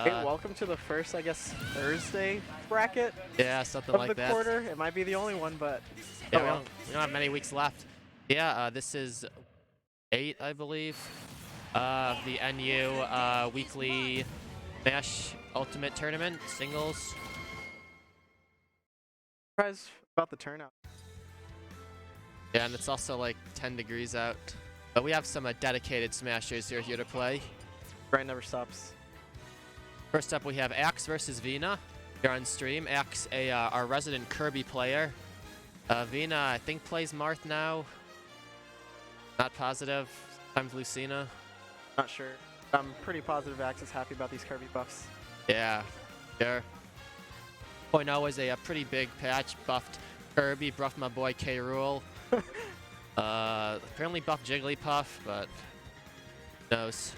Hey, welcome to the first, I guess, Thursday bracket Yeah, something of like the that. quarter. It might be the only one, but Yeah, oh well. we don't have many weeks left. Yeah, this is 8, I believe, of the NU weekly Smash Ultimate Tournament singles. Surprised about the turnout. Yeah, and it's also like 10 degrees out. But we have some dedicated Smashers here to play. Grind never stops. First up, we have Axe versus Vina here on stream. Axe, our resident Kirby player. Vina, I think, plays Marth now. Not positive. Sometimes Lucina. Not sure. I'm pretty positive Axe is happy about these Kirby buffs. Yeah, sure. 0.0 was a pretty big patch. Buffed Kirby, buffed my boy K. Rool. Apparently buffed Jigglypuff, but who knows?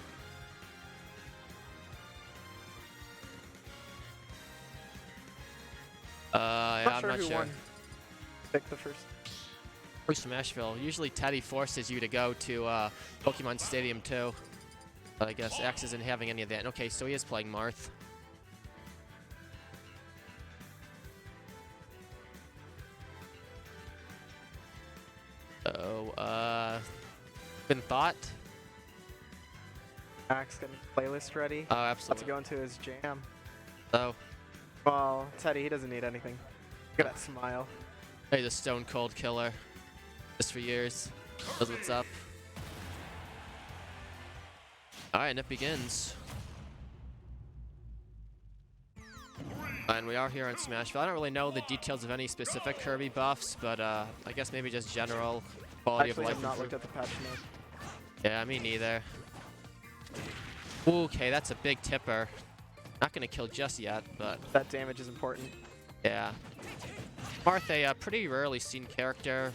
Yeah, I'm not who sure. won. Pick the first. First Smashville. Usually Teddy forces you to go to Pokemon Stadium too. But I guess Axe isn't having any of that. Okay, so he is playing Marth. So, been thought? Axe getting playlist ready. Oh, About to absolutely. go into his jam. So, Well, Teddy, he doesn't need anything. Look at that smile. hey, the Stone Cold Killer. Just for years. Knows what's up. Alright, and it begins. And we are here on Smashville. I don't really know the details of any specific Kirby buffs, but I guess maybe just general quality Actually, of I've life. not looked at the patch notes. Yeah, me neither. Okay, that's a big tipper. Not gonna kill just yet, but That damage is important. yeah. Marth, a pretty rarely seen character.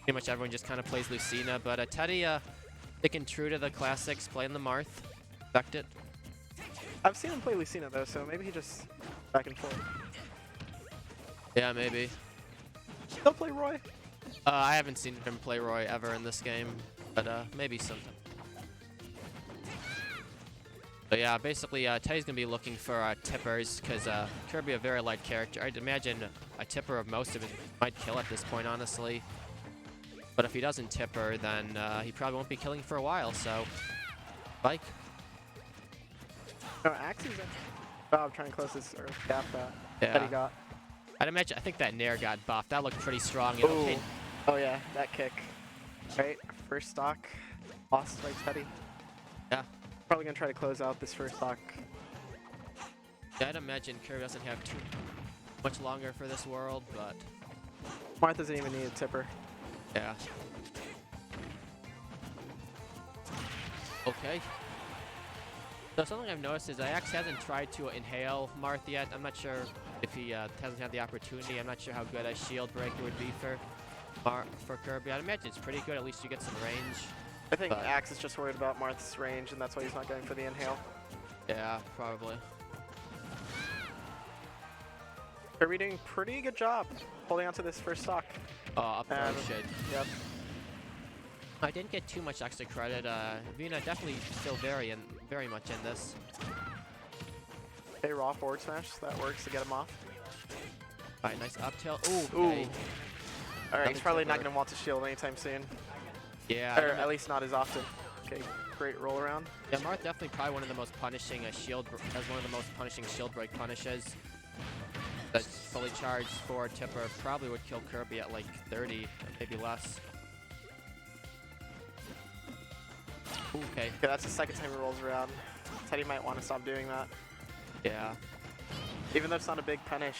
Pretty much everyone just kind of plays Lucina, but Teddy sticking true to the classics, playing the Marth. Expect it. I've seen him play Lucina though, so maybe he just back and forth. Yeah, maybe. He'll play Roy. I haven't seen him play Roy ever in this game, but maybe sometime. But yeah, basically, Teddy's gonna be looking for tippers because Kirby a very light character. I'd imagine a tipper of most of it might kill at this point, honestly. But if he doesn't tipper, then he probably won't be killing for a while. So, Spike. No, Axe is Bob trying to close this Earth gap that Yeah. Teddy got. I'd imagine. I think that Nair got buffed. That looked pretty strong. You know, Ooh. Oh yeah, that kick. Right, first stock lost by Teddy. Yeah. Probably gonna try to close out this first stock. Yeah, I'd imagine Kirby doesn't have too much longer for this world, but Marth doesn't even need a tipper. yeah. Okay. So something I've noticed is Axe hasn't tried to inhale Marth yet. I'm not sure if he hasn't had the opportunity. I'm not sure how good a shield breaker would be for Kirby. I'd imagine it's pretty good. At least you get some range. I think But- Axe is just worried about Marth's range, and that's why he's not going for the inhale. Yeah, probably. Kirby doing pretty good job holding on to this first stock. Oh, up throw And- shit. Yep. I didn't get too much extra credit. Vina definitely still very much in this. Okay, raw forward smash. That works to get him off. All right, nice up tilt. Ooh, Ooh. okay. All right, he's Another probably not tipper. going to want to shield anytime soon, Yeah. or at least not as often. Okay, great roll around. Yeah, Marth definitely probably one of the most punishing has one of the most punishing shield break punishes. That fully charged forward tipper probably would kill Kirby at like 30, maybe less. Ooh, okay. Okay, that's the second time he rolls around. Teddy might want to stop doing that. Yeah. Even though it's not a big punish,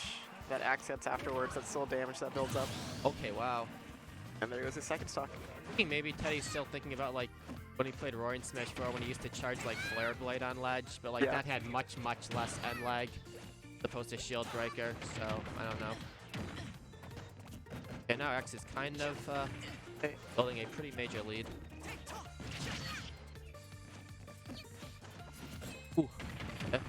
that Axe gets afterwards, that's still damage that builds up. Okay, wow. And there goes his second stock. I think maybe Teddy's still thinking about like when he played Roy in Smash 4 when he used to charge like Flare Blade on ledge, but like Yeah. that had much less end lag as opposed to Shield Breaker, so I don't know. Okay, now Axe is kind of Hey. building a pretty major lead. Ooh. Okay.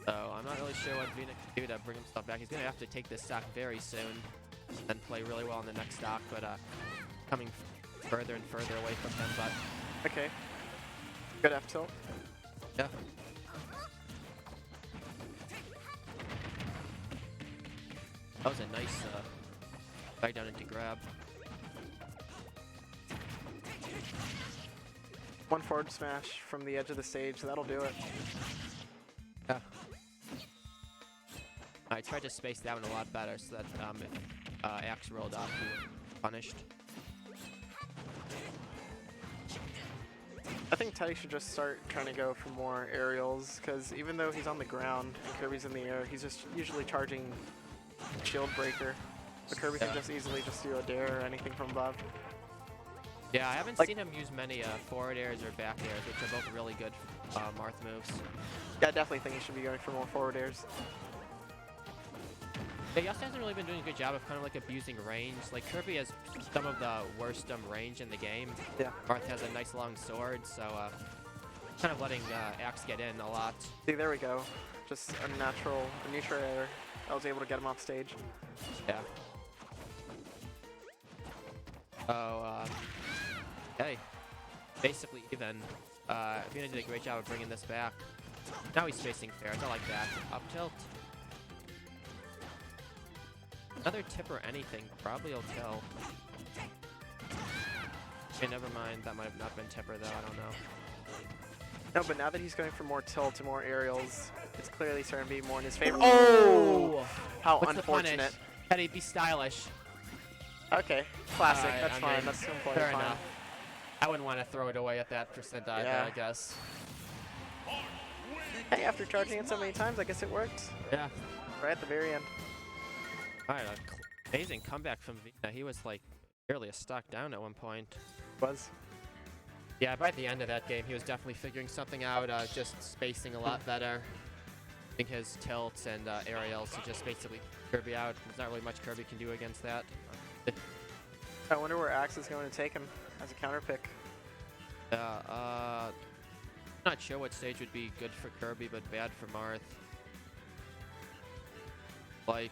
So I'm not really sure what Vina can do to bring himself back. He's gonna have to take this stock very soon and play really well in the next stock, but coming further and further away from him. But Okay. Good F tilt. Yeah. That was a nice back down into grab. One forward smash from the edge of the stage. That'll do it. Yeah. I tried to space that one a lot better so that if Axe rolled off, he was punished. I think Teddy should just start trying to go for more aerials, because even though he's on the ground and Kirby's in the air, he's just usually charging shield breaker. But Kirby can just easily just do a dare or anything from above. Yeah, I haven't Like- seen him use many forward airs or back airs, which are both really good Marth moves. Yeah, I definitely think he should be going for more forward airs. Yeah, he also hasn't really been doing a good job of kind of like abusing range. Like Kirby has some of the worst range in the game. Yeah. Marth has a nice long sword, so kind of letting Axe get in a lot. See, there we go. Just a neutral air. I was able to get him off stage. Yeah. Oh, hey. Basically even. Vina did a great job of bringing this back. Now he's facing fair. I like that. Up tilt. Another tip or anything probably will kill. Okay, never mind. That might have not been tipper though. I don't know. No, but now that he's going for more tilt and more aerials, it's clearly starting to be more in his favor. Oh! How What's the punish? unfortunate. Teddy, be stylish. Okay, classic. Alright, That's I fine. mean, That's completely fair fine. enough. I wouldn't want to throw it away at that percent either, Yeah. I guess. Hey, after charging it so many times, I guess it worked. Yeah. Right at the very end. Alright, amazing comeback from Vina. He was like barely a stock down at one point. Was. Yeah, by the end of that game, he was definitely figuring something out, just spacing a lot better. I think his tilts and aerials to just basically Kirby out. There's not really much Kirby can do against that. I wonder where Axe is going to take him as a counter pick. Not sure what stage would be good for Kirby, but bad for Marth. Like,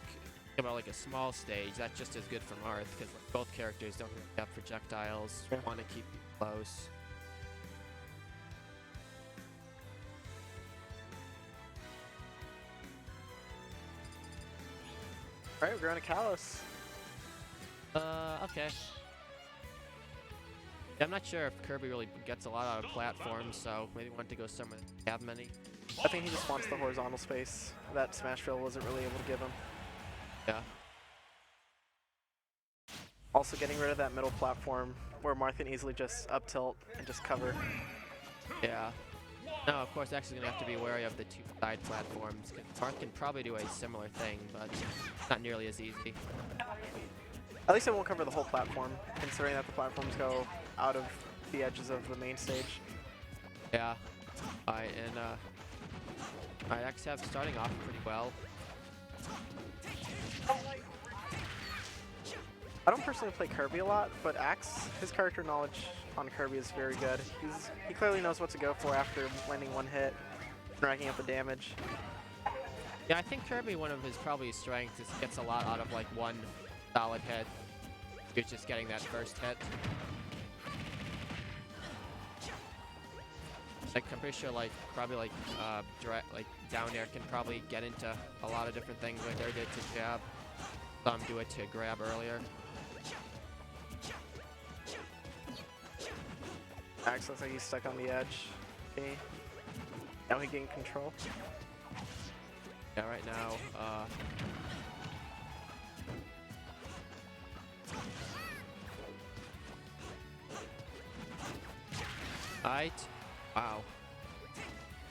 about like a small stage, that's just as good for Marth, because like, both characters don't really have projectiles, Yeah. want to keep you close. Alright, we're going to Kalos. Okay. Yeah, I'm not sure if Kirby really gets a lot out of platforms, so maybe want to go somewhere that have many. I think he just wants the horizontal space that Smashville wasn't really able to give him. Yeah. Also getting rid of that middle platform where Marth can easily just up tilt and just cover. Yeah. No, of course, actually gonna have to be wary of the two side platforms. Marth can probably do a similar thing, but not nearly as easy. At least it won't cover the whole platform, considering that the platforms go out of the edges of the main stage. Yeah. Alright, and alright, XF starting off pretty well. I don't personally play Kirby a lot, but Axe, his character knowledge on Kirby is very good. He clearly knows what to go for after landing one hit and racking up the damage. Yeah, I think Kirby, one of his probably strengths is he gets a lot out of like one solid hit. He's just getting that first hit. Like, I'm pretty sure like probably like direct like down air can probably get into a lot of different things like they did to jab. Some do it to grab earlier. Axe looks like he's stuck on the edge. Okay. Now he gained control. Yeah, right now, Alright. Wow.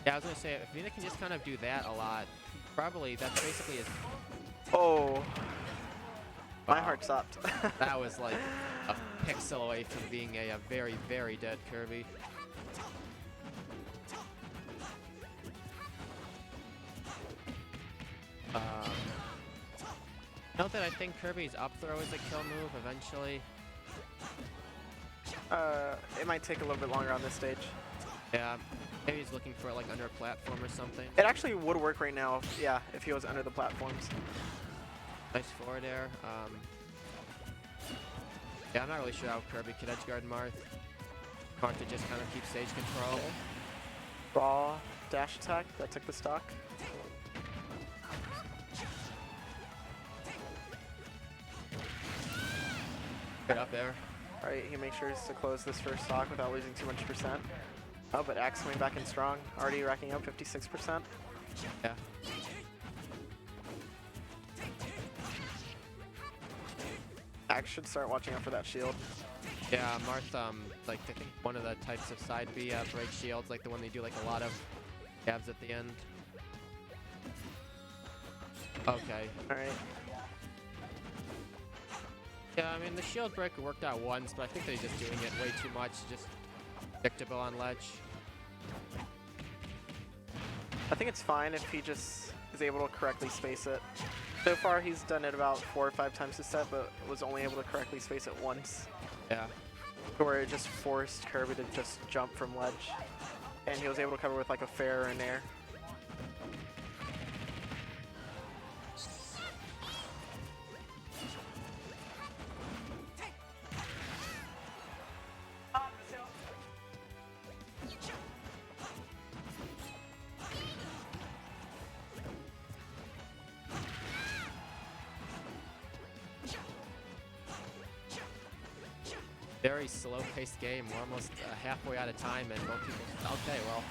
Yeah, I was gonna say, if Vina can just kind of do that a lot, probably that's basically his. Oh. My Wow. heart stopped. That was like a pixel away from being a very, very dead Kirby. Note that I think Kirby's up throw is a kill move eventually. It might take a little bit longer on this stage. Yeah, maybe he's looking for it like under a platform or something. It actually would work right now, if he was under the platforms. Nice forward air. Yeah, I'm not really sure how Kirby could edgeguard Marth. Smart to just kind of keep stage control. Okay. Raw dash attack, that took the stock. Good up there. Alright, he makes sure to close this first stock without losing too much percent. Oh, but Axe coming back in strong, already racking up 56%. Yeah. Axe should start watching out for that shield. Yeah, Marth, like, I think one of the types of side B break shields, like the one they do like a lot of jabs at the end. Okay. Alright. Yeah, I mean, the shield breaker worked out once, but I think they're just doing it way too much, just predictable on ledge. I think it's fine if he just is able to correctly space it. So far, he's done it about 4 or 5 times this set, but was only able to correctly space it once. Yeah. Where it just forced Kirby to just jump from ledge. And he was able to cover with like a fair and air. Very slow-paced game. We're almost halfway out of time, and both people. Okay, well,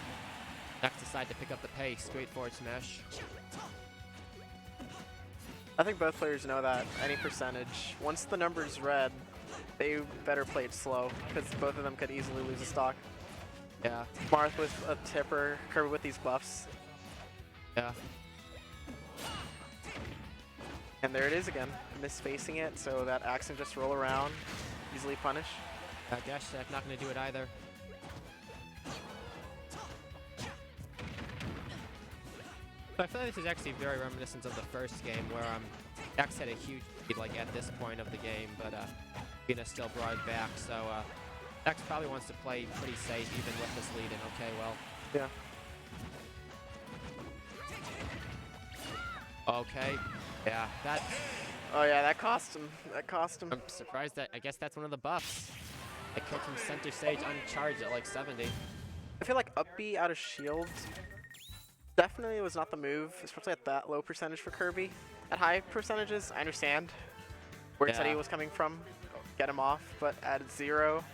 next decide to pick up the pace. Straightforward smash. I think both players know that any percentage, once the number's red, they better play it slow, because both of them could easily lose a stock. Yeah. Marth with a tipper, Kirby with these buffs. Yeah. And there it is again, misspacing it, so that Axe can just roll around, easily punish. Dash attack not going to do it either. So I feel like this is actually very reminiscent of the first game, where Axe had a huge lead like at this point of the game, but Gina still brought it back. So Axe probably wants to play pretty safe even with this lead. And okay, well. Yeah. Okay. Yeah. That. Oh yeah, that cost him. That cost him. I'm surprised that. I guess that's one of the buffs. It killed him center stage uncharged at like 70. I feel like up B out of shield definitely was not the move, especially at that low percentage for Kirby. At high percentages, I understand where Yeah. Teddy was coming from, get him off, but at 0,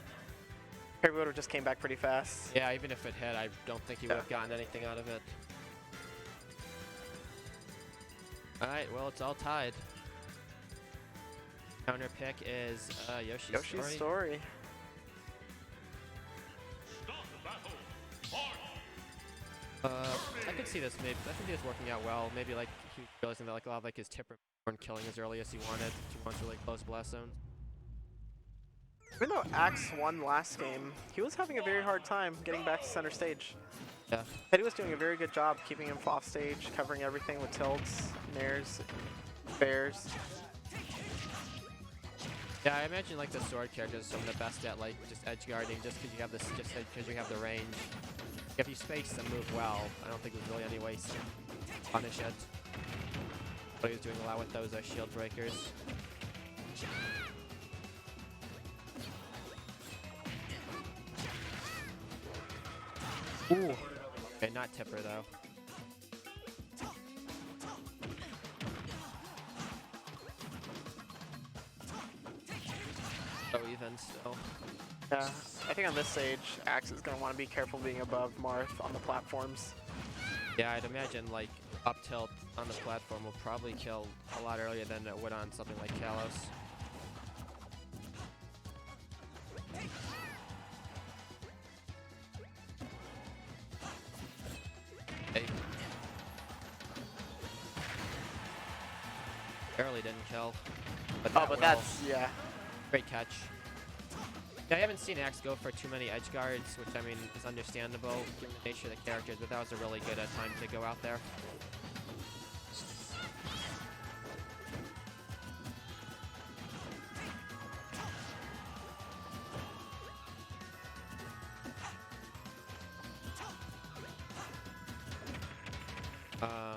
Kirby would have just came back pretty fast. Yeah, even if it hit, I don't think he would have gotten anything out of it. Alright, well, it's all tied. Counter pick is Yoshi's Story. I could see this maybe. I think it's working out well. Maybe like he realizing that like a lot of like his tipper weren't killing as early as he wanted. He wants to like close blast zone. Even though Axe won last game, he was having a very hard time getting back to center stage. Yeah. Teddy was doing a very good job keeping him off nairs, covering everything with tilts, nairs, bears. Yeah, I imagine like the sword characters are some of the best at like just edge guarding, just because you have this, just because you have the range. If you space the move well, I don't think there's really any way to punish it. But he was doing a lot with those shield breakers. Ooh. Okay, not tipper though. So even still. Yeah, I think on this stage, Axe is going to want to be careful being above Marth on the platforms. Yeah, I'd imagine like up tilt on the platform will probably kill a lot earlier than it would on something like Kalos. Hey. Barely didn't kill. But Oh, but that's, yeah. Great catch. Yeah, I haven't seen Axe go for too many edge guards, which I mean is understandable given the nature of the characters, but that was a really good time to go out there.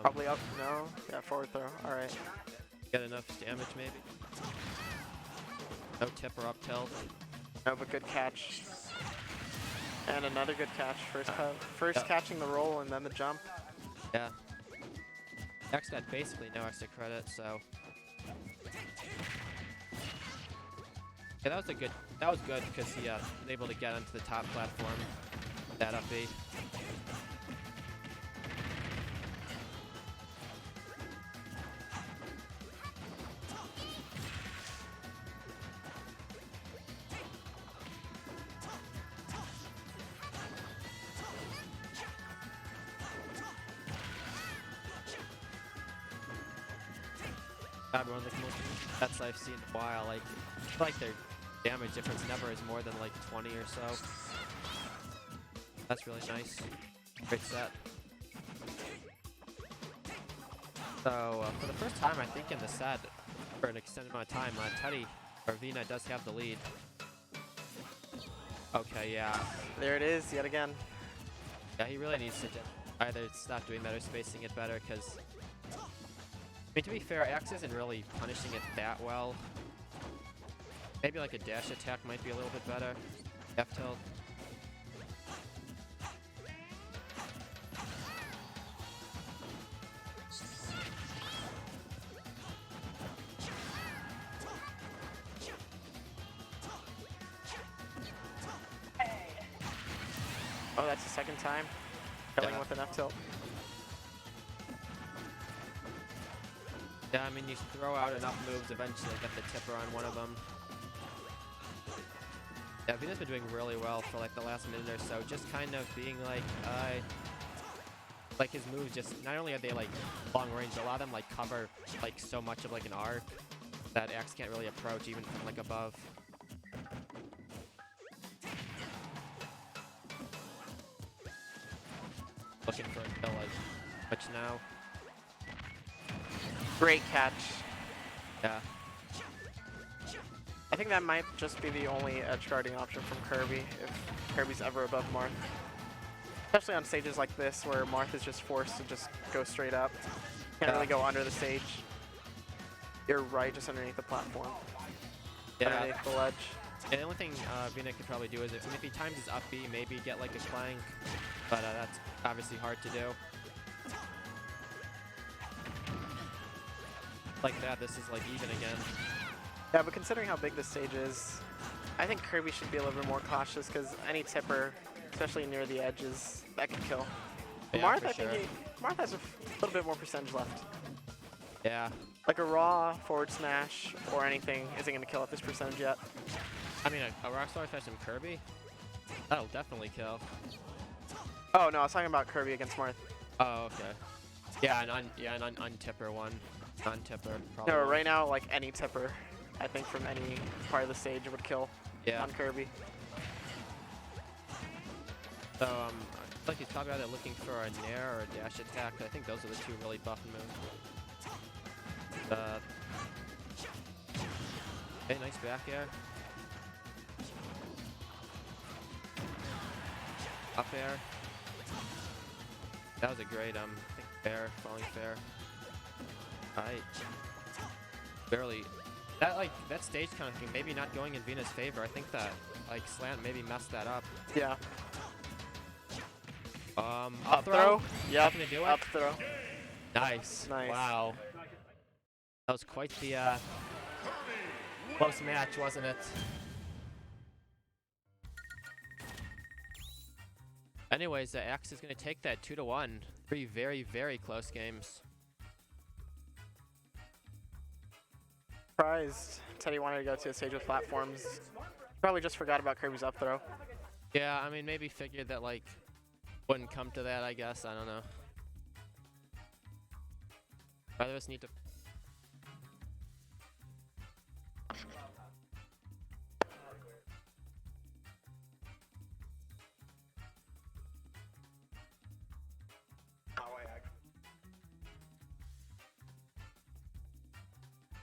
Probably up, no? Yeah, forward throw, alright. Get enough damage maybe. No tip or up tilt. No, but good catch. And another good catch. First Yep. catching the roll and then the jump. Yeah. X got basically no extra credit, so. Yeah, that was good because he was able to get onto the top platform. That up B. One of the most sets I've seen in a while. Like, I feel like their damage difference never is more than like 20 or so. That's really nice. Great set. So for the first time, I think in the set, for an extended amount of time, Teddy or Vina does have the lead. Okay, yeah. There it is, yet again. Yeah, he really needs to either stop doing that or spacing it better, because I mean, to be fair, X isn't really punishing it that well. Maybe like a dash attack might be a little bit better. F tilt. Oh, that's the second time. Killing Yeah. with an F tilt. Yeah, I mean, you throw out enough moves, eventually get the tipper on one of them. Yeah, Vina's been doing really well for like the last minute or so, just kind of being like his moves just, not only are they like long range, a lot of them like cover like so much of like an arc that X can't really approach even from like above. Looking for a kill which now. Great catch. Yeah. I think that might just be the only edge guarding option from Kirby if Kirby's ever above Marth. Especially on stages like this where Marth is just forced to just go straight up. Can't really go under the stage. You're right just underneath the platform. Yeah. Underneath the ledge. And the only thing Vina could probably do is if he times his up B, maybe get like a clank, but that's obviously hard to do. Like that, this is like even again. Yeah, but considering how big this stage is, I think Kirby should be a little bit more cautious because any tipper, especially near the edges, that can kill. But Yeah, Marth, for I think sure. Marth has a little bit more percentage left. Yeah. Like a raw forward smash or anything isn't going to kill at this percentage yet. I mean, a Rockstar Smash from Kirby? That'll definitely kill. Oh no, I was talking about Kirby against Marth. Oh, okay. Yeah, an untipper one. Non-tipper, probably. No, won't. right now, like any tipper, I think from any part of the stage would kill Yeah. on Kirby. So, I feel like he's probably either looking for a nair or a dash attack. I think those are the two really buff moves. Okay, nice back air. Up air. That was a great, I think fair, falling fair. Alright. Barely. That stage kind of thing, maybe not going in Vina's favor. I think that, like, slant maybe messed that up. Yeah. Up throw? Yep. Not gonna do it? Up throw. Nice. Nice. Wow. That was quite the close match, wasn't it? Anyways, Axe is going to take that 2-1. Three very, very close games. Surprised Teddy wanted to go to a stage with platforms. Probably just forgot about Kirby's up throw. Yeah, I mean, maybe figured that, like, wouldn't come to that, I guess. I don't know. Either of us need to...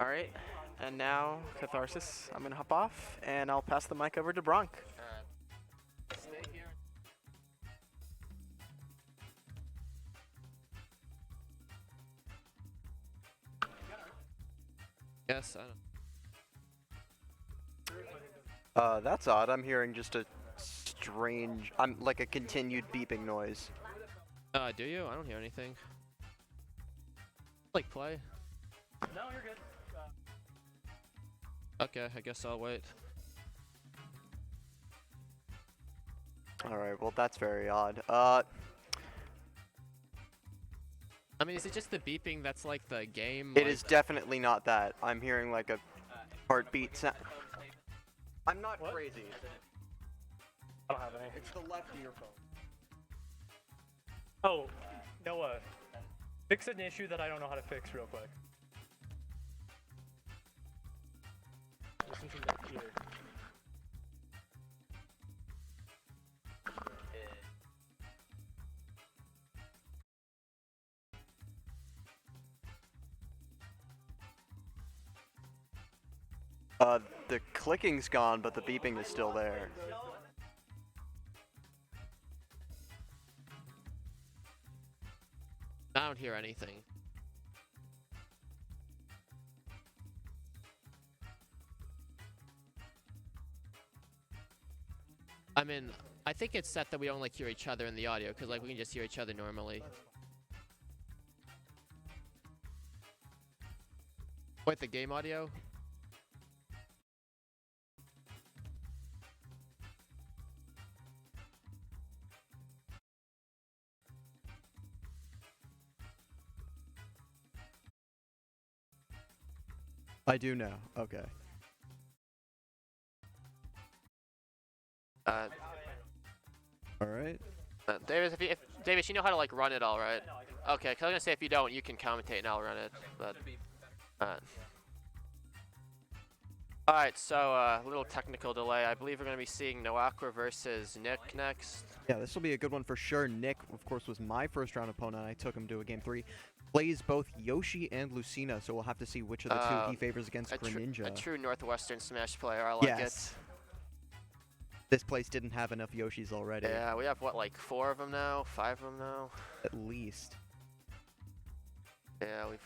All right, and now Catharsis. I'm gonna hop off, and I'll pass the mic over to Bronk. Stay here. Yes, I don't... That's odd. I'm hearing just a strange, like a continued beeping noise. Do you? I don't hear anything. Like play? No, you're good. Okay, I guess I'll wait. Alright, well that's very odd. I mean, is it just the beeping that's like the game? It is definitely not that. I'm hearing like a heartbeat sound. I'm not What? crazy. I don't have any. It's the left earphone. Oh, Noah, fix an issue that I don't know how to fix real quick. Listen to that here. The clicking's gone, but the beeping is still there. I don't hear anything. I mean, I think it's set that we don't like hear each other in the audio, because like we can just hear each other normally. Wait, the game audio? I do now. Okay. Alright. Davis, Davis, you know how to like run it all, right? Okay, because I was gonna say if you don't, you can commentate and I'll run it. But all right, so a little technical delay. I believe we're gonna be seeing Noaqua versus Nick next. Yeah, this will be a good one for sure. Nick, of course, was my first round opponent. I took him to a game 3. Plays both Yoshi and Lucina, so we'll have to see which of the two he favors against Greninja. A true Northwestern Smash player. I like it. This place didn't have enough Yoshis already. Yeah, we have what, like 4 of them now, 5 of them now. At least. Yeah, we've.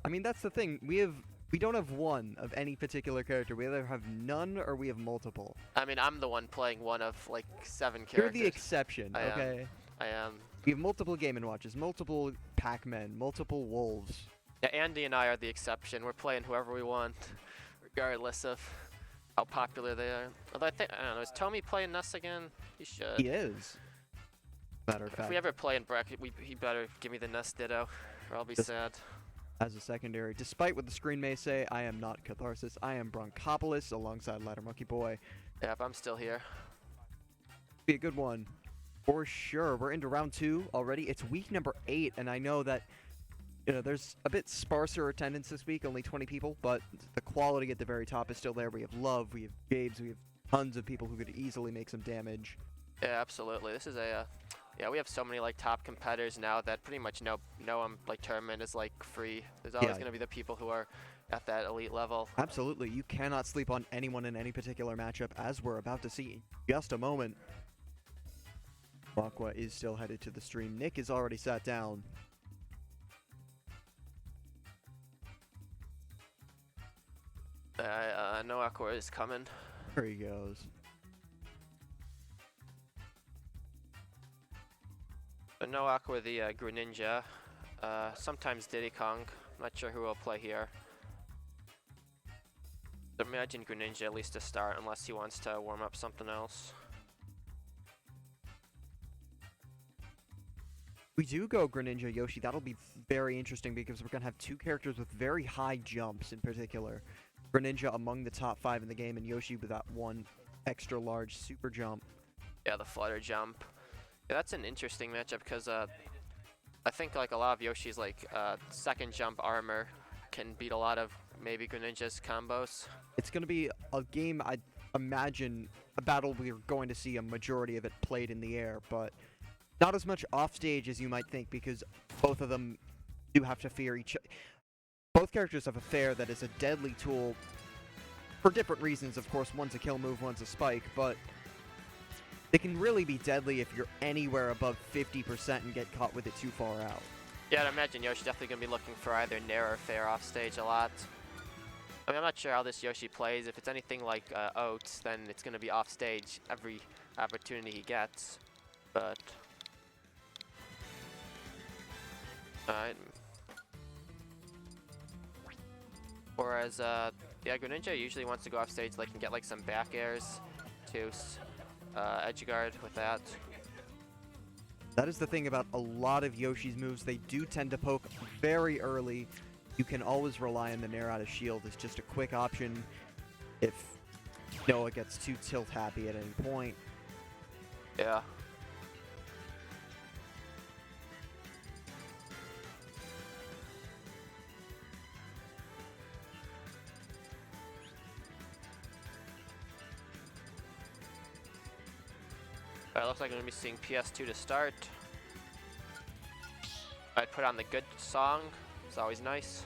I mean, that's the thing. We don't have one of any particular character. We either have none or we have multiple. I mean, I'm the one playing one of like 7 characters. You're the exception, I am. okay? I am. We have multiple Game & Watches, multiple Pac-Men, multiple Wolves. Yeah, Andy and I are the exception. We're playing whoever we want, regardless of how popular they are. Although I don't know, is Tomy playing Ness again? He should. He is. Matter of If fact. we ever play in bracket, he better give me the Ness Ditto, or I'll be Just- sad. As a secondary, despite what the screen may say, I am not Catharsis. I am Broncopolis alongside Ladder Monkey Boy. Yeah, if I'm still here. Be a good one. For sure. We're into round 2 already. It's week number 8, and I know that there's a bit sparser attendance this week, only 20 people, but the quality at the very top is still there. We have Love, we have Gabes, we have tons of people who could easily make some damage. Yeah, absolutely. This is a yeah, we have so many like top competitors now that pretty much no like tournament is like free. There's always gonna be the people who are at that elite level. Absolutely. You cannot sleep on anyone in any particular matchup, as we're about to see in just a moment. Aqua is still headed to the stream. Nick is already sat down. Noaqua is coming. There he goes. But Noaqua the Greninja. Sometimes Diddy Kong. I'm not sure who will play here. Imagine Greninja at least to start, unless he wants to warm up something else. We do go Greninja Yoshi. That'll be very interesting because we're going to have 2 characters with very high jumps in particular. Greninja among the top 5 in the game, and Yoshi with that one extra large super jump. Yeah, the flutter jump. Yeah, that's an interesting matchup because I think like a lot of Yoshi's like second jump armor can beat a lot of maybe Greninja's combos. It's going to be a game, I imagine, a battle we're going to see a majority of it played in the air, but not as much off stage as you might think because both of them do have to fear each other. Both characters have a fair that is a deadly tool for different reasons. Of course, one's a kill move, one's a spike, but they can really be deadly if you're anywhere above 50% and get caught with it too far out. Yeah, I'd imagine Yoshi's definitely going to be looking for either Nair or Fair off stage a lot. I mean, I'm not sure how this Yoshi plays. If it's anything like Oats, then it's going to be off stage every opportunity he gets. But alright. Whereas yeah, Greninja usually wants to go off stage like and get like some back airs to edge guard with that. That is the thing about a lot of Yoshi's moves. They do tend to poke very early. You can always rely on the Nair out of shield as just a quick option if Noah gets too tilt happy at any point. Yeah. Alright, looks like I'm going to be seeing PS2 to start. I'd put on the good song. It's always nice.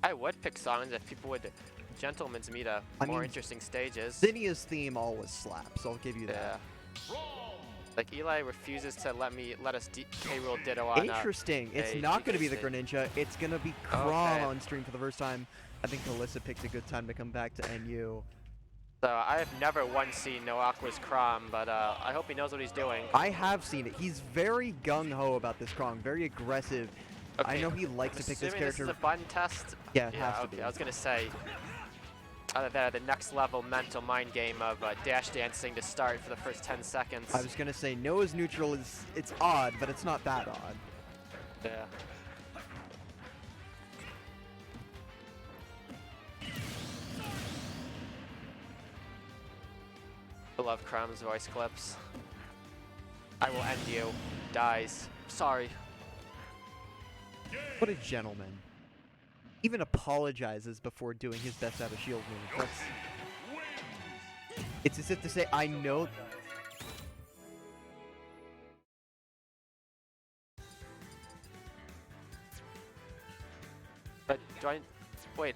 I would pick songs if people would gentlemen's meet a more interesting stages. Zinnia's theme always slaps, I'll give you that. Yeah. Like Eli refuses to let us K-Rool Ditto on. Interesting. It's a not going to be the stage. Greninja. It's going to be Chrom Okay. on stream for the first time. I think Kalissa picked a good time to come back to NU. So I have never once seen No Aqua's Chrom, but I hope he knows what he's doing. I have seen it. He's very gung-ho about this Chrom, very aggressive. I Okay, know he likes to pick this assuming character. This is a button test. Yeah, it has to okay. be. I was gonna say the next level mental mind game of dash dancing to start for the first 10 seconds. I was going to say Noah's neutral it's odd, but it's not that odd. Yeah. I love Chrom's voice clips. I will end you. Dies. Sorry. What a gentleman. Even apologizes before doing his best out of shield move. It's as if to say, I know. But do I... Wait.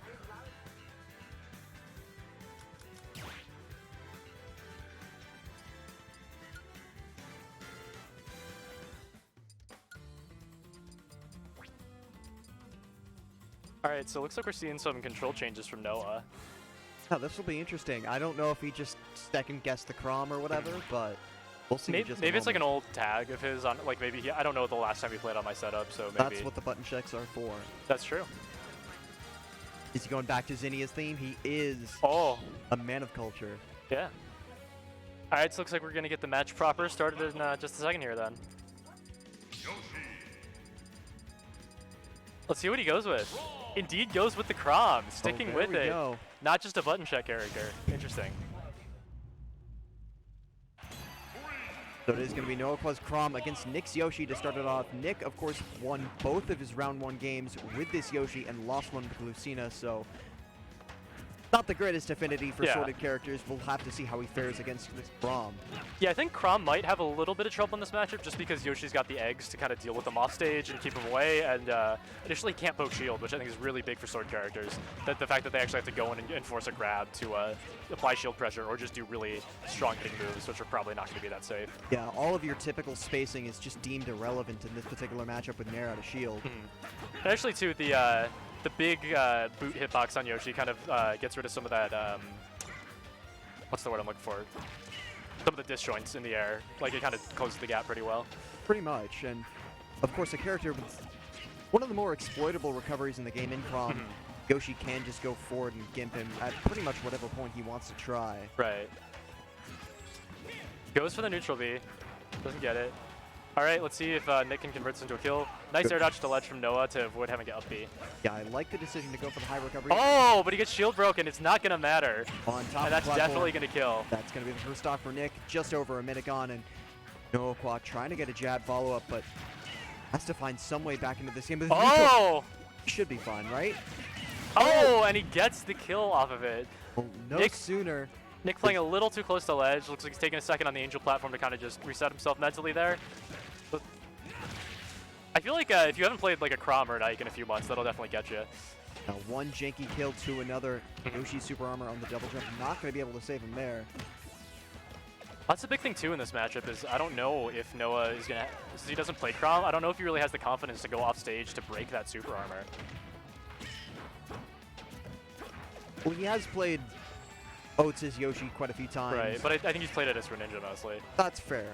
Alright, so it looks like we're seeing some control changes from Noah. Oh, this will be interesting. I don't know if he just second guessed the Chrom or whatever, but we'll see. in Maybe, just a maybe it's like an moment. old tag of his on, like maybe I don't know the last time he played on my setup, so maybe. That's what the button checks are for. That's true. Is he going back to Zinnia's theme? He is Oh, a man of culture. yeah. Alright, so looks like we're gonna get the match proper started in just a second here then. Let's see what he goes with. Indeed goes with the Chrom, sticking there with we it. go. Not just a button check character. Interesting. So it is going to be Noah's Chrom against Nick's Yoshi to start it off. Nick, of course, won both of his round 1 games with this Yoshi and lost one with Lucina, so not the greatest affinity for Yeah. sorted characters. We'll have to see how he fares against this Chrom. Yeah, I think Chrom might have a little bit of trouble in this matchup just because Yoshi's got the eggs to kind of deal with him off stage and keep him away, and additionally he can't poke shield, which I think is really big for sword characters. That the fact that they actually have to go in and enforce a grab to apply shield pressure or just do really strong hitting moves, which are probably not going to be that safe. Yeah, all of your typical spacing is just deemed irrelevant in this particular matchup with Nair out of shield. And actually, too, the big boot hitbox on Yoshi kind of gets rid of some of that, what's the word I'm looking for? Some of the disjoints in the air. Like, it kind of closes the gap pretty well. Pretty much, and of course a character with one of the more exploitable recoveries in the game in Chrom. Yoshi can just go forward and gimp him at pretty much whatever point he wants to try. Right. Goes for the neutral B. Doesn't get it. All right, let's see if Nick can convert this into a kill. Nice air dodge to ledge from Noah to avoid having to up B. Yeah, I like the decision to go for the high recovery. Oh, but he gets shield broken. It's not going to matter. On top And of the that's platform. definitely going to kill. That's going to be the first stock for Nick. Just over a minute gone, and Noah trying to get a jab follow-up, but has to find some way back into this game. But Oh! should be fine, right? Oh, and he gets the kill off of it. Well, no Nick- sooner. Nick playing a little too close to ledge. Looks like he's taking a second on the Angel platform to kind of just reset himself mentally there. But I feel like if you haven't played like a Chrom or an Ike in a few months, that'll definitely get you. Now one janky kill to another. Yoshi super armor on the double jump. Not going to be able to save him there. That's the big thing too in this matchup is I don't know if Noah is gonna, since he doesn't play Chrom, I don't know if he really has the confidence to go off stage to break that super armor. Well, he has played oats his Yoshi quite a few times. Right, but I think he's played it as Greninja mostly. That's fair.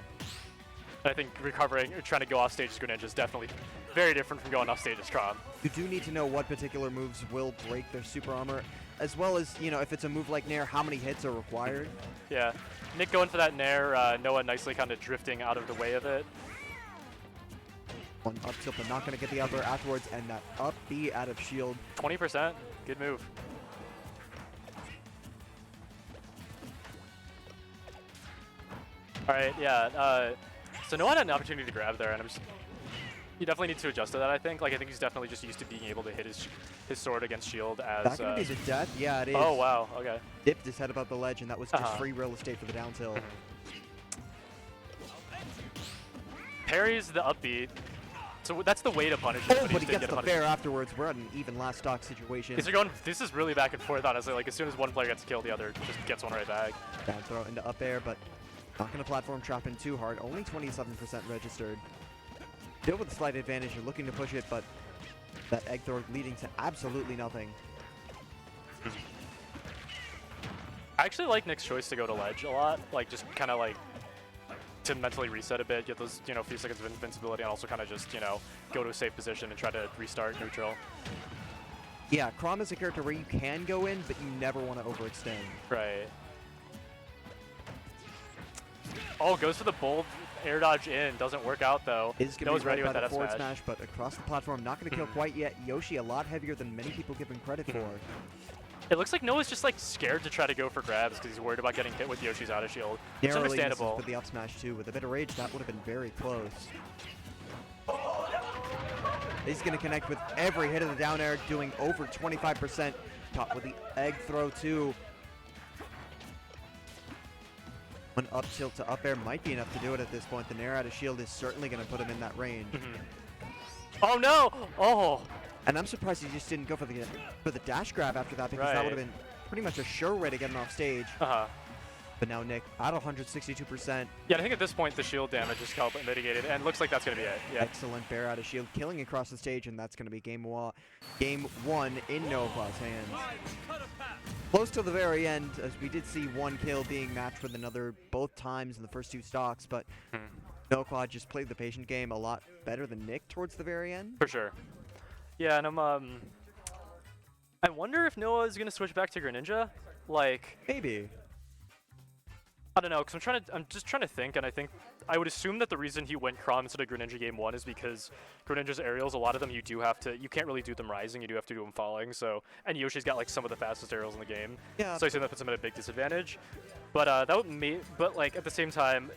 And I think recovering or trying to go off stage as Greninja is definitely very different from going off stage as Chrom. You do need to know what particular moves will break their super armor, as well as, you know, if it's a move like Nair, how many hits are required. Yeah, Nick going for that Nair, Noah nicely kind of drifting out of the way of it. One up tilt, but not going to get the up air afterwards, and that up B out of shield. 20%, good move. All right, yeah. So Noah had an opportunity to grab there, and he definitely needs to adjust to that, I think. Like, I think he's definitely just used to being able to hit his sword against shield as... That going to be the death? Yeah, it is. Oh, wow, okay. Dipped his head above the ledge, and that was just free real estate for the down tilt. Parries the upbeat. So that's the way to punish Oh, it. but he gets the fair afterwards. We're at an even last stock situation. This is really back and forth, honestly. Like, as soon as one player gets killed, the other just gets one right back. Down throw into up air, but not going to platform trap in too hard. Only 27% registered. Still with a slight advantage. You're looking to push it, but that egg throw leading to absolutely nothing. I actually like Nick's choice to go to ledge a lot. Like, just kind of like to mentally reset a bit, get those, you know, few seconds of invincibility, and also kind of just, you know, go to a safe position and try to restart neutral. Yeah, Chrom is a character where you can go in, but you never want to overextend. Right. Oh, goes for the bold air dodge in. Doesn't work out, though. Is going to be ready right with by that the forward F smash. smash, but across the platform, not going to kill quite yet. Yoshi a lot heavier than many people give him credit for. It looks like Noah's just like scared to try to go for grabs because he's worried about getting hit with Yoshi's out of shield. It's Narrowly misses understandable. with the up smash too. With a bit of rage, that would have been very close. He's going to connect with every hit of the down air, doing over 25%. Top with the egg throw too. One up tilt to up air might be enough to do it at this point. The Nair out of shield is certainly going to put him in that range. Oh no! Oh! And I'm surprised he just didn't go for the dash grab after that, because that would have been pretty much a sure way to get him off stage. But now Nick at 162%. Yeah, I think at this point the shield damage is helped mitigated, and looks like that's going to be it. Yeah. Excellent bear out of shield, killing across the stage, and that's going to be game one in Noah's hands. Close to the very end, as we did see one kill being matched with another both times in the first two stocks, but Noah just played the patient game a lot better than Nick towards the very end. For sure. Yeah, and I wonder if Noah is going to switch back to Greninja. Like, maybe. I don't know, because I'm just trying to think, and I would assume that the reason he went Chrom instead of Greninja game one is because Greninja's aerials, a lot of them you can't really do them rising, you do have to do them falling, so, and Yoshi's got like some of the fastest aerials in the game. Yeah. So I assume that puts him at a big disadvantage. But but like at the same time,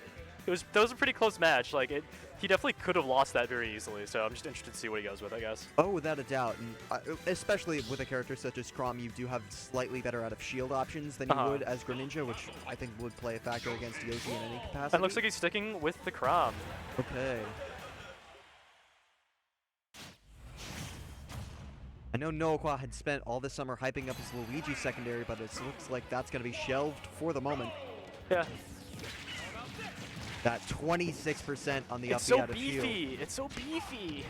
that was a pretty close match. Like he definitely could have lost that very easily, so I'm just interested to see what he goes with, I guess. Oh, without a doubt. And especially with a character such as Chrom, you do have slightly better out of shield options than you would as Greninja, which I think would play a factor against Yoshi in any capacity. And looks like he's sticking with the Chrom. Okay. I know Noah had spent all this summer hyping up his Luigi secondary, but it looks like that's going to be shelved for the moment. Yeah. That 26% on the It's up so out of shield. beefy. It's so beefy.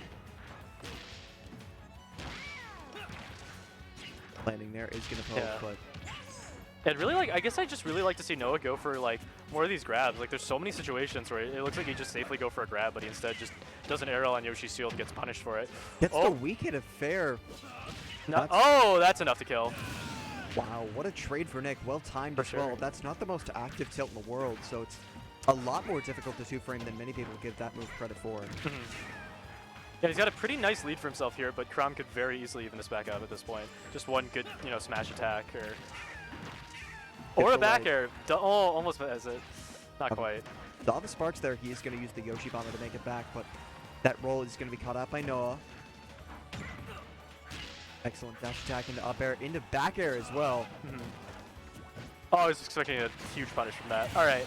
Landing there is going to poke, but And really, like, I guess I just really like to see Noah go for like more of these grabs. Like, there's so many situations where it looks like he just safely go for a grab, but he instead just does an aerial on Yoshi's shield and gets punished for it. gets the weak hit of fair. That's enough to kill. Wow, what a trade for Nick. Well timed For as well. sure. That's not the most active tilt in the world, so it's a lot more difficult to two-frame than many people give that move credit for. Yeah, he's got a pretty nice lead for himself here, but Chrom could very easily even this back up at this point. Just one good, you know, smash attack or a back air. Oh, almost has it. Not quite. Saw the sparks there. He is going to use the Yoshi Bomber to make it back, but that roll is going to be caught out by Noah. Excellent dash attack into up air, into back air as well. Oh, I was expecting a huge punish from that. All right,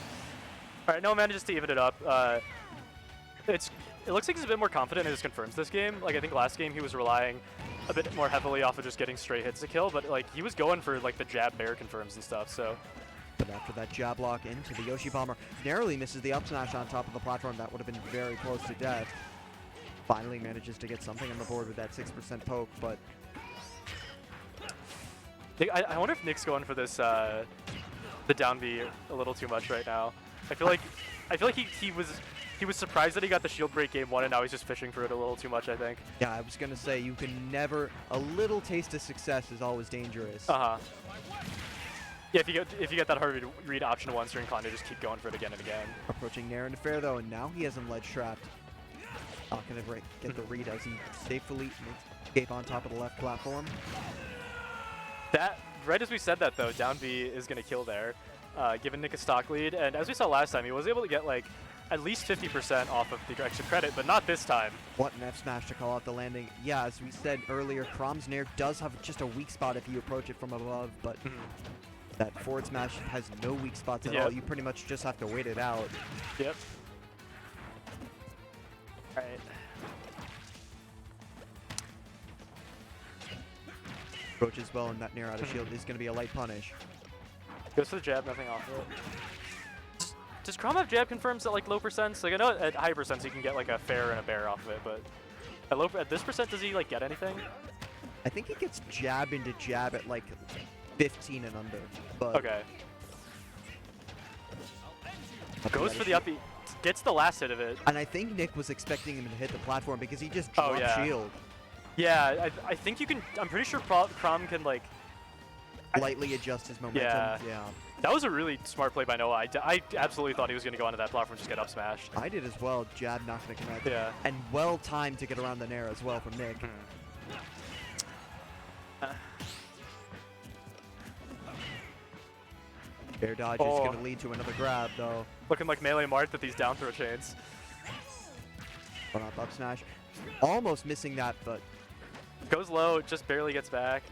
Noah manages to even it up. It looks like he's a bit more confident in his confirms this game. Like, I think last game he was relying a bit more heavily off of just getting straight hits to kill, but like he was going for like the jab bear confirms and stuff, so. But after that jab lock into the Yoshi Bomber, narrowly misses the up smash on top of the platform. That would have been very close to death. Finally manages to get something on the board with that 6% poke, but I wonder if Nick's going for this the down B a little too much right now. I feel like he was surprised that he got the shield break game 1, and now he's just fishing for it a little too much, I think. Yeah, I was gonna say you can never. A little taste of success is always dangerous. Uh-huh. Yeah, if you get that hard read option once, you're inclined to just keep going for it again and again. Approaching Nair into fair though, and now he has him ledge trapped. Not gonna get the read as he safely escape on top of the left platform. That right as we said that though, down B is gonna kill there, giving Nick a stock lead. And as we saw last time, he was able to get like at least 50% off of the extra credit, but not this time. What an F smash to call out the landing. Yeah, as we said earlier, Crom's Nair does have just a weak spot if you approach it from above, but that forward smash has no weak spots at all. You pretty much just have to wait it out. Yep. All right. Approaches well, and that Nair out of shield is going to be a light punish. Goes for the jab, nothing off of it. Does Crom have jab confirms at like low percents? Like I know at high percents he can get like a fair and a bear off of it, but at this percent does he like get anything? I think he gets jab into jab at like 15 and under. But okay. Goes for the up B, gets the last hit of it. And I think Nick was expecting him to hit the platform because he just dropped shield. Yeah, I think you can. I'm pretty sure Crom can like lightly adjust his momentum. Yeah. That was a really smart play by Noah. I absolutely thought he was going to go onto that platform and just get up smashed. I did as well. Jab not going to connect. Yeah. And well timed to get around the Nair as well from Nick. Air dodge is going to lead to another grab, though. Looking like Melee Mart with these down throw chains. But up smash. Almost missing that, but... Goes low, just barely gets back.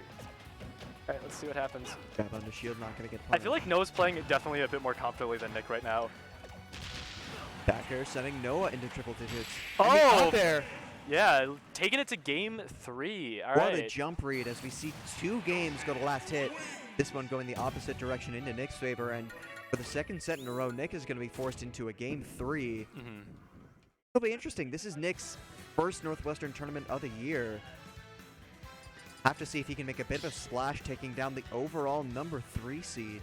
All right, let's see what happens. Grab on the shield, not going to get punished. I feel like Noah's playing it definitely a bit more comfortably than Nick right now. Back air sending Noah into triple digits. Oh! There. Yeah, taking it to game 3. All right. What a jump read as we see 2 games go to last hit. This one going the opposite direction into Nick's favor, and for the second set in a row, Nick is going to be forced into a game 3. It'll be interesting. This is Nick's first Northwestern tournament of the year. Have to see if he can make a bit of a splash, taking down the overall number 3 seed.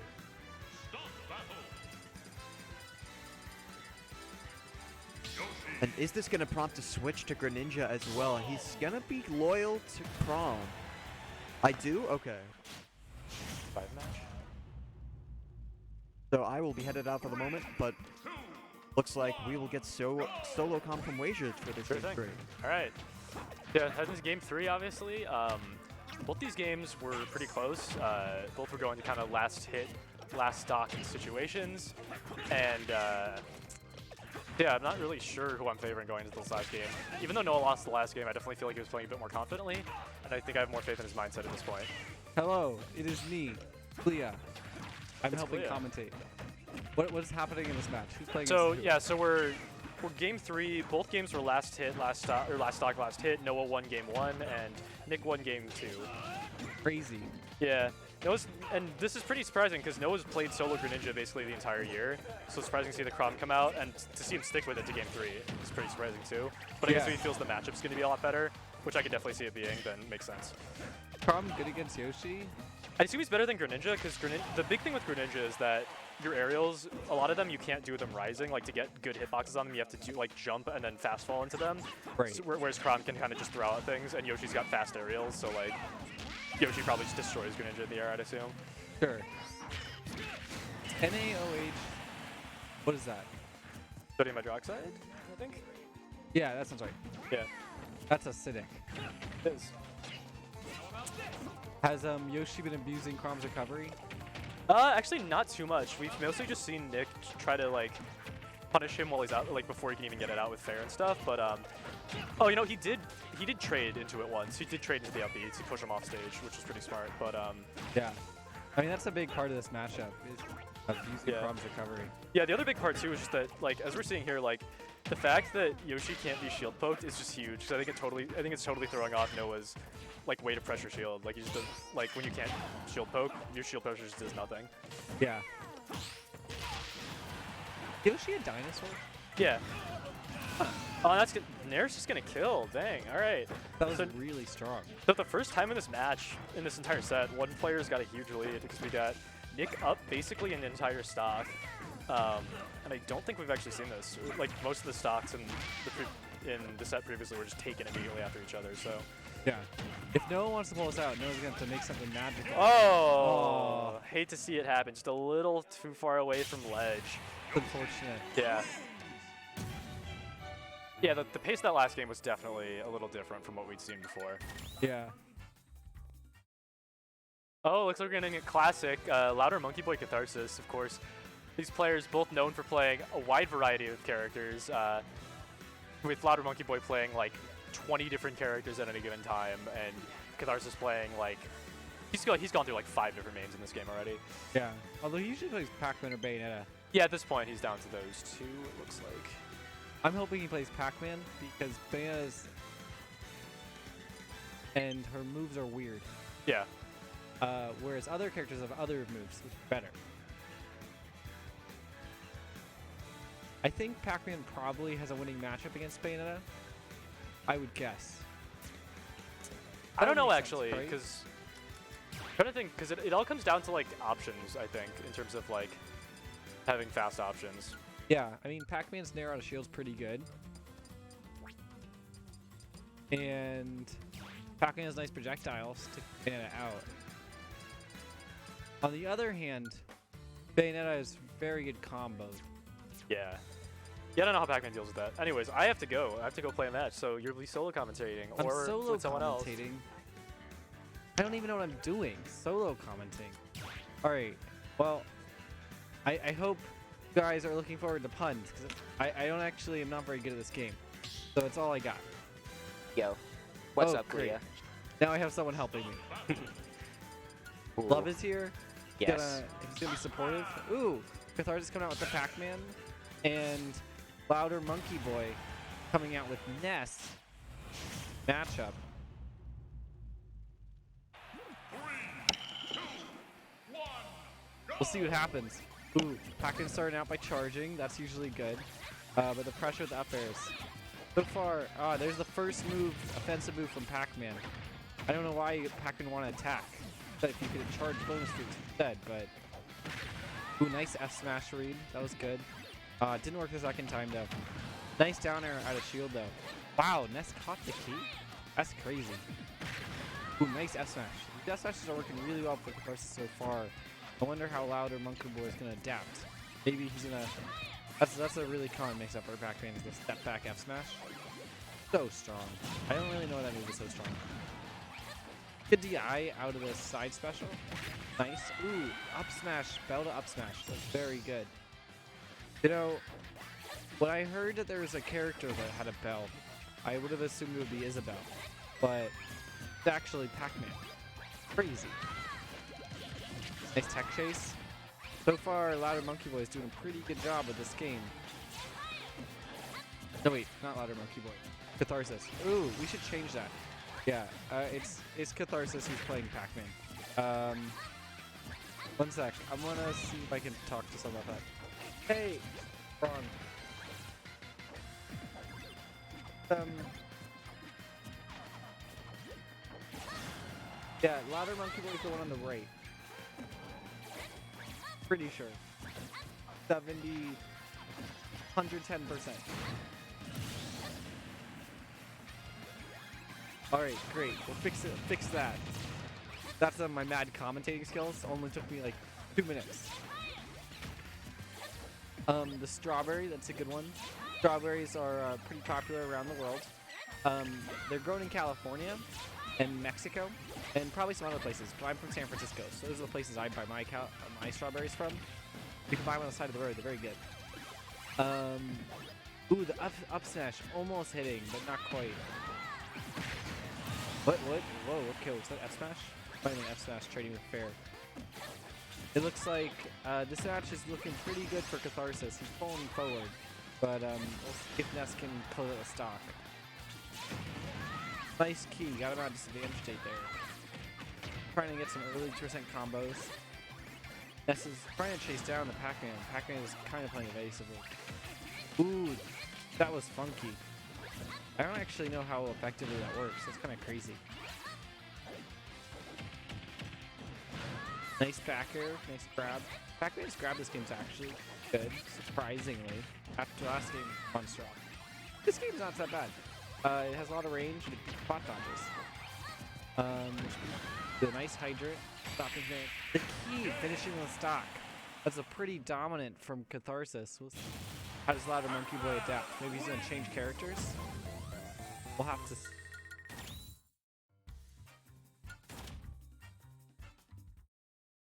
And is this going to prompt a switch to Greninja as well? He's going to be loyal to Crom. I do? Okay. 5 match. So I will be headed out for the moment, but looks like we will get solo comp from Wagers for this game 3. All right. Yeah, heading to game 3, obviously. Both these games were pretty close. Both were going to kind of last hit, last stock situations. And yeah, I'm not really sure who I'm favoring going into this last game. Even though Noah lost the last game, I definitely feel like he was playing a bit more confidently. And I think I have more faith in his mindset at this point. Hello, it is me, Clea. I'm helping commentate. What is happening in this match? Who's playing? So yeah, so we're game 3. Both games were last hit, last stock, last hit. Noah won game 1, and Nick won game 2. Crazy. Yeah. And this is pretty surprising because Noah's played solo Greninja basically the entire year. So it's surprising to see the Crom come out and to see him stick with it to game 3 is pretty surprising too. But I guess if he feels the matchup's going to be a lot better, which I could definitely see it being, then it makes sense. Crom good against Yoshi? I assume he's better than Greninja because the big thing with Greninja is that your aerials, a lot of them you can't do them rising. Like to get good hitboxes on them, you have to do like jump and then fast fall into them. Right. So, whereas Crom can kind of just throw out things, and Yoshi's got fast aerials, so like Yoshi probably just destroys Greninja in the air, I'd assume. Sure. NaOH. What is that? Sodium hydroxide, I think. Yeah, that sounds right. Yeah. That's acidic. It is. Has Yoshi been abusing Crom's recovery? Actually not too much. We've mostly just seen Nick try to like punish him while he's out, like before he can even get it out with fair and stuff. But oh, you know, he did trade into it once. He did trade into the up B to push him off stage, which was pretty smart. But yeah, I mean that's a big part of this matchup is abusing Crom's recovery. Yeah, the other big part too is just that like as we're seeing here, like the fact that Yoshi can't be shield poked is just huge. So I think it's totally throwing off Noah's like way to pressure shield. Like he just does, like when you can't shield poke, your shield pressure just does nothing. Yeah. Yoshi a dinosaur? Yeah. Oh, that's good. Nair's just gonna kill. Dang. All right. That was really strong. So the first time in this match, in this entire set, one player's got a huge lead because we got Nick up basically an entire stock. And I don't think we've actually seen this. Like, most of the stocks in the set previously were just taken immediately after each other, so. Yeah. If no one wants to pull us out, no one's going to have to make something magical. Oh! Hate to see it happen. Just a little too far away from ledge. Unfortunate. Yeah. Yeah, the pace of that last game was definitely a little different from what we'd seen before. Yeah. Oh, looks like we're getting a classic. Louder Monkey Boy Catharsis, of course. These players both known for playing a wide variety of characters, with Louder Monkey Boy playing like 20 different characters at any given time, and Catharsis playing like he's gone through like 5 different mains in this game already. Yeah. Although he usually plays Pac-Man or Bayonetta. Yeah, at this point he's down to those 2. It looks like. I'm hoping he plays Pac-Man because Bayonetta's and her moves are weird. Yeah. Whereas other characters have other moves, which are better. I think Pac-Man probably has a winning matchup against Bayonetta. I would guess. I don't know Makes actually, sense, right? because I'm trying to think, because it all comes down to like options. I think in terms of like having fast options. Yeah, I mean Pac-Man's Nair out of shield's pretty good, and Pac-Man has nice projectiles to Bayonetta out. On the other hand, Bayonetta has very good combos. Yeah. Yeah, I don't know how Pac-Man deals with that. Anyways, I have to go. I have to go play a match. So you're solo commentating, I'm or solo with someone else. commentating. I don't even know what I'm doing. Solo commenting. All right. Well, I hope you guys are looking forward to puns because I don't actually. I'm not very good at this game, so it's all I got. Yo, what's Oh, up, great. Leah? Now I have someone helping me. Love is here. Yes. He's gonna be supportive. Ooh, Catharsis coming out with the Pac-Man, and Louder Monkey Boy coming out with Ness matchup. We'll see what happens. Ooh, Pac-Man starting out by charging. That's usually good. But the pressure with the up airs. So far, there's the first move, offensive move from Pac-Man. I don't know why Pac-Man want to attack. But if you could charge bonus fruits instead, but... Ooh, nice F smash read. That was good. Didn't work the second time, though. Nice down air out of shield, though. Wow, Ness caught the key? That's crazy. Ooh, nice F smash. The F smashes are working really well for Catharsis so far. I wonder how Louder Monkey Boy is going to adapt. Maybe he's going to... That's a really common mix-up for Pac-Man is the step back F smash. So strong. I don't really know why that move is so strong. Good DI out of the side special. Nice. Ooh, up smash. Bell to up smash. That's very good. You know, when I heard that there was a character that had a bell, I would have assumed it would be Isabelle. But it's actually Pac-Man. Crazy. Nice tech chase. So far, Louder Monkey Boy is doing a pretty good job with this game. No, wait, not Louder Monkey Boy. Catharsis. Ooh, we should change that. Yeah, it's Catharsis who's playing Pac-Man. One sec. I'm gonna see if I can talk to someone about that. Hey, wrong. Yeah, Louder Monkey Boy is the one on the right. Pretty sure. 70, 110%. Alright, great. We'll fix that. That's my mad commentating skills. Only took me like 2 minutes. The strawberry, that's a good one. Strawberries are pretty popular around the world. They're grown in California and Mexico and probably some other places, but I'm from San Francisco, so those are the places I buy my strawberries from. You can buy them on the side of the road, they're very good. Ooh, the up smash, almost hitting, but not quite. What? Whoa, okay, was that F smash? Might have been F smash trading with fair. It looks like this match is looking pretty good for Catharsis. He's pulling forward, but we'll see if Ness can pull it a stock. Nice key, got him out of disadvantage state there. Trying to get some early 2% combos. Ness is trying to chase down the Pac-Man. Pac-Man is kind of playing evasively. Ooh, that was funky. I don't actually know how effectively that works. That's kind of crazy. Nice back air, nice grab. Pac-Man's grab this game's actually good, surprisingly. After last game, Monster Rock. This game's not that bad. It has a lot of range and it spot dodges. The nice hydrant, stopping there. The key, finishing the stock. That's a pretty dominant from Catharsis. We'll see. How does Louder Monkey Boy adapt? Maybe he's gonna change characters? We'll have to see.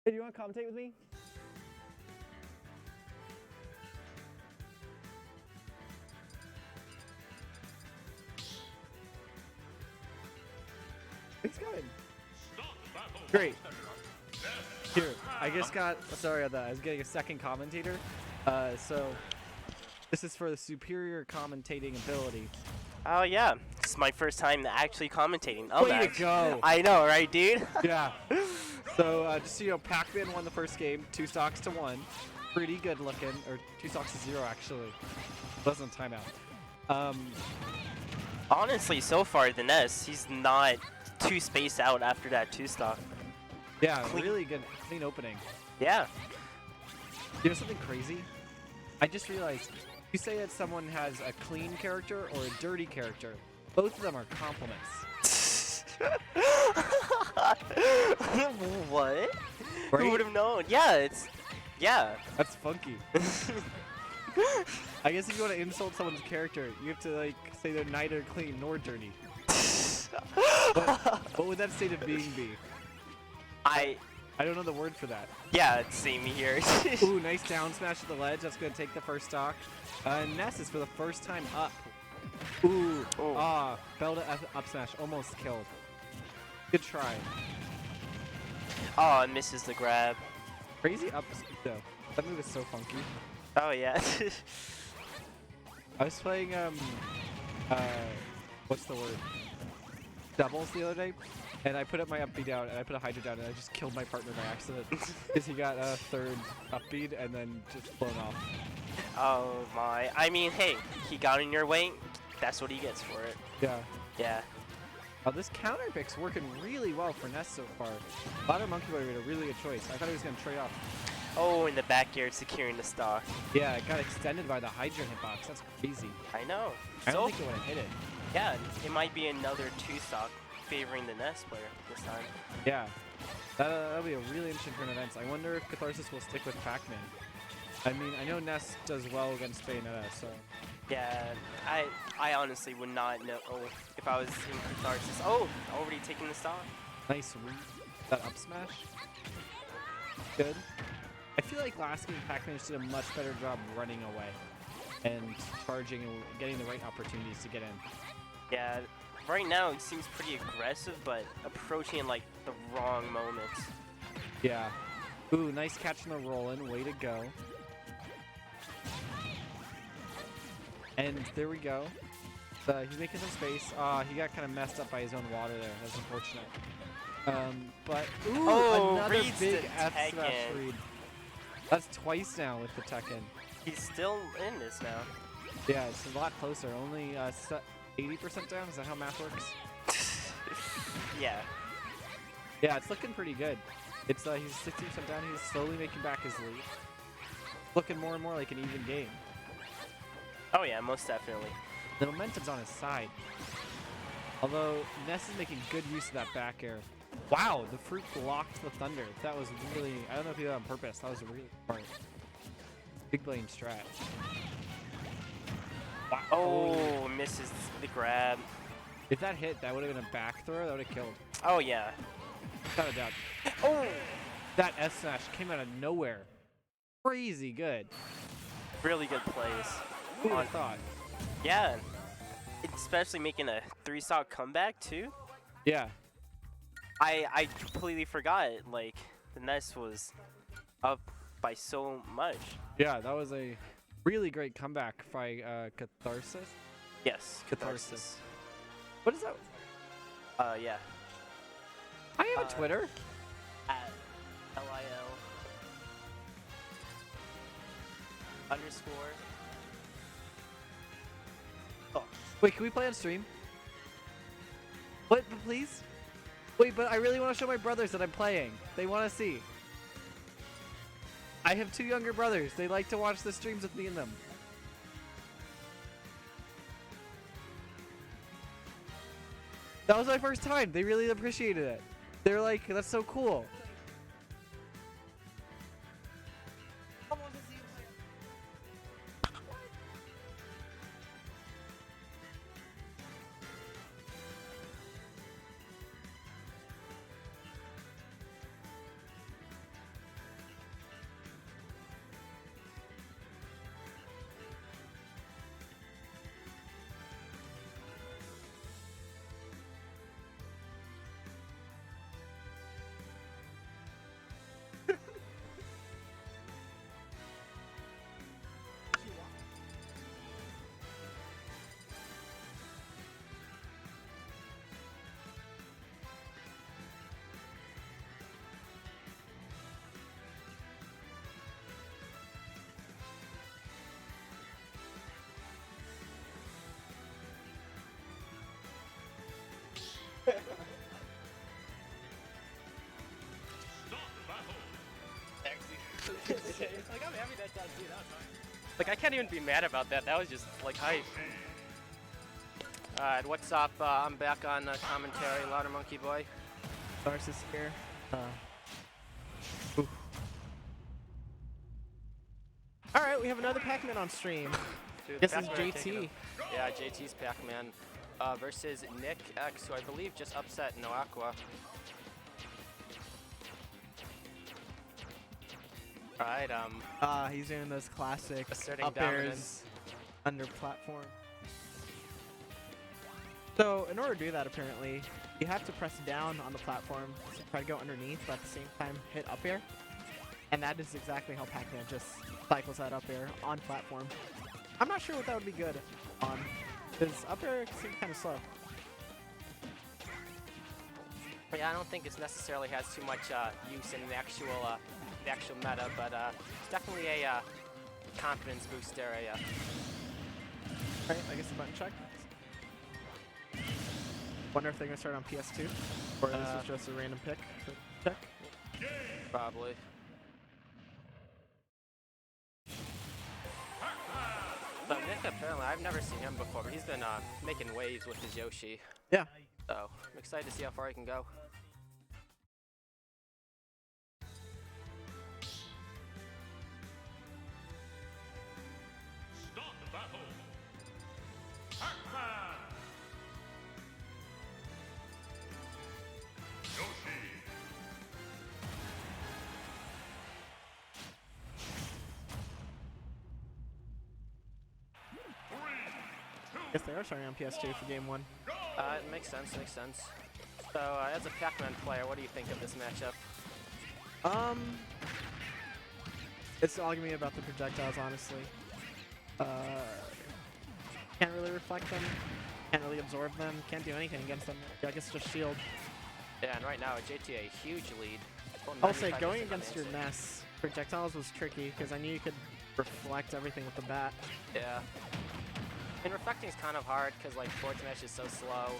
Hey, do you want to commentate with me? It's good. Great. Here, I just got, sorry about that, I was getting a second commentator. So, this is for the superior commentating ability. Oh yeah, this is my first time actually commentating. Way to go! I know, right, dude? Yeah. So, just so you know, Pac-Man won the first game, 2 stocks to 1. Pretty good looking, or 2 stocks to 0 actually. Wasn't timeout. Honestly, so far the Ness, he's not too spaced out after that 2-stock. Yeah, Clean. really good, clean opening. Yeah. You know something crazy? I just realized, you say that someone has a clean character or a dirty character. Both of them are compliments. What? Right? Who would have known? Yeah, it's... Yeah. That's funky. I guess if you want to insult someone's character, you have to like say they're neither clean nor dirty. What would that state of being be? I don't know the word for that. Yeah, it's same here. Ooh, nice down smash at the ledge. That's going to take the first stock. Ness is for the first time up. Ooh. Oh. Ah, Belda up smash. Almost killed. Good try. Oh, misses the grab. Crazy up though. That move is so funky. Oh, yeah. I was playing, what's the word? Doubles the other day. And I put up my up B down, and I put a Hydra down, and I just killed my partner by accident. Because he got a third up B, and then just blown off. Oh, my. I mean, hey, he got in your way. That's what he gets for it. Yeah. Yeah. This counter pick's working really well for Ness so far. Louder Monkey Boy made a really good choice. I thought he was going to trade off. Oh, in the back air, securing the stock. Yeah, it got extended by the Hydra hitbox. That's crazy. I know. I So, don't think it would have hit it. yeah, it might be another 2-stock favoring the Ness player this time. Yeah. That'll be a really interesting turn of events. I wonder if Catharsis will stick with Pac-Man. I mean, I know Ness does well against Bayonetta, so... Yeah, I honestly would not know if I was in Catharsis. Oh, already taking the stock. Nice read. That up smash. Good. I feel like last game Pac-Man did a much better job running away and charging and getting the right opportunities to get in. Yeah, right now it seems pretty aggressive, but approaching in like the wrong moments. Yeah. Ooh, nice catch in the roll-in. Way to go. And there we go. He's making some space. He got kind of messed up by his own water there. That's unfortunate. But ooh, Oh, another reads big the F smash Tekken. read. That's twice now with the Tekken. He's still in this now. Yeah, it's a lot closer. Only 80% down. Is that how math works? Yeah. Yeah, it's looking pretty good. It's he's 60% down. He's slowly making back his lead. Looking more and more like an even game. Oh yeah, most definitely. The momentum's on his side. Although Ness is making good use of that back air. Wow, the fruit blocked the thunder. That was really, I don't know if he did that on purpose. That was really smart. Big blame strat. Wow. Oh, misses the grab. If that hit, that would have been a back throw. That would have killed. Oh yeah. Without a doubt. Oh, That S smash came out of nowhere. Crazy good. really good plays. Who would have thought? Yeah, especially making a 3-stock comeback too. Yeah. I completely forgot, like, the Ness was up by so much. Yeah, that was a really great comeback by Catharsis. Yes, Catharsis. What is that? Yeah. I have a Twitter. At LIL underscore. Oh, Wait, can we play on stream? What, please? Wait, but I really want to show my brothers that I'm playing. They want to see. I have 2 younger brothers. They like to watch the streams with me in them. That was my first time. They really appreciated it. They're like, that's so cool. Like, I'm happy that does that. Like, I can't even be mad about that. That was just like hype. Alright, what's up? I'm back on commentary, Louder Monkey Boy. Narcissus here. Alright, we have another Pac-Man on stream. Dude, This is Pac-Man taking JT. him. Yeah, JT's Pac-Man versus Nick X, who I believe just upset No Aqua. Alright, He's doing those classic Asserting up dominance. airs under platform. So, in order to do that, apparently, you have to press down on the platform to try to go underneath, but at the same time hit up air. And that is exactly how Pac-Man just cycles that up air on platform. I'm not sure what that would be good on, because up air seems kind of slow. Yeah, I don't think it necessarily has too much use in the actual meta, but it's definitely a confidence booster. Alright, I guess the button check. Wonder if they're going to start on PS2, or this is just a random pick for check. Probably. So Nick, apparently, I've never seen him before, but he's been making waves with his Yoshi. Yeah. So I'm excited to see how far he can go. Guess they are starting on PS2 for game 1. It makes sense, makes sense. So, as a Pac-Man player, what do you think of this matchup? It's all gonna be about the projectiles, honestly. Can't really reflect them, can't really absorb them, can't do anything against them. I guess just shield. Yeah, and right now, JT a huge lead. Well, I'll say 95% going on against your Nancy. Ness projectiles was tricky because I knew you could reflect everything with the bat. Yeah. And reflecting is kind of hard because like forward smash is so slow.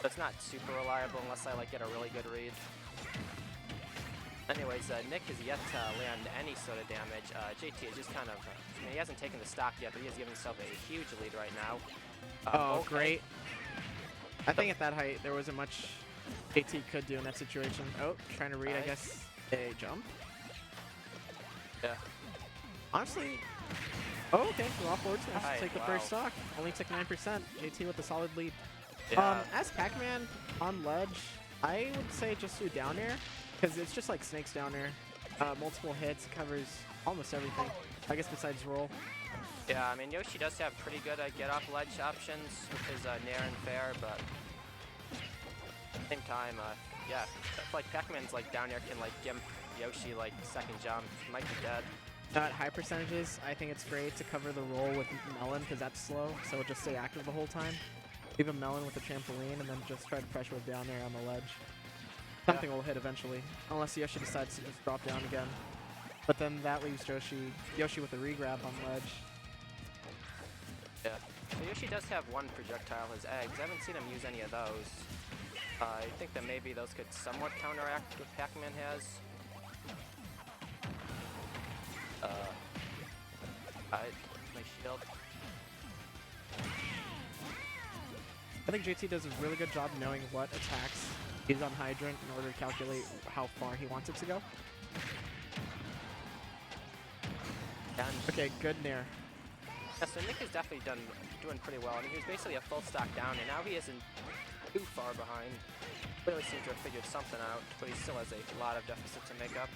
But it's not super reliable unless I like get a really good read. Anyways, Nick has yet to land any sort of damage. JT is just kind of, I mean, he hasn't taken the stock yet, but he has given himself a huge lead right now. Oh, okay. great. I think at that height, there wasn't much AT could do in that situation. Oh, trying to read, I Nice. guess, a jump. Yeah. Honestly, oh, okay, raw forward smash to Right, take the wow. first stock. Only took 9%. JT with a solid lead. Yeah. As Pac-Man on ledge, I would say just do down air, because it's just like Snake's down air. Multiple hits, covers almost everything. I guess besides roll. Yeah, I mean, Yoshi does have pretty good get off ledge options with his Nair and Fair, but at the same time, yeah, it's like Pac-Man's like down air can like gimp Yoshi like second jump. He might be dead. At high percentages, I think it's great to cover the roll with Melon, because that's slow, so it'll just stay active the whole time. Leave a Melon with a trampoline, and then just try to pressure with down air on the ledge. Something will hit eventually, unless Yoshi decides to just drop down again. But then that leaves Yoshi with a regrab on ledge. Yeah. So Yoshi does have one projectile, his eggs. I haven't seen him use any of those. I think that maybe those could somewhat counteract what Pac-Man has. Nice shield. I think JT does a really good job knowing what attacks he's on Hydrant in order to calculate how far he wants it to go. And Okay, good Nair. yeah, so Nick is definitely doing pretty well. I mean, he was basically a full stock down, and now he isn't too far behind. Clearly seems to have figured something out, but he still has a lot of deficit to make up.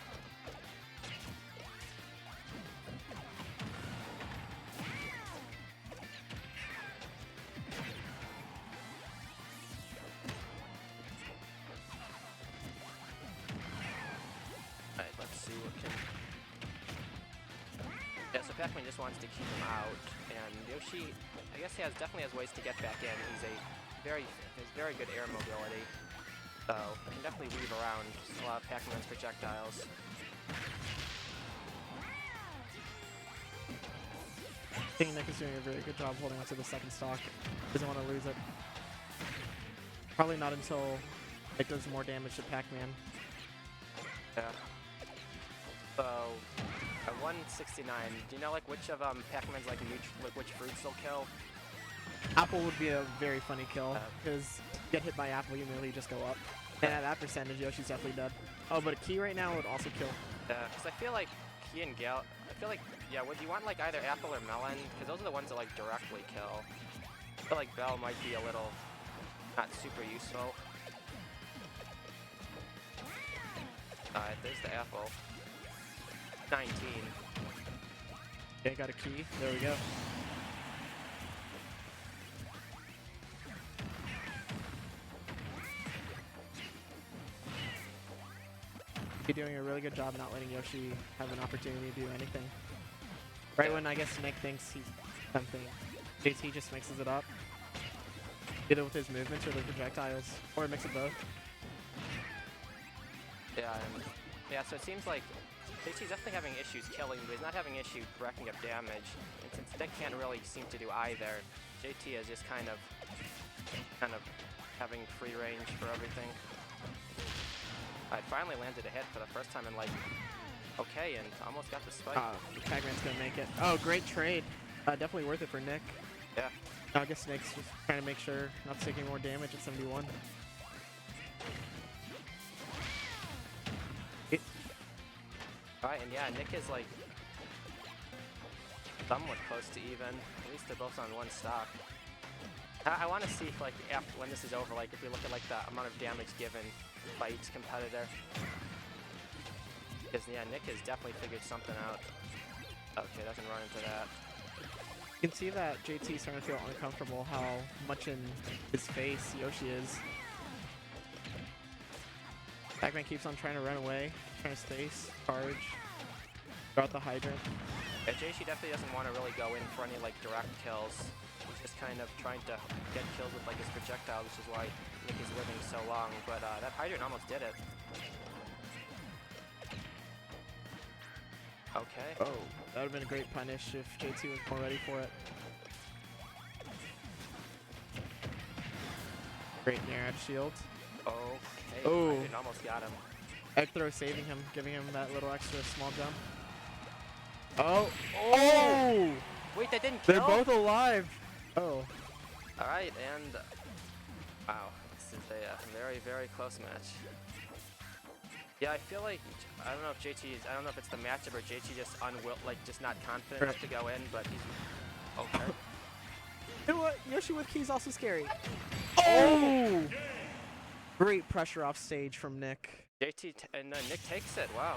Alright, let's see what can... Yeah, so Pac-Man just wants to keep him out, and Yoshi, I guess he definitely has ways to get back in. He's has very good air mobility, so he can definitely weave around a lot of Pac-Man's projectiles. I think Nick is doing a very good job holding onto the second stock. Doesn't want to lose it. Probably not until it does more damage to Pac-Man. Yeah. So, at 169, do you know like which of Pac-Man's like which fruits they'll kill? Apple would be a very funny kill, because get hit by Apple, you immediately just go up. And at that percentage, Yoshi's definitely dead. Oh, but a key right now would also kill. Yeah, because I feel like Key and Gal, I feel like, yeah, would you want like either Apple or Melon? Because those are the ones that like directly kill. I feel like Bell might be a little not super useful. Alright, there's the Apple. 19. Okay, got a key. There we go. You're doing a really good job not letting Yoshi have an opportunity to do anything. Right when I guess Nick thinks he's something, JT just mixes it up. Either with his movements or the projectiles, or a mix of both. Yeah, yeah, so it seems like JT's definitely having issues killing, but he's not having issues racking up damage. And since Nick can't really seem to do either, JT is just kind of having free range for everything. I finally landed a hit for the first time in like, okay, and almost got the spike. Pac-Man's gonna make it. Oh, great trade. Definitely worth it for Nick. Yeah. I guess Nick's just trying to make sure not to take any more damage at 71. Alright, and yeah, Nick is like somewhat close to even. At least they're both on one stock. I want to see if like after when this is over, like if we look at like the amount of damage given by each competitor. Because yeah, Nick has definitely figured something out. Okay, doesn't run into that. You can see that JT's starting to feel uncomfortable how much in his face Yoshi is. Pac-Man keeps on trying to run away, trying to space, charge, throw out the hydrant. Yeah, JT definitely doesn't want to really go in for any like direct kills. He's just kind of trying to get kills with like his projectile, which is why Nick is living so long. But that hydrant almost did it. Okay. Oh, that would have been a great punish if JT was more ready for it. Great Nair out shield. Okay. Oh. Hydrant almost got him. Egg throw saving him, giving him that little extra small jump. Oh! Oh! Wait, that didn't kill? They're both alive! Oh. Alright, and wow, this is a very, very close match. Yeah, I feel like, I don't know if I don't know if it's the matchup or JT just just not confident enough to go in, but he's, okay. You know what? Yoshi with key's also scary. Oh! Great pressure off stage from Nick. JT, and Nick takes it, wow.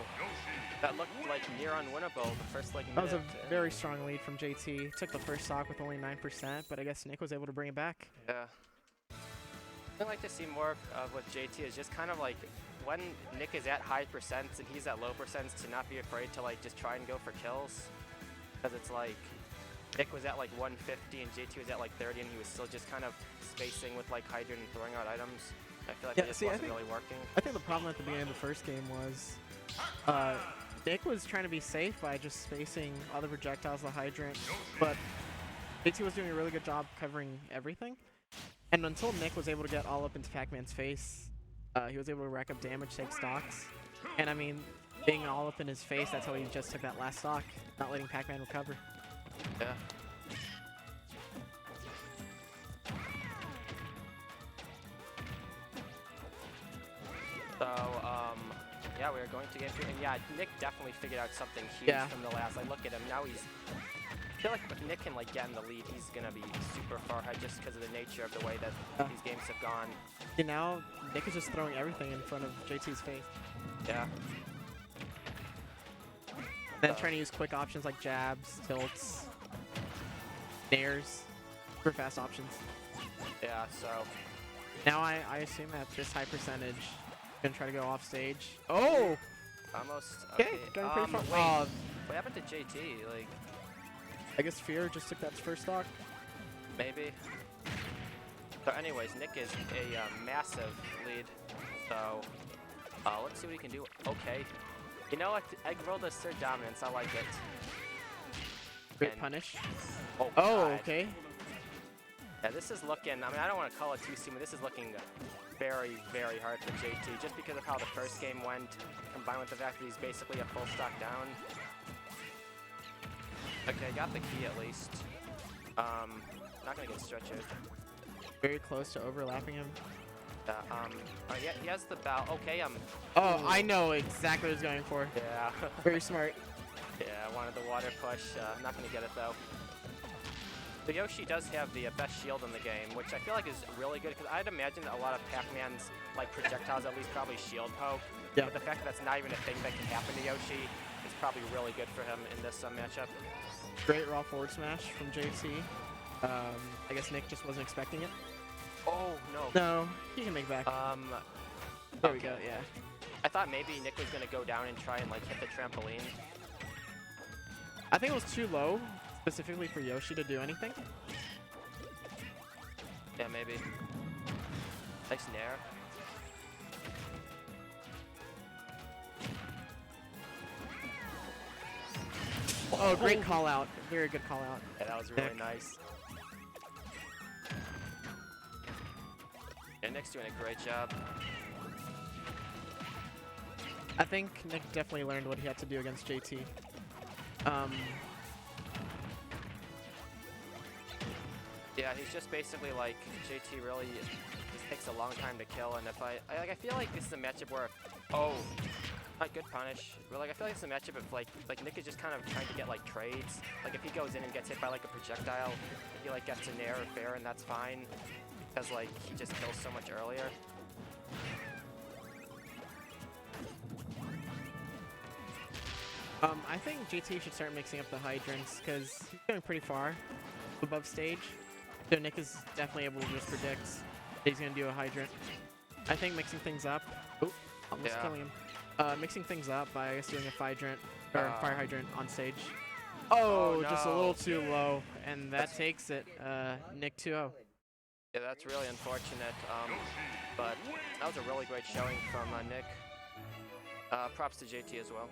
That looked like near unwinnable the first like minute. That was a very strong lead from JT. Took the first stock with only 9%, but I guess Nick was able to bring it back. Yeah. I'd like to see more of what JT is just kind of like when Nick is at high percents and he's at low percents to not be afraid to like just try and go for kills. Because it's like Nick was at like 150 and JT was at like 30 and he was still just kind of spacing with like hydrant and throwing out items. I feel like it just wasn't really working. I think the problem at the beginning of the first game was Nick was trying to be safe by just spacing other projectiles, the hydrant, but JT was doing a really good job covering everything. And until Nick was able to get all up into Pac-Man's face, he was able to rack up damage, take stocks. And I mean, being all up in his face, that's how he just took that last stock, not letting Pac-Man recover. Yeah. So, yeah, we are going to game 2, and yeah, Nick definitely figured out something huge Yeah. from the last. I look at him now. I feel like if Nick can like get in the lead, he's gonna be super far ahead just because of the nature of the way that Yeah. these games have gone. And now Nick is just throwing everything in front of JT's face. Yeah. Then trying to use quick options like jabs, tilts, nairs, super fast options. Yeah. So. Now I assume at this high percentage, gonna try to go off stage. Oh! Almost. Okay, going pretty far. Wait, what happened to JT? Like, I guess Fear just took that first stock. maybe. So, anyways, Nick is a massive lead. So, let's see what he can do. Okay. You know what? Egg rolled a Sir Dominance. I like it. Great And- punish. Oh, Oh, God. okay. Yeah, this is looking. I mean, I don't want to call it too soon, but this is looking very, very hard for JT, just because of how the first game went, combined with the fact that he's basically a full stock down. Okay, got the key at least. Not gonna get stretchered. Very close to overlapping him. Oh yeah, he has the bow. Okay, Oh, I know exactly what he's going for. yeah. Very smart. Yeah, I wanted the water push. Not gonna get it though. The Yoshi does have the best shield in the game, which I feel like is really good because I'd imagine that a lot of Pac-Man's like projectiles at least probably shield poke. Yeah. But the fact that that's not even a thing that can happen to Yoshi is probably really good for him in this matchup. Great raw forward smash from JT. I guess Nick just wasn't expecting it. Oh no. No, he can make back. There we okay. go, yeah. I thought maybe Nick was gonna go down and try and like hit the trampoline. I think it was too low, specifically for Yoshi to do anything. Yeah, maybe. Nice nair. Oh, great call out. Very good call out. Yeah, that was really Nick. nice. Yeah, Nick's doing a great job. I think Nick definitely learned what he had to do against JT. Yeah, he's just basically like JT really just takes a long time to kill, and if I feel like this is a matchup where not good punish. But like I feel like it's a matchup if like Nick is just kind of trying to get like trades. Like if he goes in and gets hit by like a projectile, he like gets a nair or fair, and that's fine because like he just kills so much earlier. I think JT should start mixing up the hydrants because he's going pretty far above stage. So Nick is definitely able to just predict that he's going to do a hydrant. I think mixing things up. Oh, almost Yeah. killing him. Mixing things up by I guess doing a hydrant or fire hydrant on stage. Oh, Just a no. little too low, and that takes it. Nick 2-0. Yeah, that's really unfortunate. But that was a really great showing from Nick. Props to JT as well.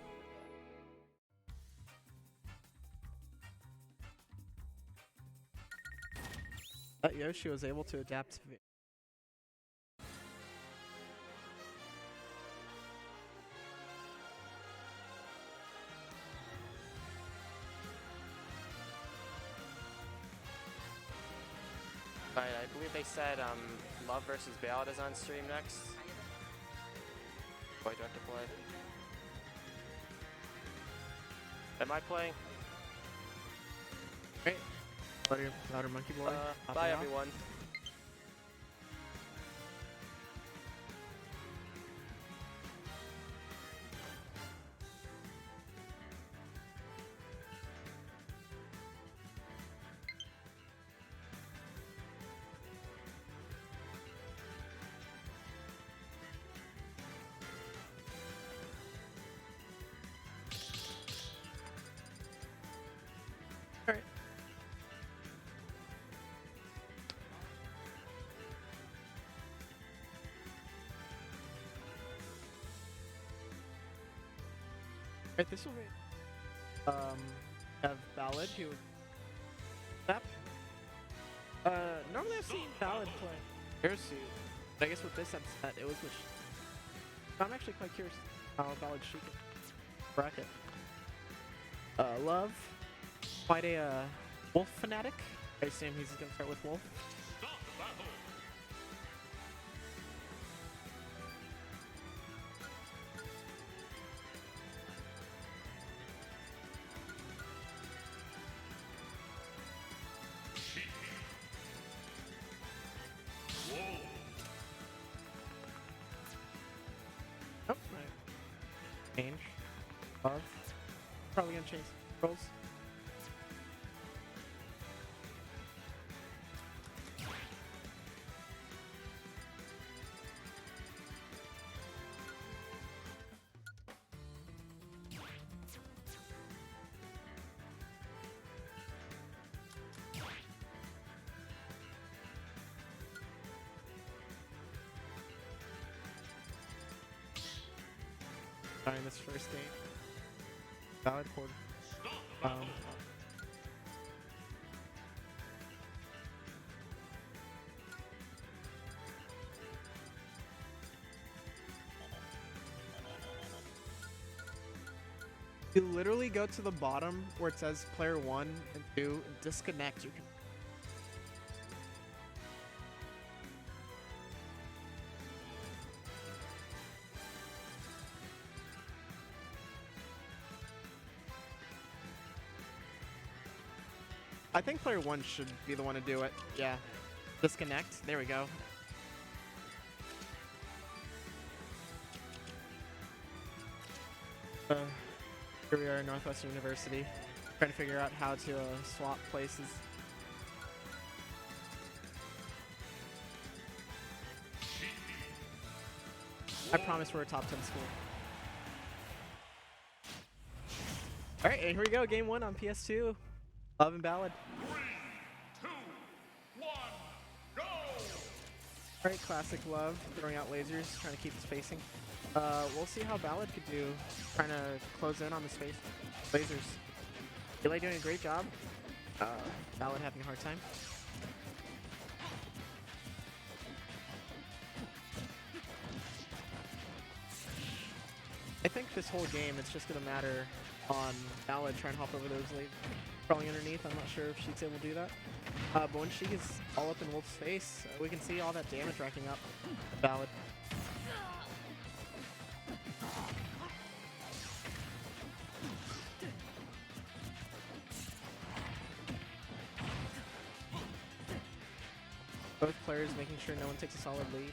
Yoshi was able to adapt. Alright, I believe they said Love vs. Ballad is on stream next. Do I have to play? Am I playing? Great. Louder Monkey Boy. popping Bye off. everyone. Alright. Alright, this will be have Ballad who that normally I've seen Ballad play Airsuit, but I guess with this upset it was with I'm actually quite curious how Ballad should bracket. Love quite a Wolf fanatic. I assume he's going to start with Wolf. Oh, right. Change. Love. Probably gonna change rolls. Starting this first game. Valid quarter. You literally go to the bottom where it says player 1 and 2 and disconnect. You can. I think player 1 should be the one to do it. Yeah. Disconnect. There we go. Here we are in Northwestern University, trying to figure out how to swap places. I promise we're a top 10 school. Alright, and here we go, game 1 on PS2. Love and Ballad. 3, 2, 1, go! Alright, classic Love, throwing out lasers, trying to keep the spacing. We'll see how Ballad could do, trying to close in on the space lasers. Eli doing a great job. Ballad having a hard time. I think this whole game, it's just going to matter on Ballad trying to hop over those lasers. Crawling underneath, I'm not sure if she's able to do that. But when she gets all up in Wolf's face, we can see all that damage racking up. Ballad. Both players making sure no one takes a solid lead.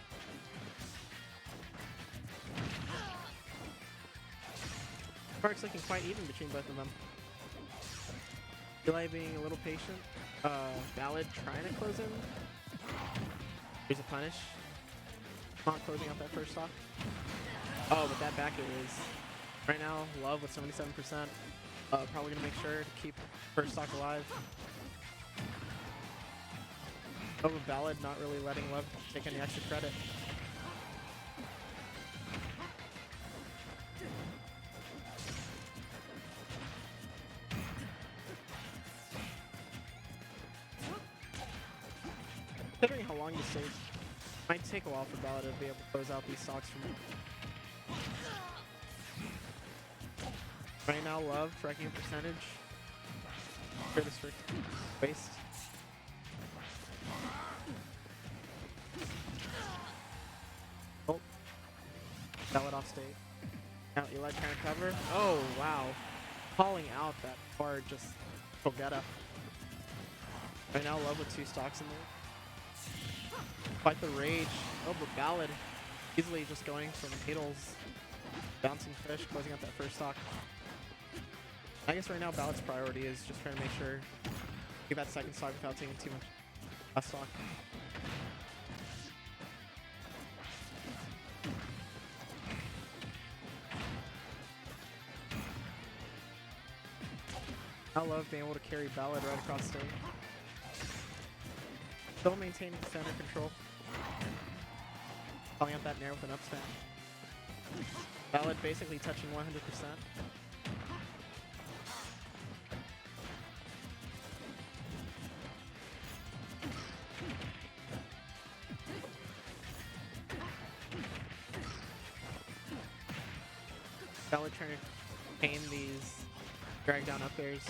Spark's looking quite even between both of them. Eli being a little patient. Ballad trying to close in. Here's a punish. Not closing out that first stock. Oh, but that back air is right now Love with 77%. Probably gonna make sure to keep first stock alive. Oh, but Ballad not really letting Love take any extra credit. Considering how long this takes, might take a while for Ballad to be able to close out these stocks from right now. Love tracking a percentage. Try to strict waste. Oh, Ballad off stage. Now Eli trying to cover. Oh wow, calling out that hard just forget up. Right now Love with 2 stocks in there. Quite the rage. Oh, but Ballad easily just going from needles, bouncing fish, closing out that first stock. I guess right now Ballad's priority is just trying to make sure get that second stock without taking too much last stock. I love being able to carry Ballad right across stage. Still maintaining center control. Calling out that nair with an up smash. Ballad basically touching 100%. Ballad trying to pain these drag down up airs.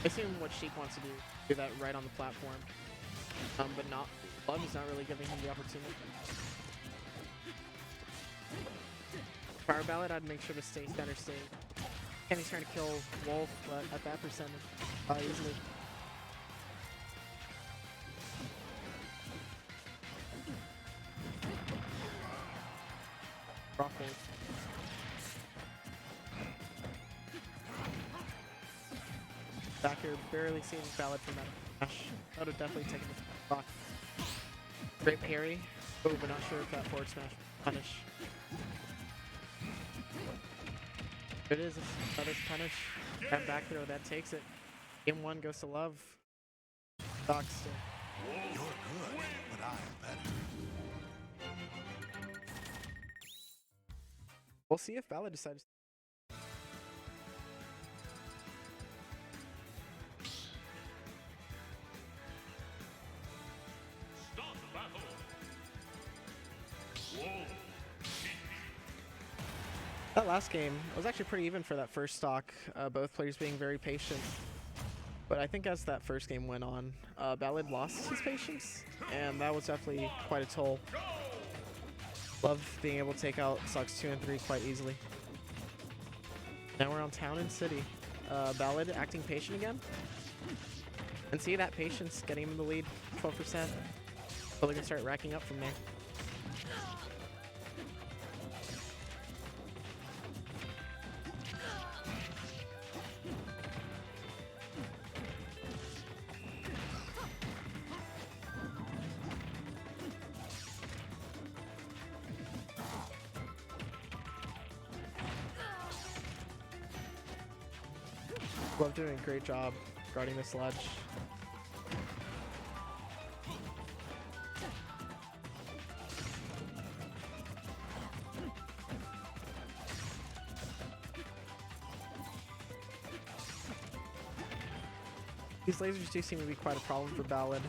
I assume what Sheik wants to do that right on the platform. But not Love is not really giving him the opportunity. Fire Ballad, I'd make sure to stay center stage. Kenny's trying to kill Wolf, but at that percentage, easily. Rock hold. Back here, barely seeing Ballad from that dash. That would have definitely taken the block. Great parry. Oh, but not sure if that forward smash will punish. It is that is punish. That back throw, that takes it. Game 1 goes to Love. Doc still. You're good, but I'm better. We'll see if Ballad decides. Start battle. Wolf. That last game was actually pretty even for that first stock, both players being very patient. But I think as that first game went on, Ballad lost his patience, and that was definitely quite a toll. Love being able to take out stocks 2 and 3 quite easily. Now we're on Town and City. Ballad acting patient again. And see that patience getting him in the lead, 12%. So they can start racking up from there. Love doing a great job guarding this ledge. These lasers do seem to be quite a problem for Ballad,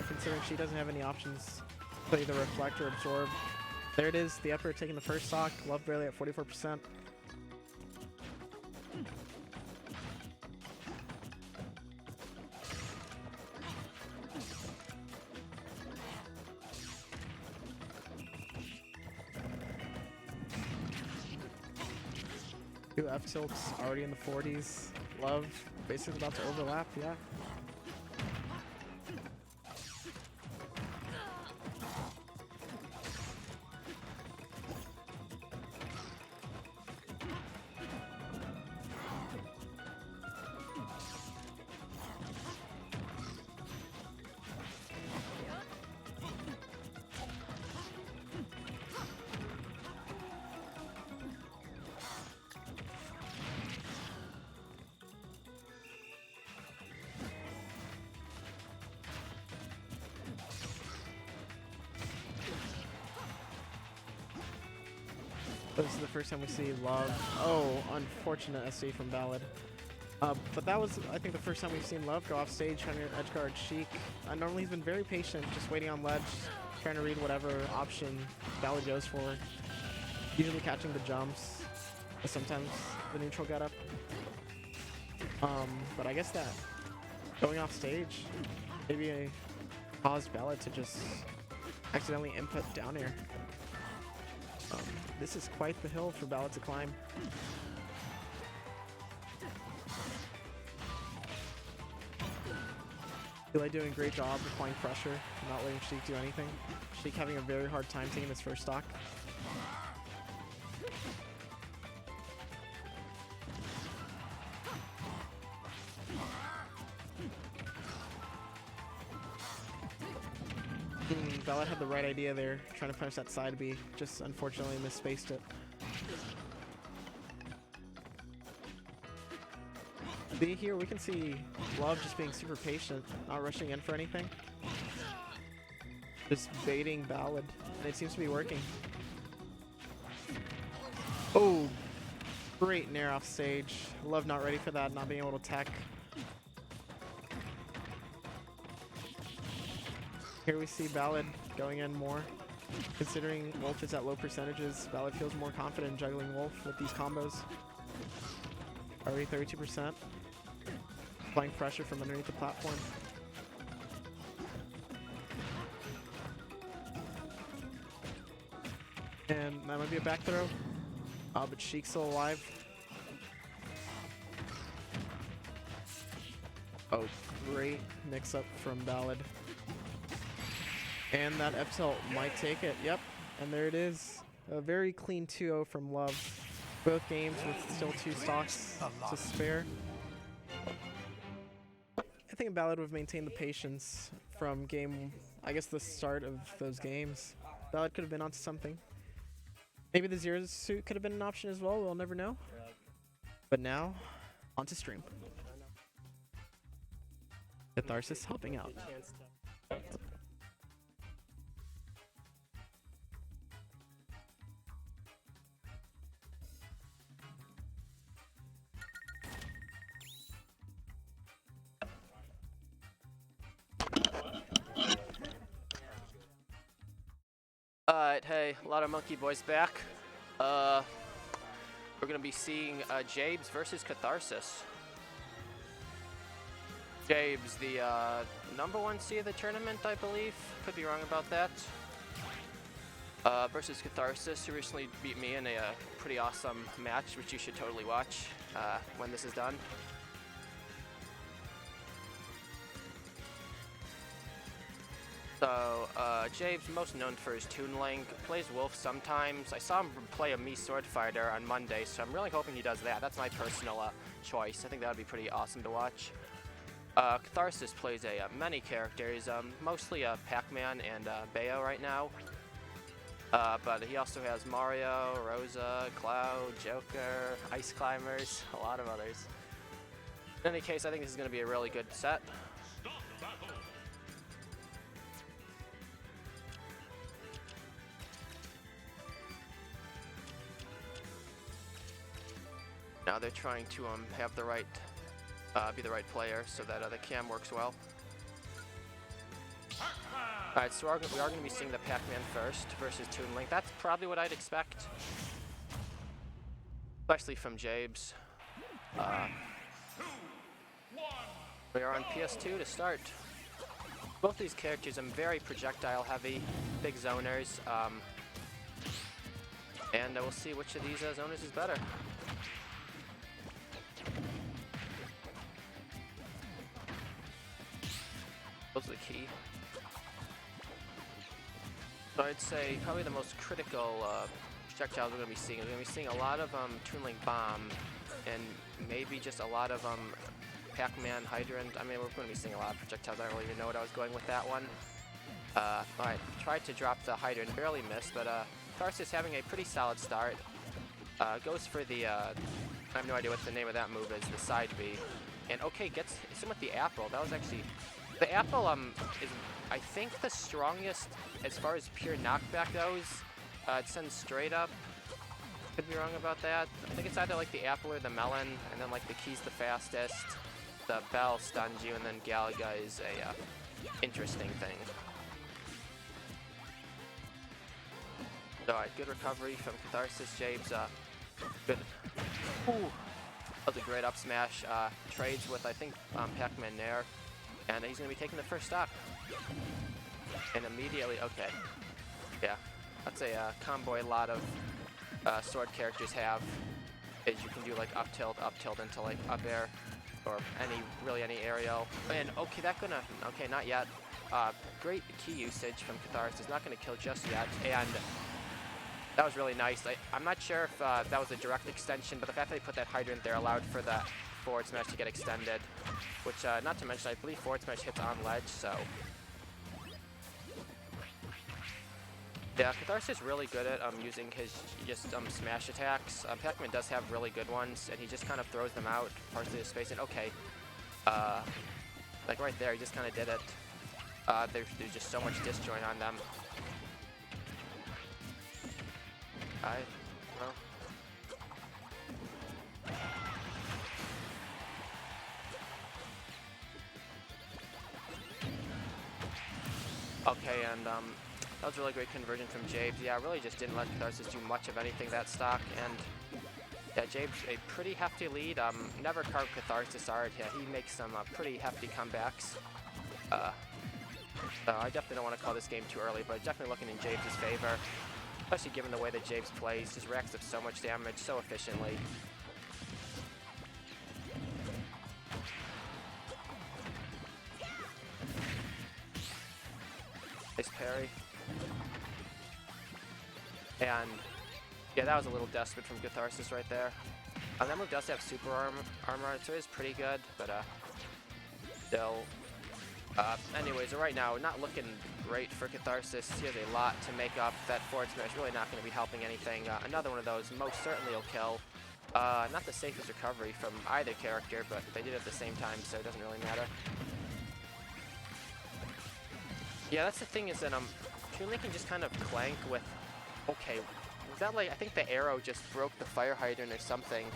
considering she doesn't have any options to either reflect or absorb. There it is, the upper taking the first stock, Love barely at 44%. Two F tilts already in the 40s. Love basically about to overlap, yeah. This is the first time we see Love. Oh, unfortunate SC from Ballad. But that was, I think, the first time we've seen Love go off stage trying to edge guard Sheik. Normally he's been very patient, just waiting on ledge, trying to read whatever option Ballad goes for. Usually catching the jumps, sometimes the neutral getup. But I guess that going off stage maybe caused Ballad to just accidentally input down air. This is quite the hill for Ballad to climb. Eli doing a great job applying pressure, not letting Sheik do anything. Sheik having a very hard time taking his first stock. Ballad had the right idea there, trying to punish that side B, just unfortunately misspaced it. B here, we can see Love just being super patient, not rushing in for anything. Just baiting Ballad, and it seems to be working. Oh, great nair off stage. Love not ready for that, not being able to tech. Here we see Ballad going in more. Considering Wolf is at low percentages, Ballad feels more confident in juggling Wolf with these combos. Already 32%. applying pressure from underneath the platform. And that might be a back throw. But Sheik's still alive. Oh, great mix-up from Ballad. And that F tilt might take it. Yep, and there it is. A very clean 2-0 from Love. Both games with still 2 stocks to spare. I think Ballad would have maintained the patience from game, I guess the start of those games. Ballad could have been onto something. Maybe the Zero Suit could have been an option as well, we'll never know. But now, onto stream. Catharsis helping out. Alright, hey, a lot of Monkey Boys back. We're gonna be seeing Jabes versus Catharsis. Jabes, the #1 seed of the tournament, I believe. Could be wrong about that. Versus Catharsis, who recently beat me in a pretty awesome match, which you should totally watch when this is done. So, Jabes, most known for his Toon Link, plays Wolf sometimes. I saw him play a Mii Sword Fighter on Monday, so I'm really hoping he does that. That's my personal choice. I think that would be pretty awesome to watch. Catharsis plays many characters, mostly Pac-Man and Bayo right now. But he also has Mario, Rosa, Cloud, Joker, Ice Climbers, a lot of others. In any case, I think this is going to be a really good set. Now they're trying to have the right, be the right player so that the cam works well. Alright, so we are going to be seeing the Pac-Man first versus Toon Link. That's probably what I'd expect, especially from Jabes. We are on PS2 to start. Both these characters are very projectile heavy, big zoners, and we'll see which of these zoners is better. Those are the key. So I'd say probably the most critical projectiles we're going to be seeing. We're going to be seeing a lot of Toon Link Bomb, and maybe just a lot of Pac-Man Hydrant. I mean, we're going to be seeing a lot of projectiles. I don't really even know what I was going with that one. Alright, tried to drop the Hydrant, barely missed, but Catharsis having a pretty solid start. Goes for the, I have no idea what the name of that move is, the side B. And okay, gets him with the apple. That was actually... The apple is, I think, the strongest as far as pure knockback goes. It sends straight up. Could be wrong about that. I think it's either like the apple or the melon, and then like the key's the fastest. The bell stuns you, and then Galaga is a interesting thing. Alright, good recovery from Catharsis. Jabes, good. Ooh, that was a great up smash. Trades with, I think, Pac-Man Nair. And he's going to be taking the first stock. And immediately, okay. Yeah, that's a combo a lot of sword characters have. Is you can do like up tilt into like up air, or really any aerial. And okay, okay, not yet. Great key usage from Catharsis. Not going to kill just yet. And that was really nice. I'm not sure if that was a direct extension, but the fact that they put that Hydrant there allowed for that forward smash to get extended, which not to mention I believe forward smash hits on ledge, so yeah, Catharsis is really good at using his just smash attacks. Pac-Man does have really good ones, and he just kind of throws them out partially to space. And okay, like right there, he just kind of did it. There's just so much disjoint on them. Well. Okay, and that was a really great conversion from Jabes. Yeah, really just didn't let Catharsis do much of anything that stock, and Yeah, Jabe's a pretty hefty lead. Never carved Catharsis art. Yeah, he makes some pretty hefty comebacks. So I definitely don't want to call this game too early, but definitely looking in Jabe's favor. Especially given the way that Jabes plays, just racks up so much damage so efficiently. Nice parry. And yeah, that was a little desperate from Catharsis right there. That move does have super armor on it, so it is pretty good, but still. Anyways, right now, not looking great for Catharsis. He has a lot to make up. That forward smash really not going to be helping anything. Another one of those most certainly will kill. Not the safest recovery from either character, but they did it at the same time, so it doesn't really matter. Yeah, that's the thing is that Toon Link can just kind of clank with. Okay, was that like I think the arrow just broke the fire hydrant or something.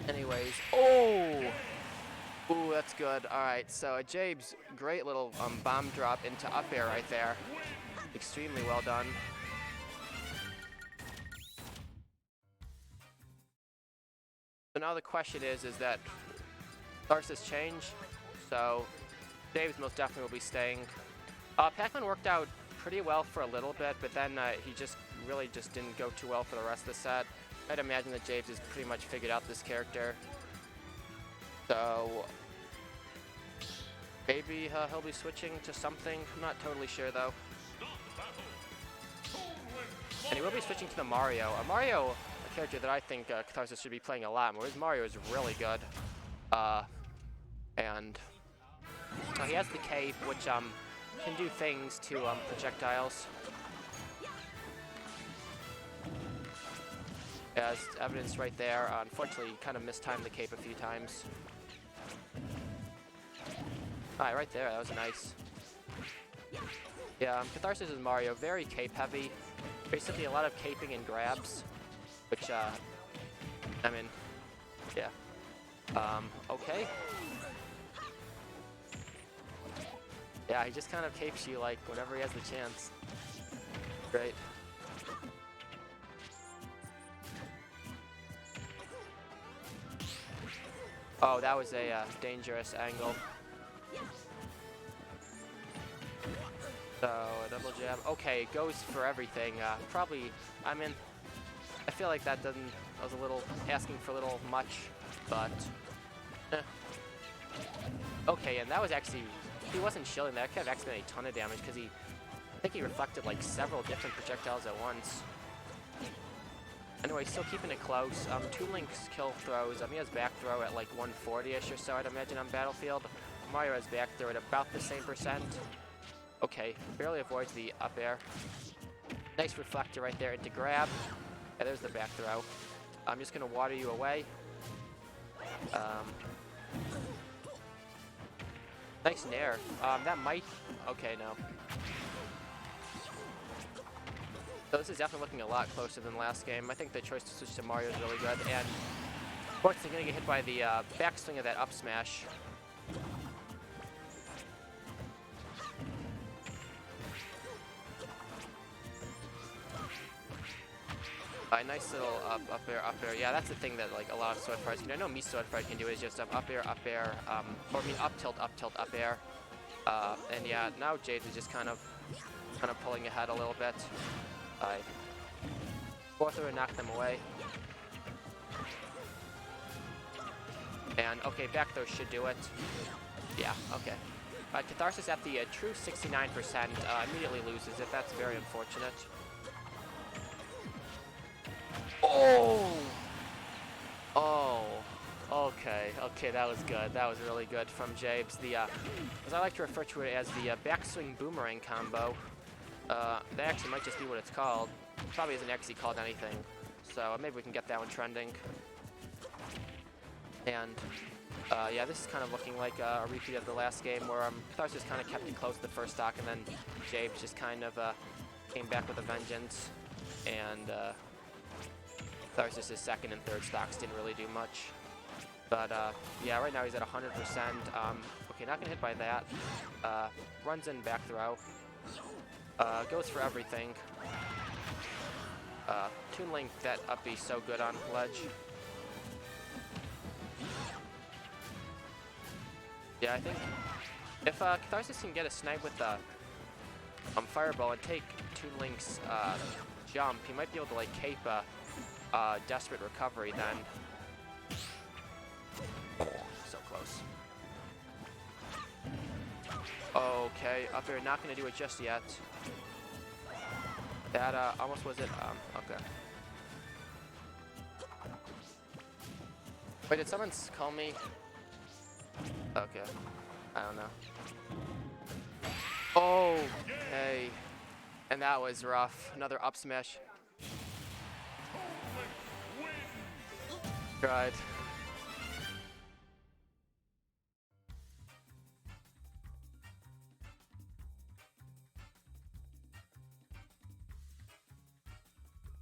Anyways, oh! Ooh, that's good. Alright, so Jabes, great little bomb drop into up air right there. Extremely well done. So now the question is that Catharsis change, so Jabes most definitely will be staying. Pac-Man worked out pretty well for a little bit, but then he just really just didn't go too well for the rest of the set. I'd imagine that Jabes has pretty much figured out this character. So maybe he'll be switching to something. I'm not totally sure though. And he will be switching to the Mario. Mario, a character that I think Catharsis should be playing a lot more. His Mario is really good. And he has the cape, which can do things to projectiles. As evidence right there. Unfortunately, he kind of mistimed the cape a few times. Alright, right there, that was nice. Yeah, Catharsis is Mario, very cape heavy. Basically a lot of caping and grabs, which, I mean, yeah. Okay. Yeah, he just kind of capes you like whenever he has the chance. Great. Oh, that was a dangerous angle. So, a double jab. Okay, goes for everything. Probably, I mean, I feel like that was a little, asking for a little much, but, Okay, and that was actually, he wasn't shielding that. Could have actually made a ton of damage because I think he reflected like several different projectiles at once. Anyway, still keeping it close. Toon Link's kill throws, he has back throw at like 140-ish or so, I'd imagine, on Battlefield. Mario has back throw at about the same percent. Okay, barely avoids the up air. Nice reflector right there into grab. Yeah, there's the back throw. I'm just gonna water you away. Nice nair. That might, okay, no. So this is definitely looking a lot closer than last game. I think the choice to switch to Mario is really good. And unfortunately going to get hit by the backswing of that up smash. Nice little up air. Yeah, that's the thing that like a lot of sword fights can do. I know Mii sword fight can do is just up air, or I mean up tilt, up air. And yeah, now Jabes is just kind of pulling ahead a little bit. Fourth throw and knock them away. And okay, back throw should do it. Yeah, okay. Catharsis at the true 69% immediately loses it. That's very unfortunate. Oh! Oh. Okay, that was good. That was really good from Jabes. The, as I like to refer to it as the backswing boomerang combo. That actually might just be what it's called. Probably isn't actually called anything. So maybe we can get that one trending. And yeah, this is kind of looking like a repeat of the last game where Catharsis kind of kept it close the first stock, and then Jabes just kind of came back with a vengeance. And Catharsis' second and third stocks didn't really do much. But yeah, right now he's at 100%. Okay, Okay, not gonna hit by that. Runs in back throw. Goes for everything. Toon Link, that up B so good on ledge. Yeah, I think if Catharsis can get a snipe with the Fireball and take Toon Link's jump, he might be able to like cape a desperate recovery then. So close. Okay, up air, not gonna do it just yet. That almost was it. Okay. Wait, did someone call me? Okay, I don't know. Okay, and that was rough. Another up smash. Tried.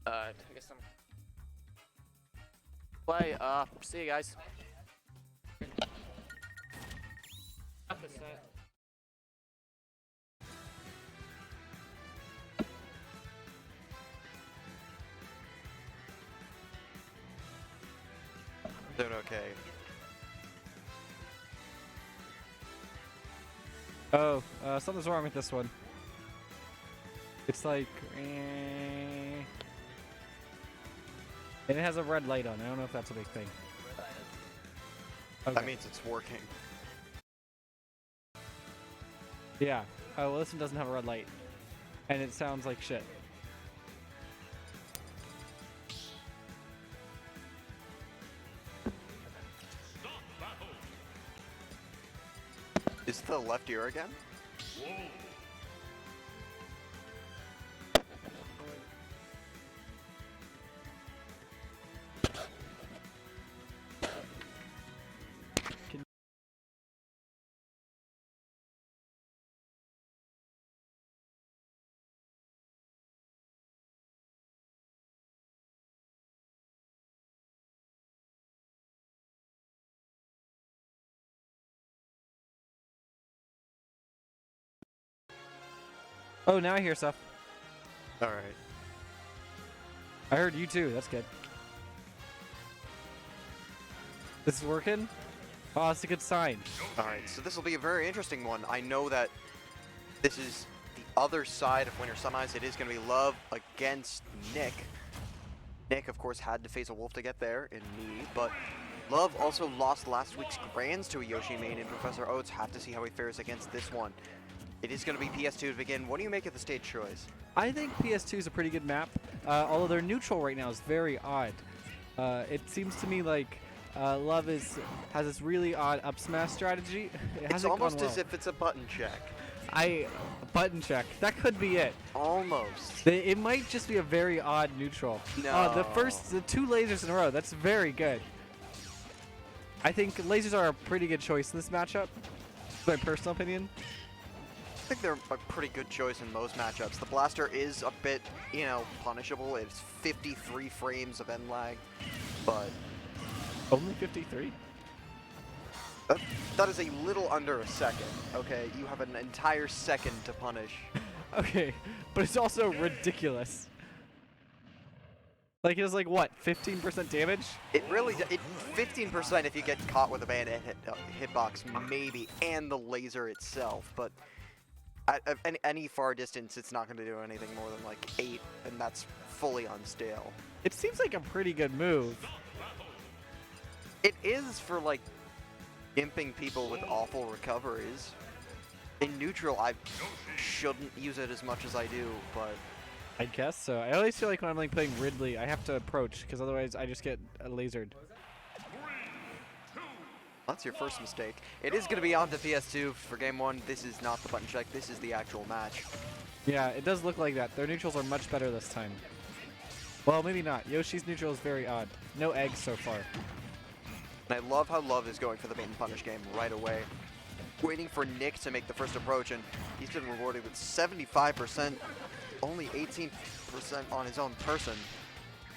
I guess I'm play. See you guys. Doing okay. Oh, something's wrong with this one. It's like, and it has a red light on. I don't know if that's a big thing. Okay. That means it's working. Yeah. Oh, well, this one doesn't have a red light, and it sounds like shit. Is the left ear again? Oh, now I hear stuff. All right. I heard you too. That's good. This is working? Oh, that's a good sign. All right, so this will be a very interesting one. I know that this is the other side of Winter Semis. It is going to be Love against Nick. Nick, of course, had to face a wolf to get there in me, but Love also lost last week's Grands to a Yoshi main in Professor Oats. Have to see how he fares against this one. It is going to be PS2 to begin. What do you make of the stage choice? I think PS2 is a pretty good map, although their neutral right now is very odd. It seems to me like Love has this really odd up smash strategy. It's almost as if it's a button check. Button check. That could be it. Almost. It might just be a very odd neutral. No. The two lasers in a row. That's very good. I think lasers are a pretty good choice in this matchup. My personal opinion. I think they're a pretty good choice in most matchups. The blaster is a bit, punishable. It's 53 frames of end lag, but Only 53? that is a little under a second. Okay, you have an entire second to punish. Okay, but it's also ridiculous. Like, it was like, what, 15% damage? It really, 15% if you get caught with a bayonet hitbox, maybe, and the laser itself, but at any far distance, it's not going to do anything more than like 8, and that's fully unstale. It seems like a pretty good move. It is for like gimping people with awful recoveries. In neutral, I shouldn't use it as much as I do, but I guess so. I always feel like when I'm like playing Ridley, I have to approach, because otherwise I just get lasered. that's your first mistake. It is going to be on to PS2 for game 1. This is not the button check. This is the actual match. Yeah, it does look like that. Their neutrals are much better this time. Well, maybe not. Yoshi's neutral is very odd. No eggs so far. And I love how Love is going for the bait and punish game right away. Waiting for Nick to make the first approach, and he's been rewarded with 75%, only 18% on his own person.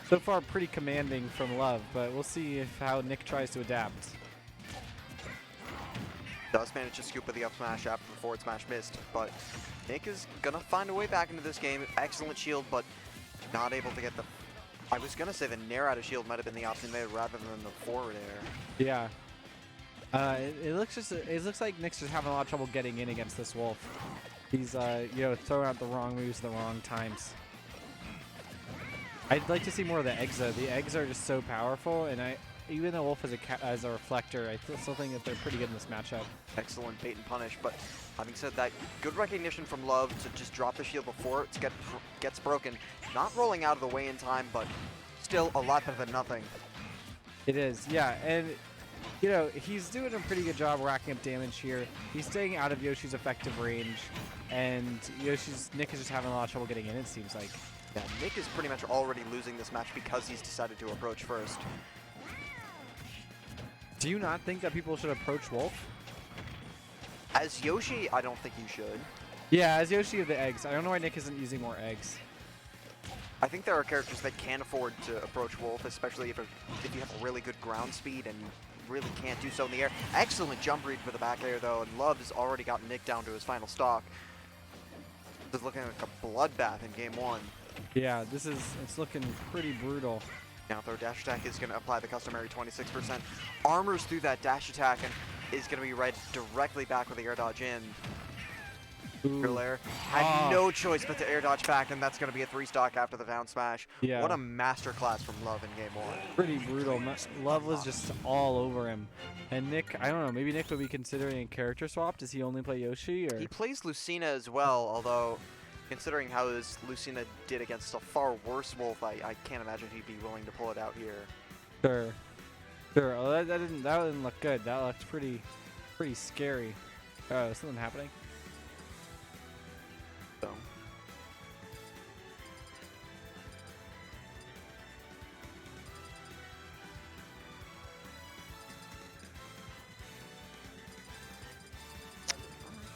So far, pretty commanding from Love, but we'll see how Nick tries to adapt. Does manage to scoop with the up smash after the forward smash missed, but Nick is gonna find a way back into this game. Excellent shield, but not able to get the... I was gonna say the nair out of shield might have been the option there rather than the forward air. Yeah. It looks like Nick's just having a lot of trouble getting in against this Wolf. He's throwing out the wrong moves at the wrong times. I'd like to see more of the eggs though. The eggs are just so powerful, and even though Wolf as a reflector, I still think that they're pretty good in this matchup. Excellent bait and punish, but having said that, good recognition from Love to just drop the shield before it gets broken. Not rolling out of the way in time, but still a lot better than nothing. It is, yeah, and he's doing a pretty good job racking up damage here. He's staying out of Yoshi's effective range, and Nick is just having a lot of trouble getting in, it seems like. Yeah, Nick is pretty much already losing this match because he's decided to approach first. Do you not think that people should approach Wolf? As Yoshi, I don't think you should. Yeah, as Yoshi of the eggs. I don't know why Nick isn't using more eggs. I think there are characters that can afford to approach Wolf, especially if you have a really good ground speed and you really can't do so in the air. Excellent jump read for the back air though, and Love has already got Nick down to his final stock. This is looking like a bloodbath in game one. Yeah, it's looking pretty brutal. Now throw dash attack is going to apply the customary 26%. Armors through that dash attack and is going to be right directly back with the air dodge in. Lair had no choice but to air dodge back, and that's going to be a 3-stock after the down smash. Yeah. What a masterclass from Love in game one. Pretty brutal. Love was just all over him. And Nick, I don't know, maybe Nick would be considering a character swap. Does he only play Yoshi? Or? He plays Lucina as well, although considering how his Lucina did against a far worse Wolf, I can't imagine he'd be willing to pull it out here. Sure. Sure. Oh, that didn't look good. That looked pretty scary. Oh, is something happening? So.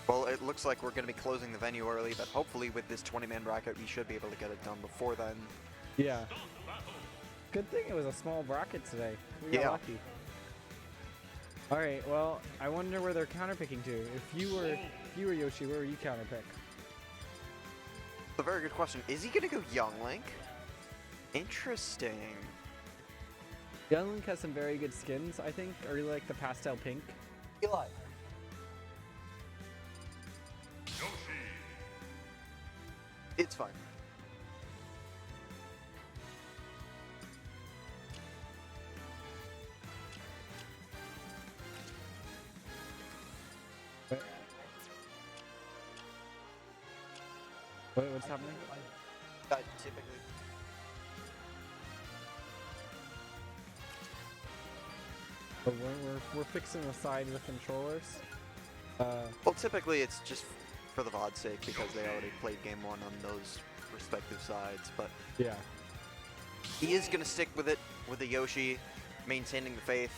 Well, it looks like we're going to be closing the venue early, but hopefully with this 20-man bracket, we should be able to get it done before then. Yeah. Good thing it was a small bracket today. We got lucky. All right. Well, I wonder where they're counterpicking to. If you were Yoshi, where would you counterpick? A very good question. Is he going to go Young Link? Interesting. Young Link has some very good skins, I think. I really like the pastel pink. Eli. It's fine. What's happening? Typically. But we're fixing the side with controllers. Well, typically it's just for the VOD's sake because they already played game one on those respective sides, but yeah. He is going to stick with it with the Yoshi, maintaining the faith.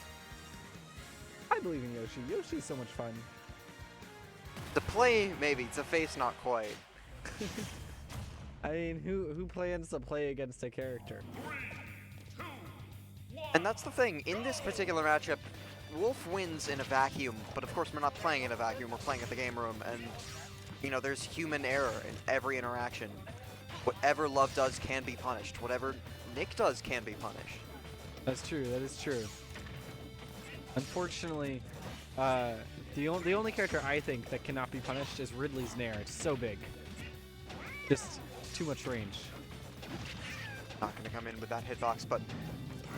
I believe in Yoshi. Yoshi's so much fun. To play, maybe. To face, not quite. I mean, who plans to play against a character? And that's the thing. In this particular matchup, Wolf wins in a vacuum, but of course we're not playing in a vacuum. We're playing at the game room, and there's human error in every interaction. Whatever Love does can be punished. Whatever Nick does can be punished. That's true. That is true. Unfortunately, the only character I think that cannot be punished is Ridley's Nair. It's so big. Just too much range. Not going to come in with that hitbox, but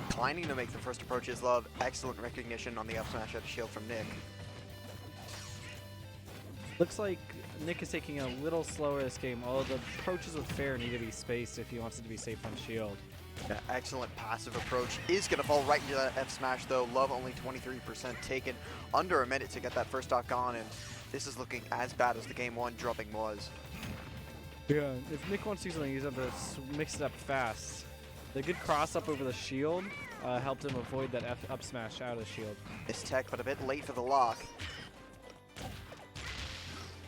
declining to make the first approach is Love. Excellent recognition on the up smash out of shield from Nick. Looks like Nick is taking a little slower this game, although the approaches with Fair need to be spaced if he wants it to be safe on shield. Yeah, excellent passive approach. Is going to fall right into that F smash though. Love only 23% taken. Under a minute to get that first stock on, and this is looking as bad as the game one dropping was. Yeah, if Nick wants to do something, he's going to mix it up fast. The good cross up over the shield helped him avoid that F up smash out of the shield. This tech, but a bit late for the lock.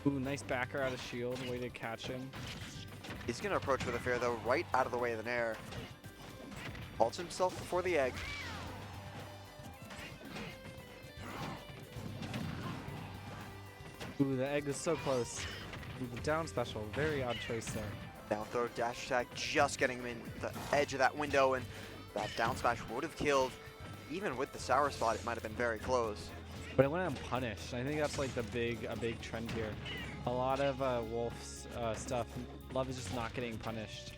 Ooh, nice backer out of shield. Way to catch him. He's going to approach with a fair though, right out of the way of the Nair. Halts himself before the egg. Ooh, the egg was so close. Ooh, the down special, very odd choice there. Down throw dash attack just getting him in the edge of that window, and that down smash would have killed. Even with the sour spot, it might have been very close. But it went unpunished. I think that's like a big trend here. A lot of Wolf's stuff, Love is just not getting punished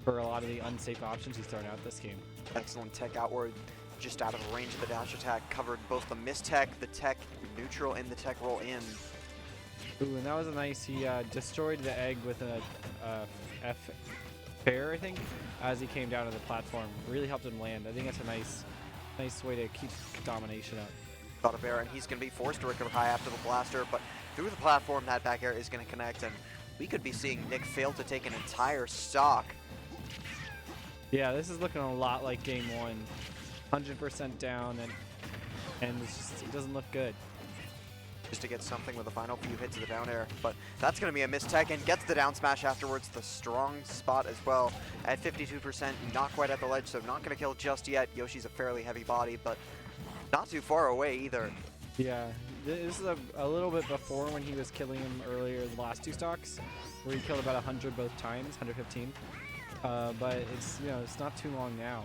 for a lot of the unsafe options he's thrown out this game. Excellent tech outward, just out of range of the dash attack, covered both the miss tech, the tech neutral, and the tech roll in. Ooh, and that was a nice, he destroyed the egg with a F fair, I think, as he came down to the platform. Really helped him land. I think that's a nice way to keep domination up. Got a bear, and he's going to be forced to recover high after the blaster, but through the platform, that back air is going to connect, and we could be seeing Nick fail to take an entire stock. Yeah, this is looking a lot like game one. 100% down, and it's just, it doesn't look good. Just to get something with the final few hits of the down air, but that's going to be a miss tech, and gets the down smash afterwards. The strong spot as well at 52%, not quite at the ledge, so not going to kill just yet. Yoshi's a fairly heavy body, but not too far away either. Yeah, this is a little bit before when he was killing him earlier the last two stocks, where he killed about 100 both times, 115. But it's, you know, it's not too long now.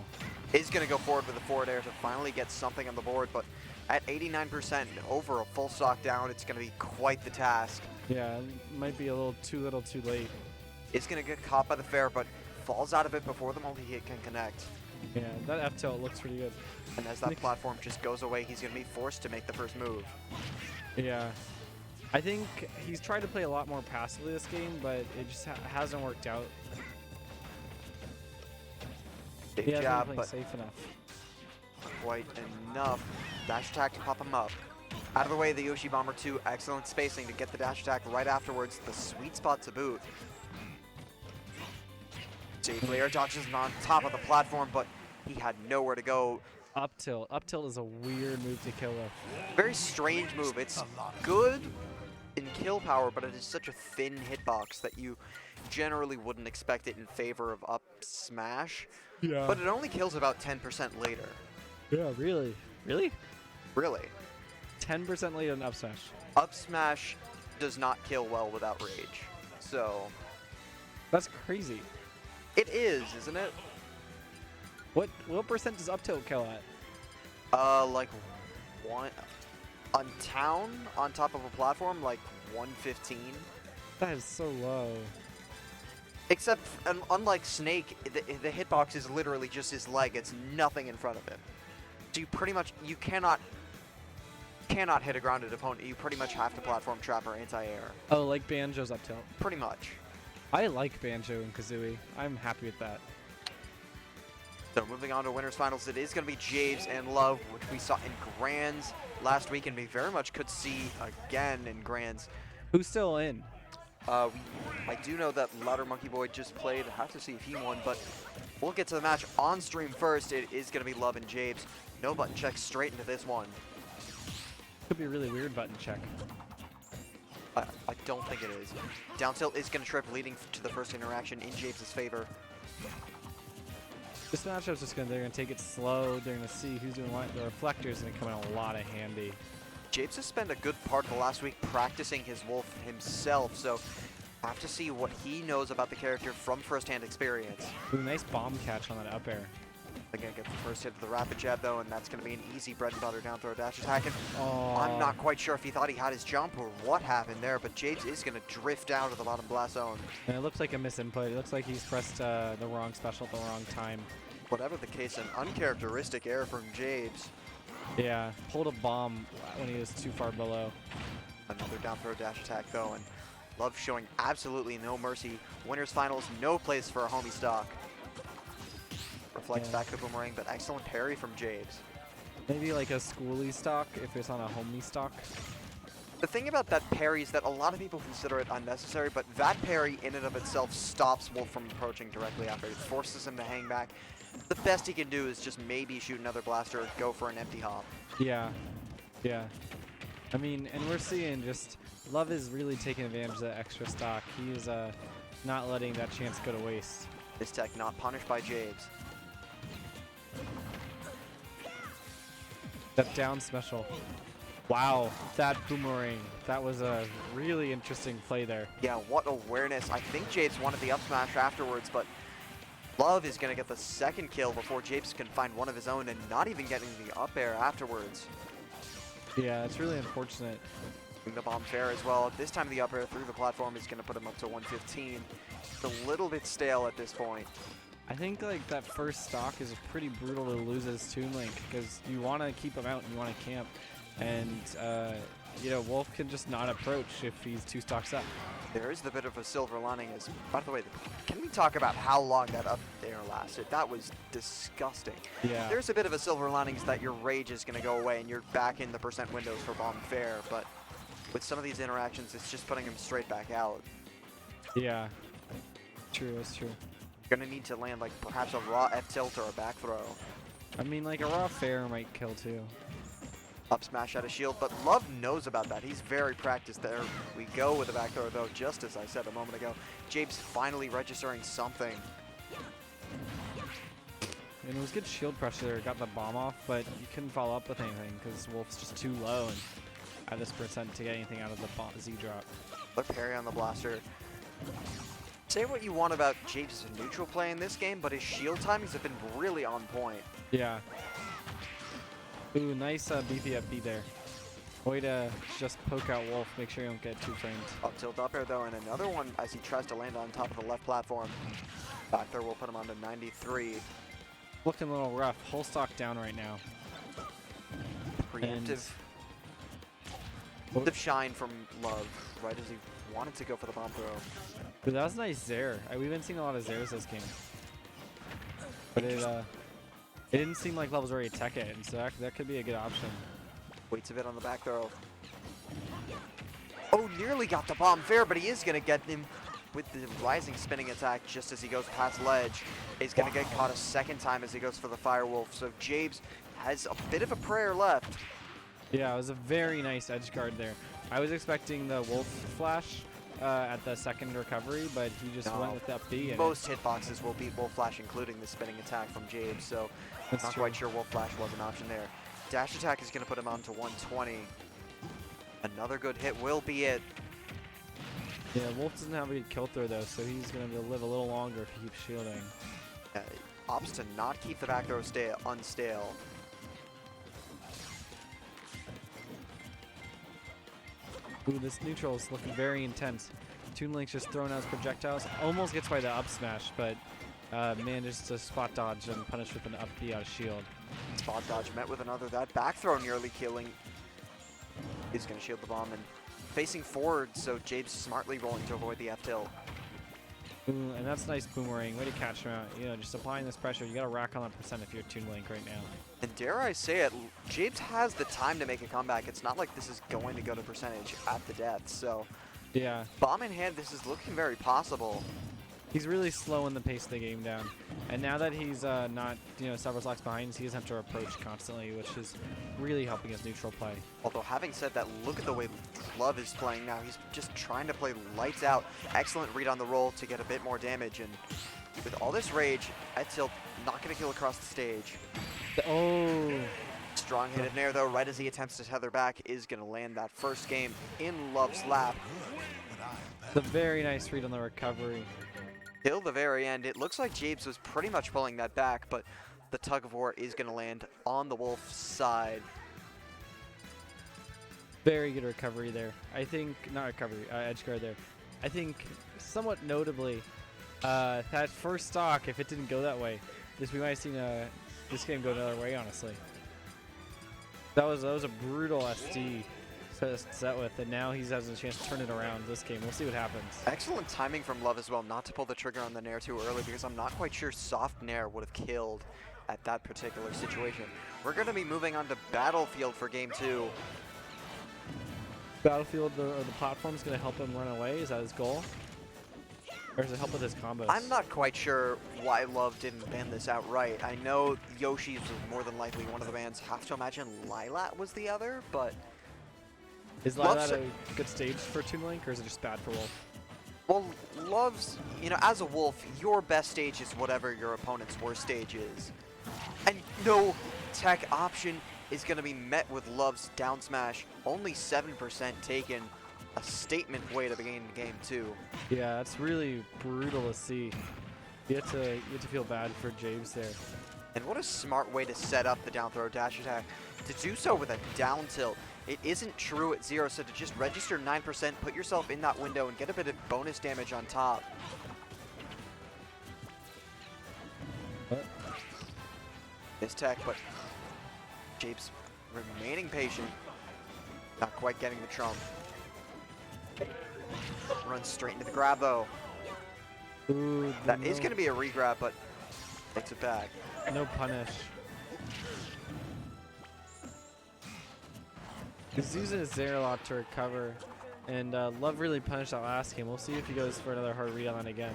Is going to go forward with the forward air to finally get something on the board, but at 89% over a full stock down, it's going to be quite the task. Yeah, it might be a little too late. Is going to get caught by the fair, but falls out of it before the multi-hit can connect. Yeah, that F tilt looks pretty good. And as that platform just goes away, he's going to be forced to make the first move. Yeah. I think he's tried to play a lot more passively this game, but it just hasn't worked out. Big He hasn't jab, been but playing safe enough. quite enough. Dash attack to pop him up. Out of the way, the Yoshi Bomber 2, excellent spacing to get the dash attack right afterwards. The sweet spot to boot. Safely air dodges him on top of the platform, but he had nowhere to go. Up tilt. Up tilt is a weird move to kill with. Very strange move. It's good in kill power, but it is such a thin hitbox that you generally wouldn't expect it in favor of up smash. Yeah. But it only kills about 10% later. Yeah, really? Really? Really. 10% later than up smash. Up smash does not kill well without rage. So That's crazy. it is, isn't it? What percent does up tilt kill at? Like one on town on top of a platform, like 115. That is so low. Except, unlike Snake, the hitbox is literally just his leg. It's nothing in front of him. So you pretty much, you cannot hit a grounded opponent. You pretty much have to platform trap or anti-air. Oh, like Banjo's up tilt. Pretty much. I like Banjo and Kazooie. I'm happy with that. So moving on to winners finals, it is going to be Javes and Love, which we saw in Grands last week, and we very much could see again in Grands. Who's still in? I do know that Louder Monkey Boy just played. I have to see if he won, but we'll get to the match on stream first. It is going to be Love and Javes. No button check straight into this one. Could be a really weird button check. I don't think it is. Down tilt is going to trip, leading to the first interaction in Javes' favor. This matchup's just they're gonna take it slow. They're gonna see who's doing what. The reflector's gonna come in a lot of handy. Javes has spent a good part of the last week practicing his Wolf himself, so I have to see what he knows about the character from first-hand experience. Ooh, nice bomb catch on that up air. They're going to get the first hit of the rapid jab, though, and that's going to be an easy bread-and-butter down throw dash attack. And I'm not quite sure if he thought he had his jump or what happened there, but Javes is going to drift down to the bottom blast zone. And it looks like a misinput. It looks like he's pressed the wrong special at the wrong time. Whatever the case, an uncharacteristic error from Javes. Yeah, pulled a bomb when he was too far below. Another down throw dash attack, though, and Love showing absolutely no mercy. Winners finals, no place for a homie stock. Reflects back the boomerang, but excellent parry from Javes. Maybe like a schooly stock if it's on a homie stock. The thing about that parry is that a lot of people consider it unnecessary, but that parry in and of itself stops Wolf from approaching directly after. It forces him to hang back. The best he can do is just maybe shoot another blaster or go for an empty hop. Yeah, yeah. I mean, and we're seeing just Love is really taking advantage of that extra stock. He is not letting that chance go to waste. This tech not punished by Javes. That down special. Wow, that boomerang. That was a really interesting play there. Yeah, what awareness. I think Japes wanted the up smash afterwards, but Love is going to get the second kill before Japes can find one of his own and not even getting the up air afterwards. Yeah, it's really unfortunate. The bomb fair as well. This time the up air through the platform is going to put him up to 115. It's a little bit stale at this point. I think like that first stock is pretty brutal to lose as Toon Link because you want to keep him out and you want to camp. And, you know, Wolf can just not approach if he's 2 stocks up. There is the bit of a silver lining is, by the way, can we talk about how long that up air lasted? That was disgusting. Yeah. There's a bit of a silver lining is that your rage is going to go away and you're back in the percent windows for bomb fair, but with some of these interactions, it's just putting him straight back out. Yeah. True, that's true. You're going to need to land like perhaps a raw F tilt or a back throw. I mean, like a raw fair might kill too. Up smash out of shield, but Love knows about that. He's very practiced there. We go with the back throw though, just as I said a moment ago. Japes finally registering something. And it was good shield pressure there, got the bomb off, but you couldn't follow up with anything because Wolf's just too low and at this percent to get anything out of the Z drop. Another parry on the blaster. Say what you want about Japes' neutral play in this game, but his shield timings have been really on point. Yeah. Ooh, nice BPFB there. Way to just poke out Wolf, make sure you don't get 2 framed. Up tilt up air though, and another one as he tries to land on top of the left platform. Back there will put him on to 93. Looking a little rough. Whole stock down right now. Preemptive. Shine from Love, right as he wanted to go for the bomb throw. But that was a nice Zair. We've been seeing a lot of Zairs this game. But it didn't seem like Love was ready to tech it, and so that could be a good option. Waits a bit on the back throw. Oh, nearly got the bomb fair, but he is going to get him with the rising spinning attack just as he goes past ledge. He's going to get caught a second time as he goes for the Firewolf. So Japes has a bit of a prayer left. Yeah, it was a very nice edge guard there. I was expecting the Wolf flash at the second recovery, but he just went with that B. Most hitboxes will beat Wolf Flash, including the spinning attack from Japes, so That's not true. quite sure Wolf Flash was an option there. Dash attack is going to put him on to 120. Another good hit will be it. Yeah, Wolf doesn't have a good kill throw though, so he's going to live a little longer if he keeps shielding. Opts to not keep the back throw unstale. Ooh, this neutral is looking very intense. Toon Link's just throwing out his projectiles. Almost gets by the up smash, but manages to spot dodge and punish with an up B out of shield. Spot dodge met with another. That back throw nearly killing. He's going to shield the bomb and facing forward, so Japes smartly rolling to avoid the F tilt. Ooh, and that's nice boomerang. Way to catch him out. You know, just applying this pressure. You got to rack on that percent if you're Toon Link right now. And dare I say it, Japes has the time to make a comeback. It's not like this is going to go to percentage at the death. So, Yeah, bomb in hand, this is looking very possible. he's really slowing the pace of the game down. And now that he's not, you know, several stocks behind, he doesn't have to approach constantly, which is really helping his neutral play. Although having said that, look at the way Love is playing now. He's just trying to play lights out. Excellent read on the roll to get a bit more damage. And with all this rage, F tilt not going to kill across the stage. Oh, Strong hit in there though, right as he attempts to tether back, is going to land that first game in Love's lap. the very nice read on the recovery. Till the very end, it looks like Japes was pretty much pulling that back, but the tug of war is going to land on the Wolf's side. Very good recovery there. I think, not recovery, edge guard there. I think somewhat notably, that first stock, if it didn't go that way, we might have seen this game go another way, honestly. That was a brutal SD to set with, and now he has a chance to turn it around this game. We'll see what happens. Excellent timing from Love as well, not to pull the trigger on the Nair too early, because I'm not quite sure soft Nair would have killed at that particular situation. We're going to be moving on to Battlefield for game 2. Battlefield, the platform's going to help him run away? Is that his goal? Or does it help with his combos? I'm not quite sure why Love didn't ban this outright. I know Yoshi's was more than likely one of the bans. Have to imagine Lylat was the other, but... Is Love's- Lylat a good stage for Toon Link, or is it just bad for Wolf? Well, Love's, you know, as a Wolf, your best stage is whatever your opponent's worst stage is. And no tech option is going to be met with Love's down smash. Only 7% taken. A statement way to begin game 2. Yeah, that's really brutal to see. You have to feel bad for James there. And what a smart way to set up the down throw dash attack. To do so with a down tilt. It isn't true at 0, so to just register 9%, put yourself in that window and get a bit of bonus damage on top. What? This tech, but Japes remaining patient. Not quite getting the trump. Runs straight into the grab though. Ooh, That is going to be a re-grab, but takes it back. no punish. He's using his Zeralot to recover, and Love really punished that last game. We'll see if he goes for another hard read on it again.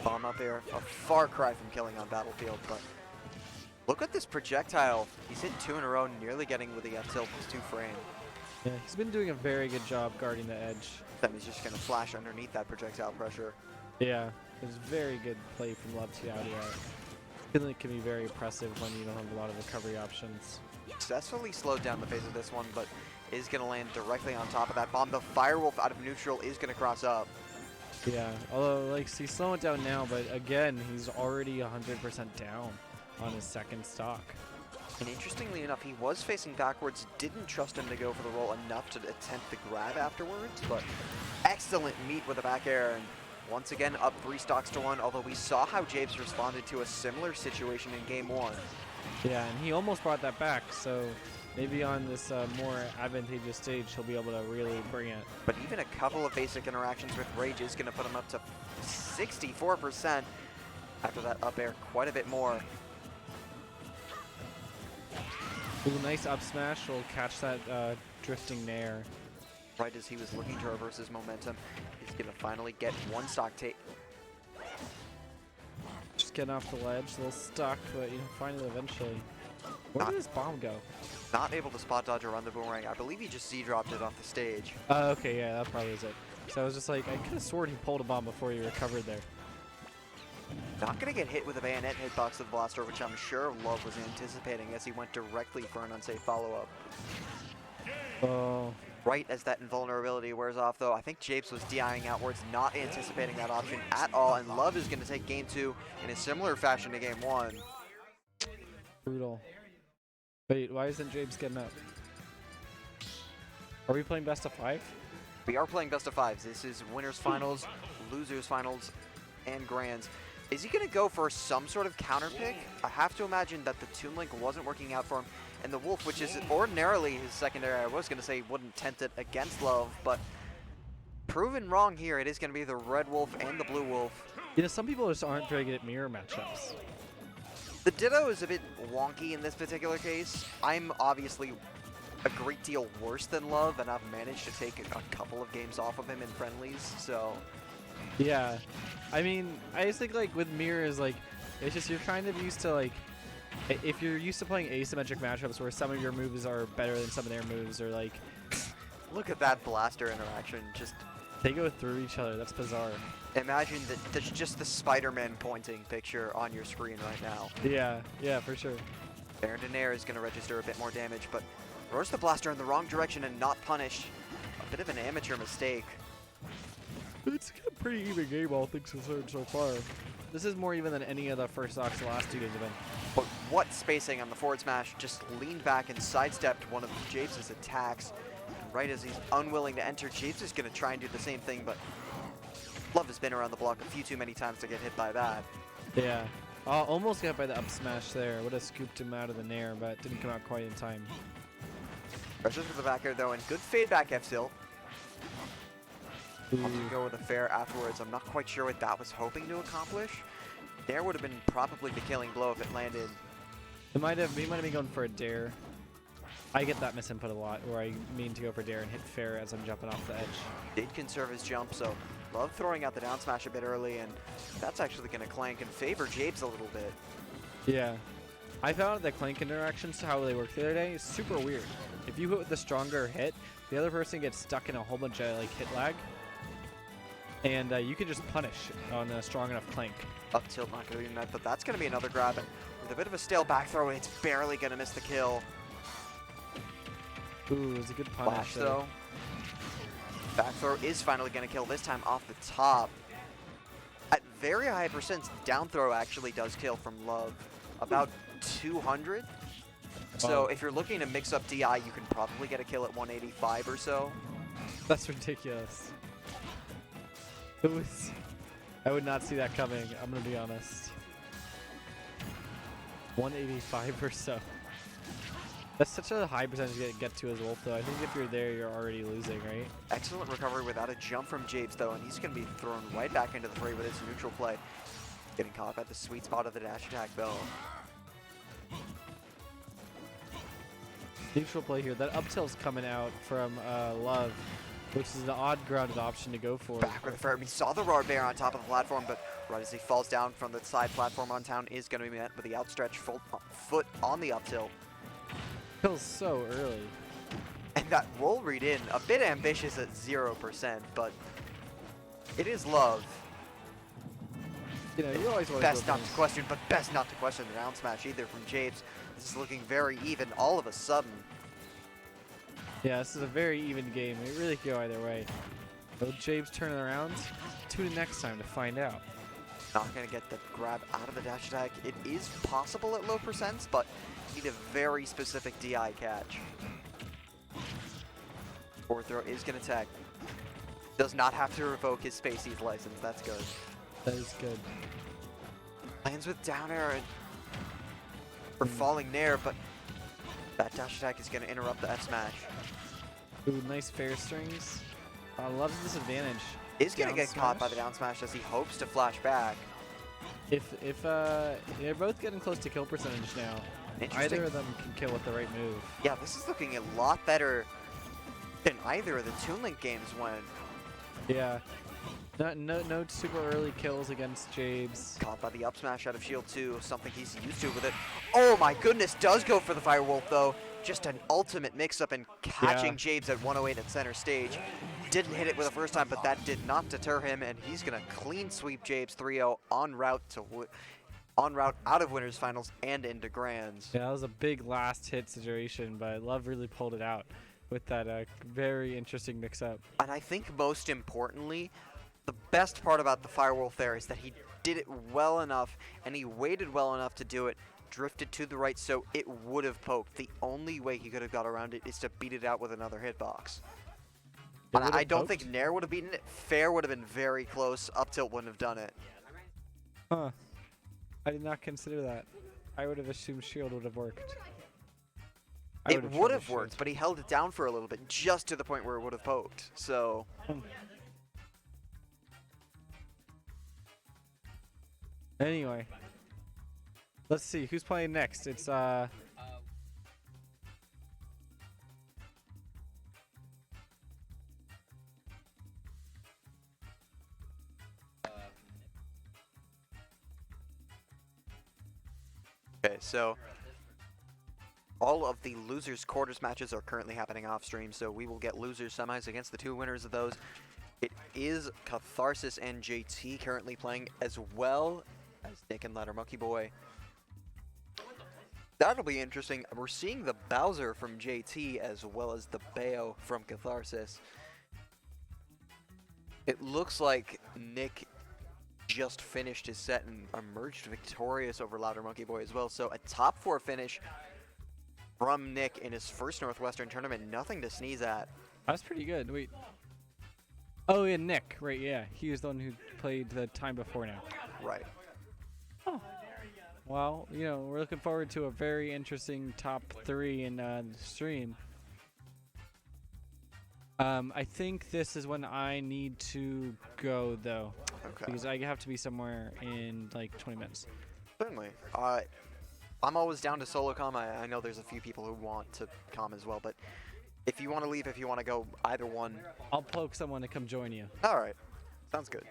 Bomb up there, a far cry from killing on Battlefield, but look at this projectile. He's hit 2 in a row, nearly getting with the F tilt plus 2 frame. Yeah, he's been doing a very good job guarding the edge. Then he's just going to flash underneath that projectile pressure. Yeah, it was very good play from Love to out It can be very impressive when you don't have a lot of recovery options. Successfully slowed down the phase of this one, but is going to land directly on top of that bomb. The Firewolf out of neutral is going to cross up. Yeah, although like he's slowing it down now, but again, he's already 100% down on his second stock. And interestingly enough, he was facing backwards, didn't trust him to go for the roll enough to attempt the grab afterwards, but excellent meet with a back air, and once again up 3 stocks to 1, although we saw how Japes responded to a similar situation in game 1. Yeah, and he almost brought that back, so maybe on this more advantageous stage, he'll be able to really bring it. But even a couple of basic interactions with Rage is going to put him up to 64%. After that up air, quite a bit more. Ooh, nice up smash will catch that drifting Nair. Right as he was looking to reverse his momentum, he's going to finally get 1 stock take. Just getting off the ledge, a little stuck, but you know, finally eventually. Where did this bomb go? Not able to spot dodge or run the boomerang. I believe he just Z-dropped it off the stage. Okay, yeah, that probably is it. So I was just like, I could have sworn he pulled a bomb before he recovered there. Not going to get hit with a bayonet hitbox of the blaster, which I'm sure Love was anticipating as he went directly for an unsafe follow-up. Oh. Right as that invulnerability wears off, though, I think Japes was DIing outwards, not anticipating that option at all, and Love is going to take game 2 in a similar fashion to game 1. Brutal. Wait, why isn't James getting up? Are we playing best of 5? We are playing best of 5s. This is winners finals, losers finals, and grands. Is he going to go for some sort of counter pick? I have to imagine that the Toon Link wasn't working out for him, and the Wolf, which is ordinarily his secondary, I was going to say wouldn't tempt it against Love, but proven wrong here. It is going to be the Red Wolf and the Blue Wolf. You know, some people just aren't very good at mirror matchups. The Ditto is a bit wonky in this particular case. I'm obviously a great deal worse than Love, and I've managed to take a couple of games off of him in friendlies, so... Yeah, I mean, I just think like with mirrors, like it's just you're kind of used to like if you're used to playing asymmetric matchups where some of your moves are better than some of their moves, or like Look at that blaster interaction. Just they go through each other. That's bizarre. imagine that there's just the Spider-Man pointing picture on your screen right now. Yeah, yeah, for sure. Baron Daenair is going to register a bit more damage, but roars the blaster in the wrong direction and not punish. A bit of an amateur mistake. It's a pretty even game, all things considered, so far. This is more even than any of the first stocks the last 2 games have been. But what spacing on the forward smash, just leaned back and sidestepped one of Japes' attacks. And right as he's unwilling to enter, Japes is going to try and do the same thing, but Love has been around the block a few too many times to get hit by that. Yeah. Almost got by the up smash there. Would have scooped him out of the nair, but didn't come out quite in time. Pressures for the back air though, and good fade back F tilt. I'll go with a fair afterwards. I'm not quite sure what that was hoping to accomplish. There would have been probably the killing blow if it landed. He might have been going for a dare. I get that misinput a lot, where I mean to go for dare and hit fair as I'm jumping off the edge. Did conserve his jump, so Love throwing out the down smash a bit early, and that's actually going to clank and favor Japes a little bit. Yeah. I found the clank interactions, how they work the other day, is super weird. If you hit with the stronger hit, the other person gets stuck in a whole bunch of like hit lag. And you can just punish on a strong enough clank. Up tilt not going to be met, but that's going to be another grab. And with a bit of a stale back throw, it's barely going to miss the kill. Ooh, it was a good punish. Flash there. though. Back throw is finally going to kill, this time off the top. At very high percents, down throw actually does kill from Love. About 200. So Wow. if you're looking to mix up DI, you can probably get a kill at 185 or so. That's ridiculous. It was. I would not see that coming. I'm gonna be honest. 185 or so. That's such a high percentage to get to as Wolf, though. I think if you're there, you're already losing, right? Excellent recovery without a jump from Jabes, though, and he's going to be thrown right back into the fray with his neutral play. Getting caught at the sweet spot of the dash attack, though. Neutral play here. That up tilt's coming out from Love, which is an odd grounded option to go for. Back with the fair. We saw the Roar Bear on top of the platform, but right as he falls down from the side platform on town is going to be met with the outstretched foot on the up tilt. Kills so early. And that roll read in, a bit ambitious at 0%, but it is Love. You know, you always want Best not to question, but best not to question the down smash either from Jabes. This is looking very even all of a sudden. Yeah, this is a very even game. It really could go either way. Will Jabes turn it around? Tune in next time to find out. Not going to get the grab out of the dash attack. It is possible at low percents, but you need a very specific DI catch. Forward throw is going to tag. Does not have to revoke his Spacey's license. That's good. That is good. Lands with down air and for falling nair, but that dash attack is going to interrupt the F smash. Ooh, nice fair strings. Love's disadvantage. Is going to Down get caught by smash. the down smash as he hopes to flash back. If they're both getting close to kill percentage now. Interesting. Either of them can kill with the right move. Yeah, this is looking a lot better than either of the Toon Link games went. Yeah. No super early kills against Jabes. Caught by the up smash out of shield 2, something he's used to with it. Oh my goodness, does go for the Firewolf though. Just an ultimate mix-up and catching Jabes at 108 at center stage. Didn't hit it with the first time, but that did not deter him, and he's gonna clean sweep Jabes 3-0 en route out of winners finals and into grands. Yeah, that was a big last hit situation, but Love really pulled it out with that very interesting mix-up. And I think most importantly, the best part about the Firewolf there is that he did it well enough, and he waited well enough to do it, drifted to the right so it would have poked. The only way he could have got around it is to beat it out with another hitbox. And I don't think Nair would have beaten it. Fair would have been very close. Up tilt wouldn't have done it. Huh. I did not consider that. I would have assumed shield would have worked. It would have worked, but he held it down for a little bit, just to the point where it would have poked. So Anyway. Let's see, who's playing next? It's okay, so all of the losers quarters matches are currently happening off stream, so we will get losers semis against the two winners of those. It is Catharsis and JT currently playing, as well as Nick and Ladder Monkey Boy. That'll be interesting. We're seeing the Bowser from JT as well as the Bayo from Catharsis. It looks like Nick just finished his set and emerged victorious over Louder Monkey Boy as well. So a top 4 finish from Nick in his first Northwestern tournament. Nothing to sneeze at. that's pretty good. Wait. Oh yeah, Nick. Right, yeah. He was the one who played the time before now. Right. Well, you know, we're looking forward to a very interesting top 3 in the stream. I think this is when I need to go, though, Okay. because I have to be somewhere in like 20 minutes. Certainly. I'm always down to solo com. I know there's a few people who want to com as well, but if you want to leave, if you want to go, either one. I'll poke someone to come join you. All right. Sounds good.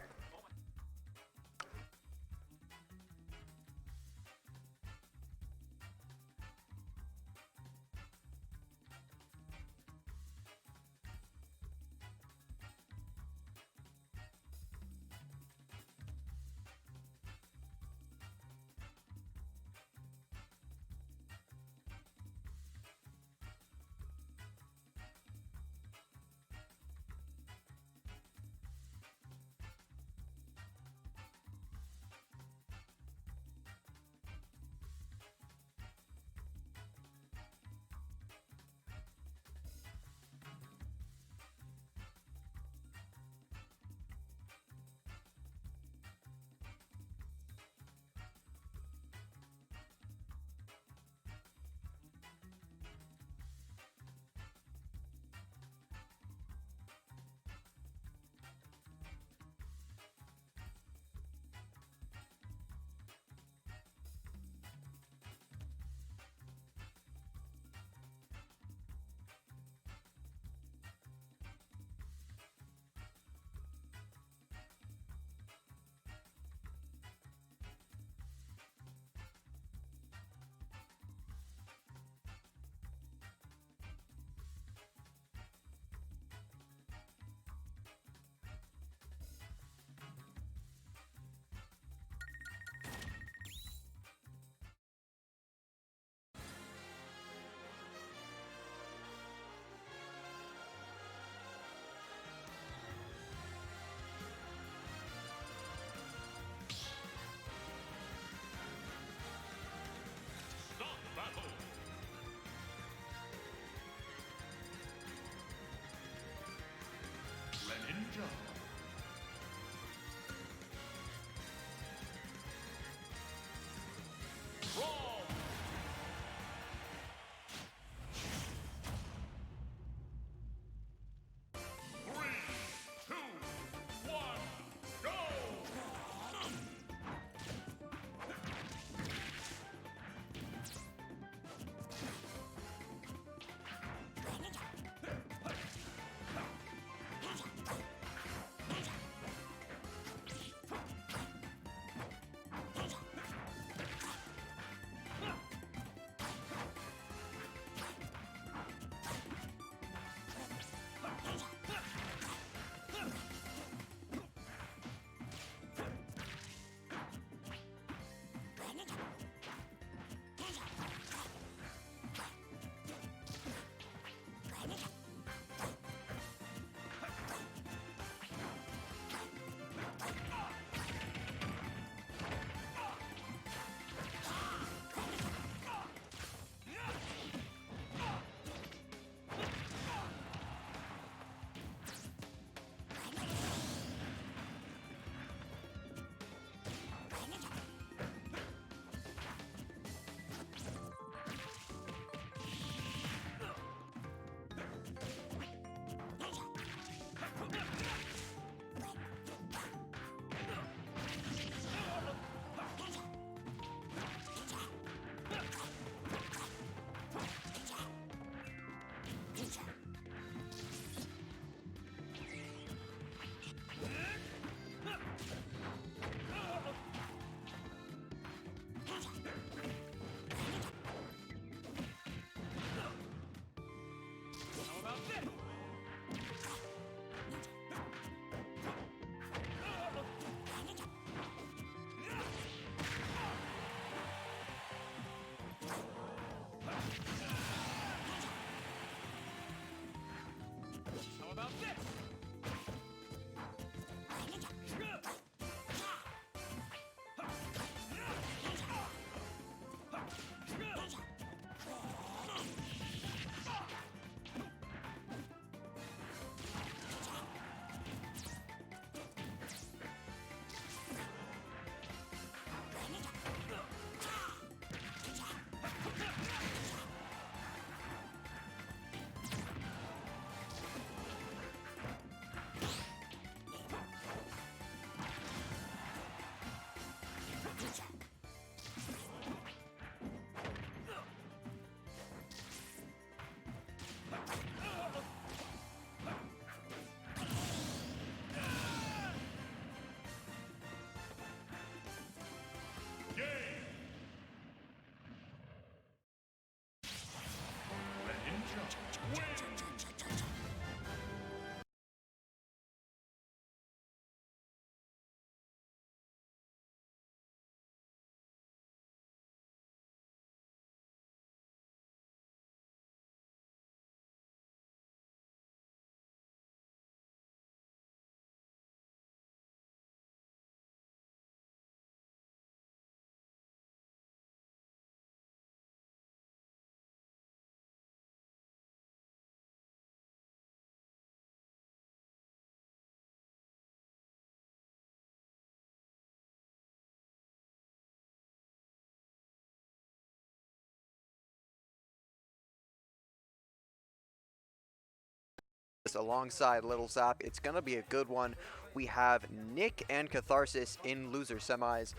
Alongside Little Zap, it's gonna be a good one. We have Nick and Catharsis in loser semis,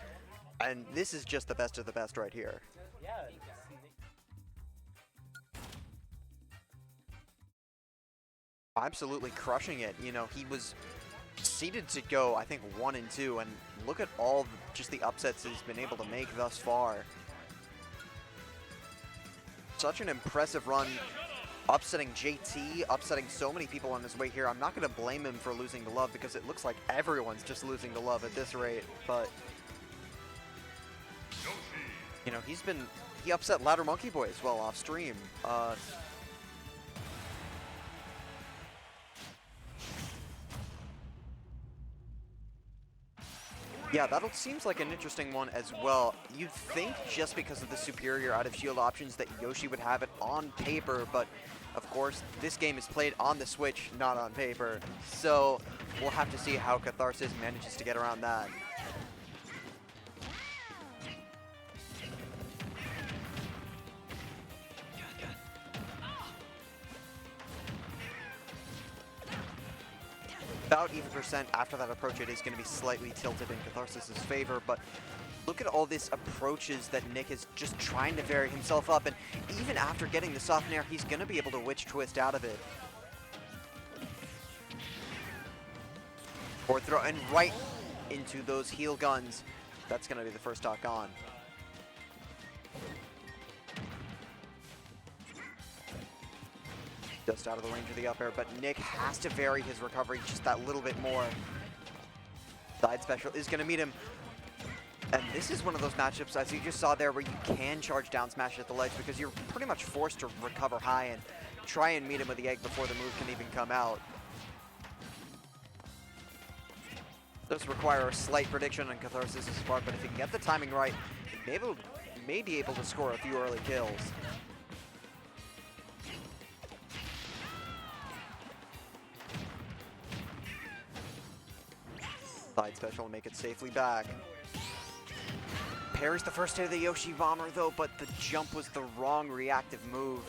and this is just the best of the best right here. Absolutely crushing it. You know, he was seeded to go, I think, 1 and 2, and look at all just the upsets he's been able to make thus far. Such an impressive run, upsetting JT, upsetting so many people on his way here. I'm not going to blame him for losing to Love because it looks like everyone's just losing to Love at this rate, but you know, he upset Ladder Monkey Boy as well off stream. Yeah, that seems like an interesting one as well. You'd think just because of the superior out of shield options that Yoshi would have it on paper, but of course, this game is played on the Switch, not on paper. So we'll have to see how Catharsis manages to get around that. about even percent after that approach. It is going to be slightly tilted in Catharsis' favor, but look at all these approaches that Nick is just trying to vary himself up, and even after getting the soft nair, he's going to be able to witch twist out of it. Forward throw, and right into those heel guns. That's going to be the first stock on. Just out of the range of the up air, but Nick has to vary his recovery just that little bit more. Side special is going to meet him. And this is one of those matchups, as you just saw there, where you can charge down smash at the ledge because you're pretty much forced to recover high and try and meet him with the egg before the move can even come out. Does require a slight prediction on Catharsis' part, but if he can get the timing right, he may be able to score a few early kills. Side special to make it safely back. Parries the first hit of the Yoshi Bomber though, but the jump was the wrong reactive move.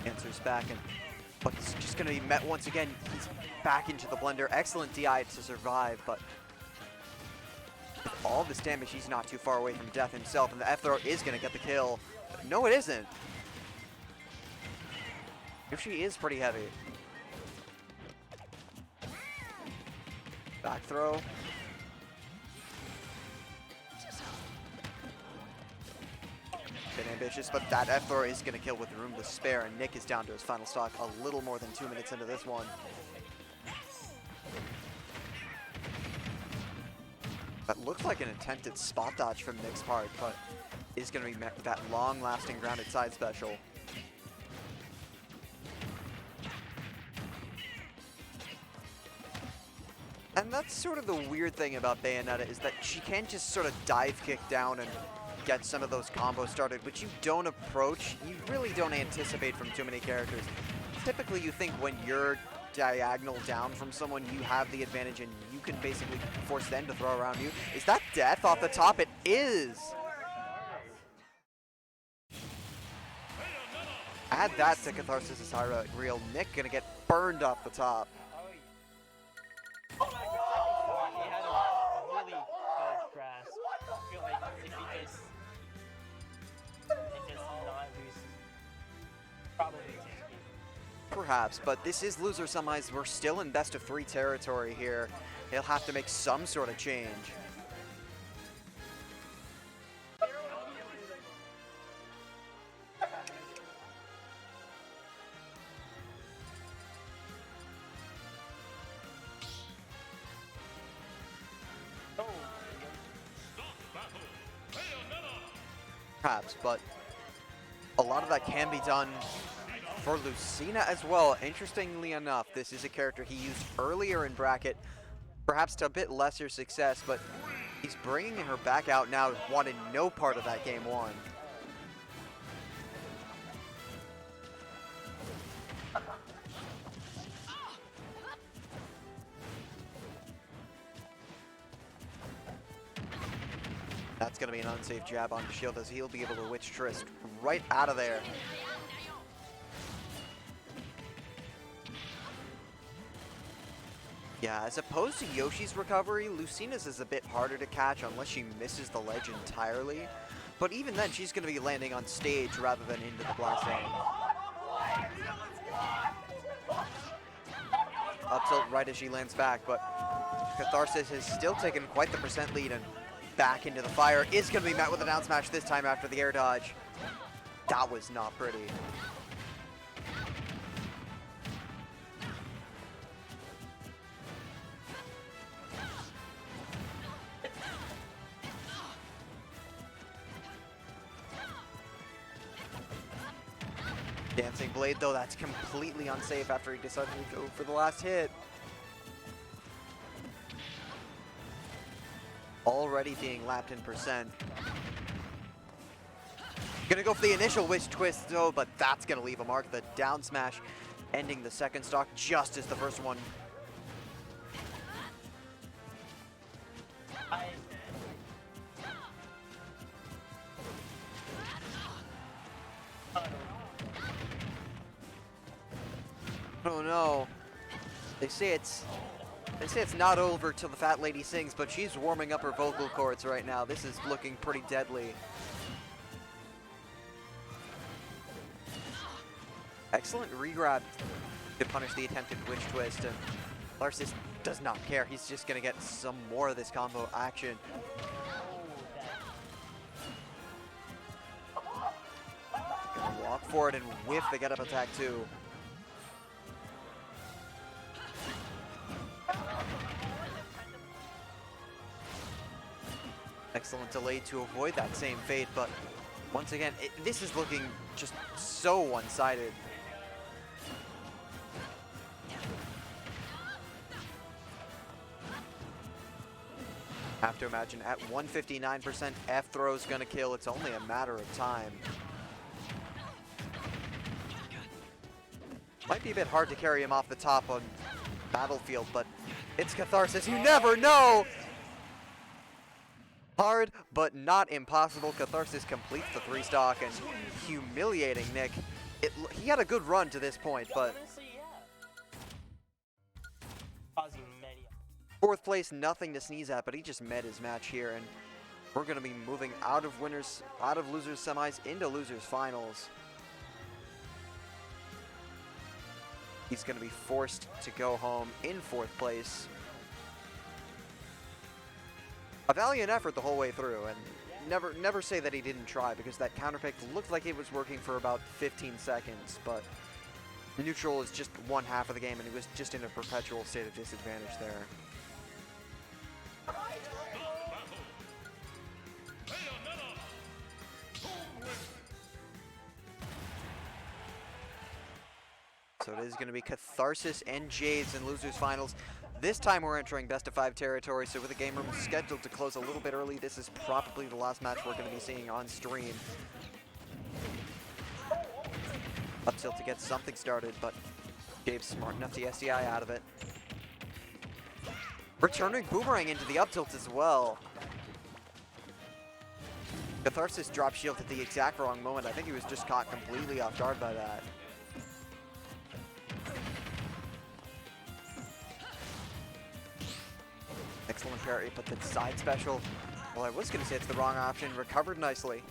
Answers back, but it's just going to be met once again. He's back into the blender. Excellent DI to survive, but with all this damage, he's not too far away from death himself, and the F-throw is going to get the kill. No, it isn't. Yoshi is pretty heavy. Back throw. Bit ambitious, but that F-throw is going to kill with room to spare, and Nick is down to his final stock a little more than 2 minutes into this one. That looks like an attempted spot dodge from Nick's part, but is going to be met with that long-lasting grounded side special. And that's sort of the weird thing about Bayonetta, is that she can just sort of dive kick down and get some of those combos started, which you don't approach, you really don't anticipate from too many characters. Typically you think when you're diagonal down from someone, you have the advantage and you can basically force them to throw around you. Is that death off the top? It is! Add that to Catharsis' high reel. Nick gonna get burned off the top. He had a really good grasp. I feel like if he just not lose, probably TP. Perhaps, but this is loser semis. We're still in best of 3 territory here. He'll have to make some sort of change. Perhaps, but a lot of that can be done for Lucina as well. Interestingly enough, this is a character he used earlier in bracket, perhaps to a bit lesser success, but he's bringing her back out now, wanted no part of that game 1. That's going to be an unsafe jab onto shield, as he'll be able to witch Trist right out of there. Yeah, as opposed to Yoshi's recovery, Lucina's is a bit harder to catch unless she misses the ledge entirely. But even then, she's going to be landing on stage rather than into the blast zone. Up tilt right as she lands back, but Catharsis has still taken quite the percent lead, and back into the fire is going to be met with a down smash this time after the air dodge. That was not pretty. Dancing Blade, though, that's completely unsafe after he decided to go for the last hit. Already being lapped in percent. Gonna go for the initial witch twist though, but that's gonna leave a mark. The down smash ending the second stock just as the first one. Oh no. They say it's not over till the fat lady sings, but she's warming up her vocal cords right now. This is looking pretty deadly. Excellent regrab to punish the attempted witch twist, and Larsis does not care. He's just gonna get some more of this combo action. Gonna walk forward and whiff the get up attack too. Excellent delay to avoid that same fate, but once again, this is looking just so one-sided. Have to imagine at 159%, F throw's gonna kill. It's only a matter of time. Might be a bit hard to carry him off the top on Battlefield, but it's Catharsis. You never know! Hard, but not impossible. Catharsis completes the 3-stock and humiliating Nick. He had a good run to this point, but Honestly, yeah. Causing many. 4th place, nothing to sneeze at, but he just met his match here, and we're going to be moving out of losers semis into losers finals. He's going to be forced to go home in 4th place. A valiant effort the whole way through, and never say that he didn't try, because that counterpick looked like it was working for about 15 seconds, but neutral is just one half of the game, and he was just in a perpetual state of disadvantage there. So it is going to be Catharsis and Jades in losers finals. This time we're entering best of 5 territory, so with the game room scheduled to close a little bit early, this is probably the last match we're going to be seeing on stream. Up tilt to get something started, but Jade's smart enough to SDI out of it. Returning Boomerang into the up tilt as well. Catharsis dropped shield at the exact wrong moment. I think he was just caught completely off guard by that. Excellent parry, but the side special, well, I was going to say it's the wrong option, recovered nicely.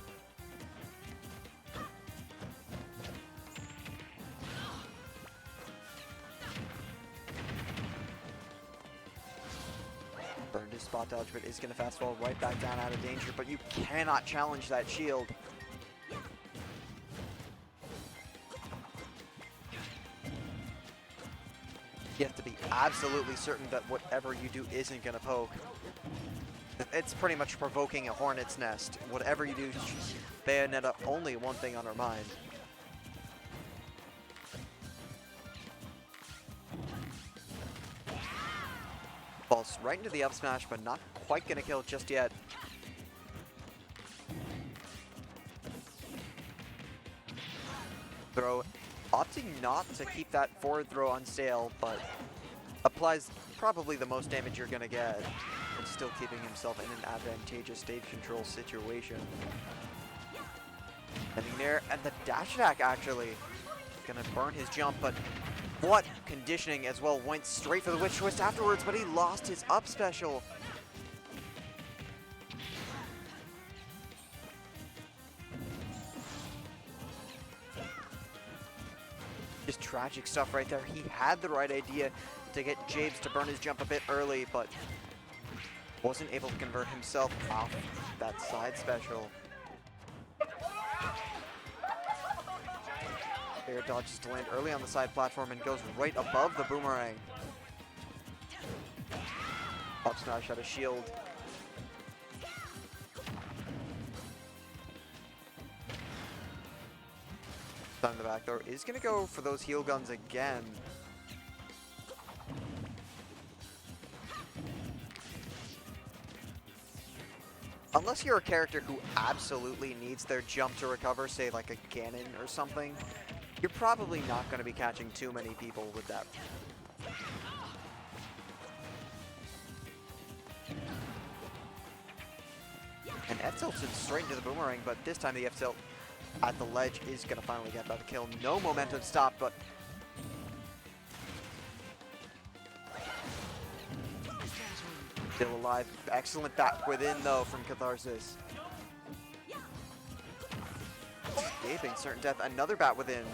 Burned his spot dodge, but is going to fast fall right back down out of danger, but you cannot challenge that shield. You have to be absolutely certain that whatever you do isn't going to poke. It's pretty much provoking a hornet's nest. Whatever you do, Bayonetta only one thing on her mind. Falls right into the up smash, but not quite going to kill just yet. Throw. Opting not to keep that forward throw on sale, but applies probably the most damage you're going to get, and still keeping himself in an advantageous stage control situation. Ending there, and the dash attack actually going to burn his jump, but what conditioning as well. Went straight for the witch twist afterwards, but he lost his up special. Just tragic stuff right there. He had the right idea to get Jades to burn his jump a bit early, but wasn't able to convert himself off that side special. Air dodges to land early on the side platform and goes right above the boomerang. Up smash out of shield. On the back throw is going to go for those heal guns again. Unless you're a character who absolutely needs their jump to recover, say like a Ganon or something, you're probably not going to be catching too many people with that. And F-tilt's straight into the boomerang, but this time the F-tilt at the ledge is going to finally get that kill. No momentum stop, but Still alive. Excellent back within though from Catharsis. Escaping certain death. Another bat within.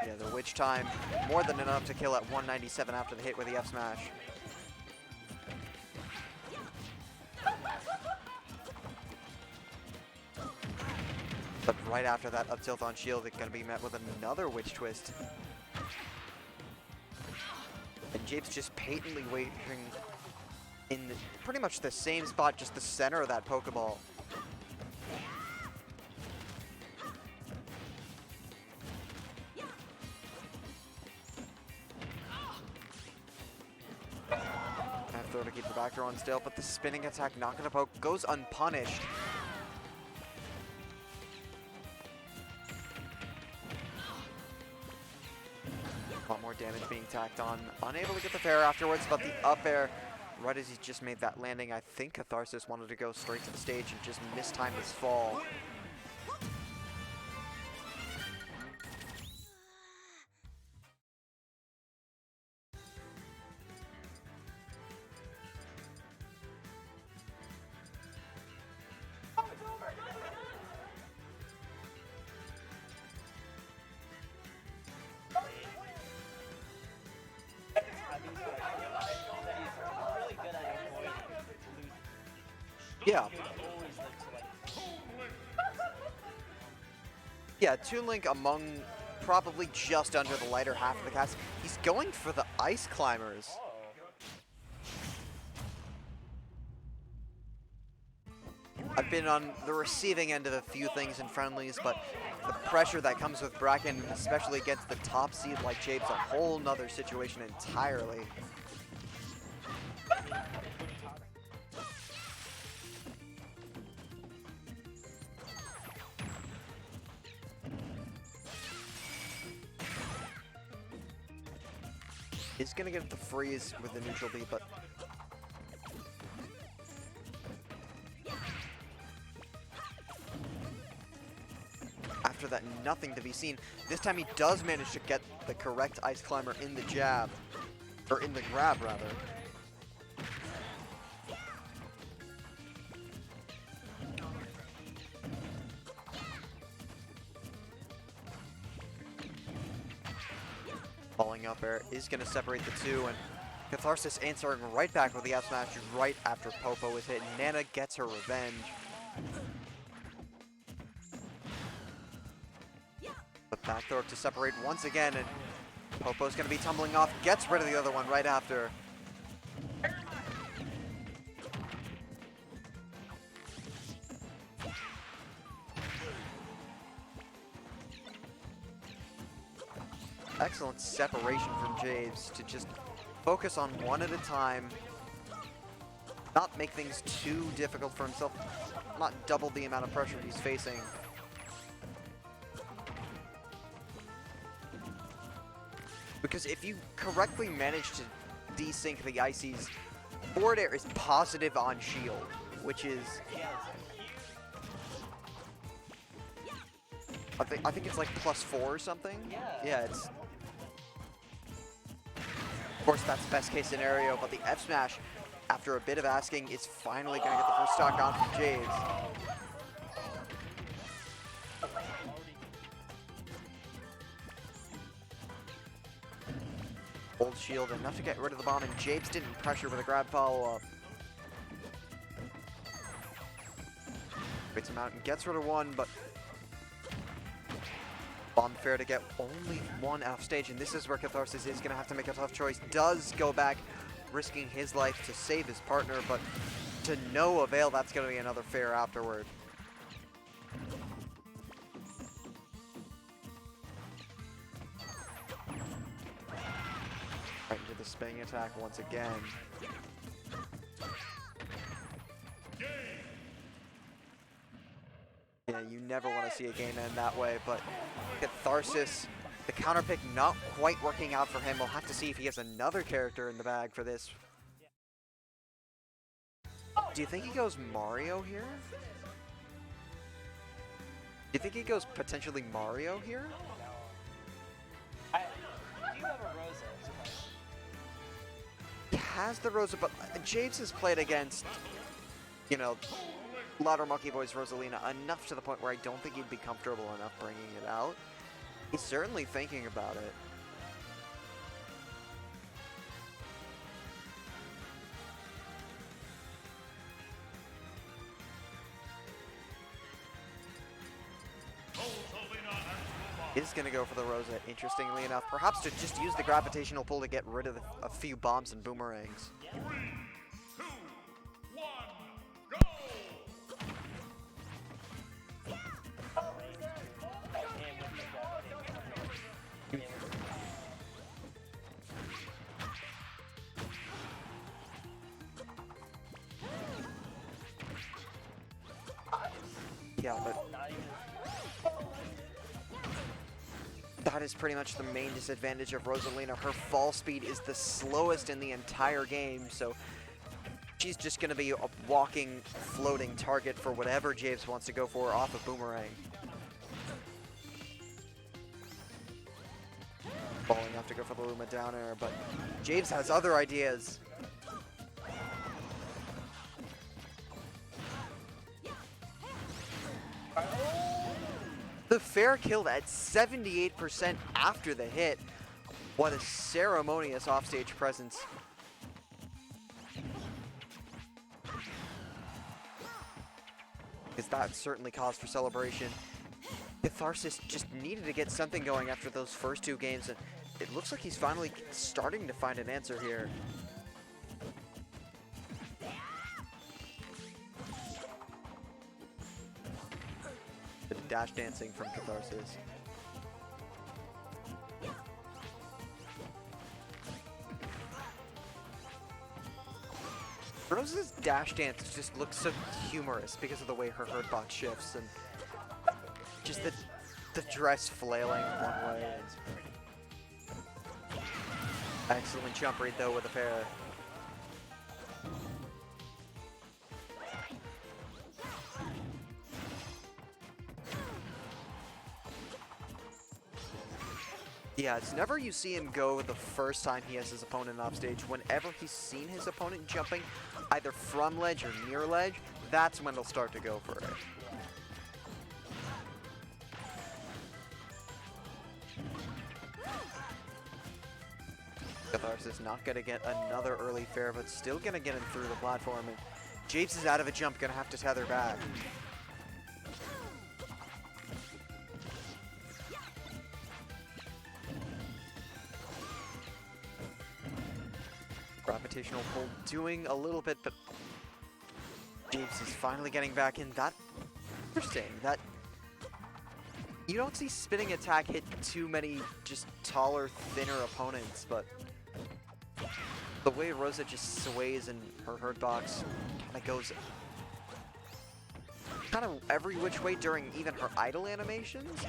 Yeah, the witch time more than enough to kill at 197 after the hit with the F smash. But right after that up tilt on shield, it's going to be met with another witch twist. And Japes just patently waiting in pretty much the same spot, just the center of that Pokeball. Have throw to keep the back throw on still, but the spinning attack not going to poke, goes unpunished. A lot more damage being tacked on. Unable to get the fair afterwards, but the up air, right as he just made that landing, I think Catharsis wanted to go straight to the stage and just mistimed his fall. Yeah. Yeah, Toon Link among probably just under the lighter half of the cast. He's going for the Ice Climbers. I've been on the receiving end of a few things in friendlies, but the pressure that comes with Bracken, especially against the top seed like Japes, a whole nother situation entirely. He's gonna get the freeze with the neutral B, but after that, nothing to be seen. This time he does manage to get the correct Ice Climber in the jab, or in the grab rather. Falling up air is going to separate the two, and Catharsis answering right back with the F smash right after Popo is hit. Nana gets her revenge. But back throw to separate once again, and Popo's going to be tumbling off, gets rid of the other one right after. Excellent separation from Javes to just focus on one at a time, not make things too difficult for himself, not double the amount of pressure he's facing. Because if you correctly manage to desync the Ices, forward air is positive on shield, which is... I think it's like +4 or something. Yeah, it's... Of course, that's best case scenario, but the F smash, after a bit of asking, is finally going to get the first stock on from Javes. Old shield enough to get rid of the bomb, and Javes didn't pressure with a grab follow-up. Waits him out and gets rid of one, but bomb fair to get only one off stage, and this is where Catharsis is going to have to make a tough choice. Does go back, risking his life to save his partner, but to no avail. That's going to be another fair afterward. Right into the spinning attack once again. Yeah, you never want to see a game end that way, but Catharsis, the counter pick not quite working out for him. We'll have to see if he has another character in the bag for this. Do you think he goes Mario here? you think he goes potentially Mario here? I do have a Rosa. So He has the Rosa, but James has played against, you know, Louder Monkey Boy's Rosalina enough to the point where I don't think he'd be comfortable enough bringing it out. He's certainly thinking about it. Is going to go for the Rosa, interestingly enough. Perhaps to just use the gravitational pull to get rid of a few bombs and boomerangs. 3, 2, 1, go! Yeah, but that is pretty much the main disadvantage of Rosalina. Her fall speed is the slowest in the entire game, so she's just going to be a walking, floating target for whatever James wants to go for off of Boomerang. Falling have to go for the Luma down air, but James has other ideas. The fair killed at 78% after the hit. What a ceremonious offstage presence. Because that certainly caused for celebration. Catharsis just needed to get something going after those first two games, and it looks like he's finally starting to find an answer here. The dash dancing from Catharsis. Rose's dash dance just looks so humorous because of the way her hurt box shifts and just the dress flailing one way. Excellent jump read though with a pair. Yeah, it's never you see him go the first time he has his opponent off stage. Whenever he's seen his opponent jumping, either from ledge or near ledge, that's when he'll start to go for it. Catharsis not going to get another early fair, but still going to get him through the platform. And Japes is out of a jump, going to have to tether back. Gravitational pull doing a little bit, but Japes is finally getting back in. That interesting. That you don't see spinning attack hit too many just taller, thinner opponents, but the way Rosa just sways in her hurt box kind of goes kind of every which way during even her idle animations.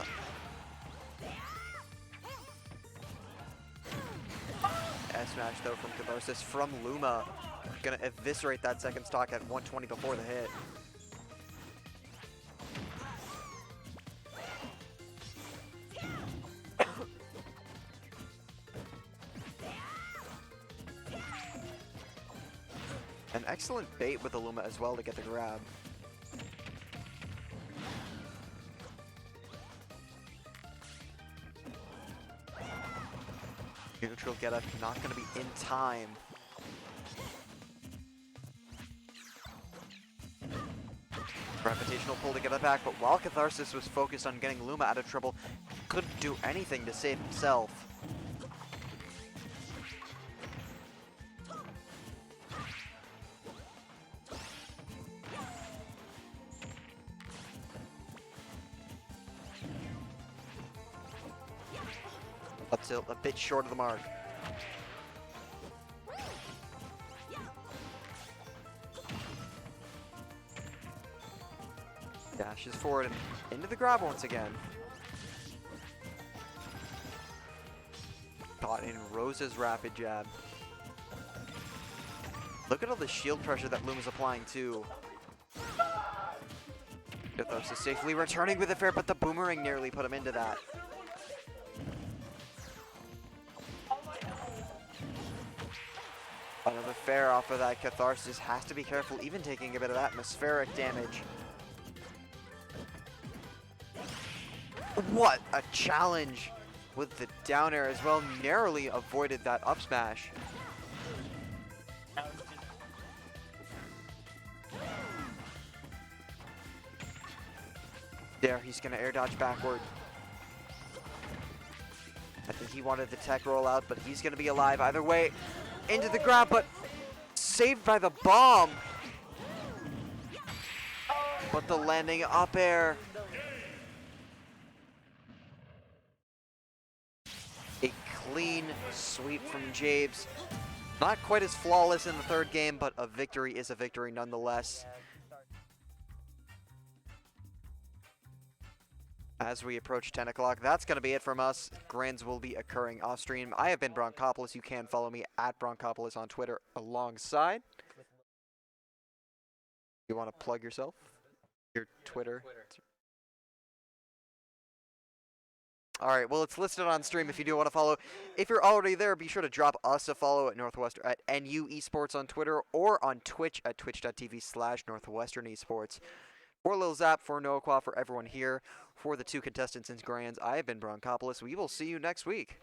S-Smash though from Catharsis from Luma. Gonna eviscerate that second stock at 120 before the hit. An excellent bait with the Luma as well to get the grab. Neutral get up, not going to be in time. Gravitational pull to get it back, but while Catharsis was focused on getting Luma out of trouble, couldn't do anything to save himself. Up tilt a bit short of the mark. Dashes forward and into the grab once again. Caught in Rosa's rapid jab. Look at all the shield pressure that Luma's applying too. Catharsis safely returning with the fair, but the boomerang nearly put him into that. Another fair off of that Catharsis. Has to be careful, even taking a bit of atmospheric damage. What a challenge with the down air as well. Narrowly avoided that up smash. There, he's gonna air dodge backward. I think he wanted the tech rollout, but he's gonna be alive either way. Into the grab, but saved by the bomb. But the landing up air. A clean sweep from Jabes. Not quite as flawless in the third game, but a victory is a victory nonetheless. As we approach 10 o'clock, that's going to be it from us. Grands will be occurring off stream. I have been Broncopolis. You can follow me at Broncopolis on Twitter alongside. You want to plug yourself? Your Twitter? All right, well, it's listed on stream if you do want to follow. If you're already there, be sure to drop us a follow at Northwestern at NU Esports on Twitter or on Twitch at twitch.tv/Northwestern Esports. For Lil Zap, for Noaqua, for everyone here, for the two contestants in Grands, I have been Broncopolis. We will see you next week.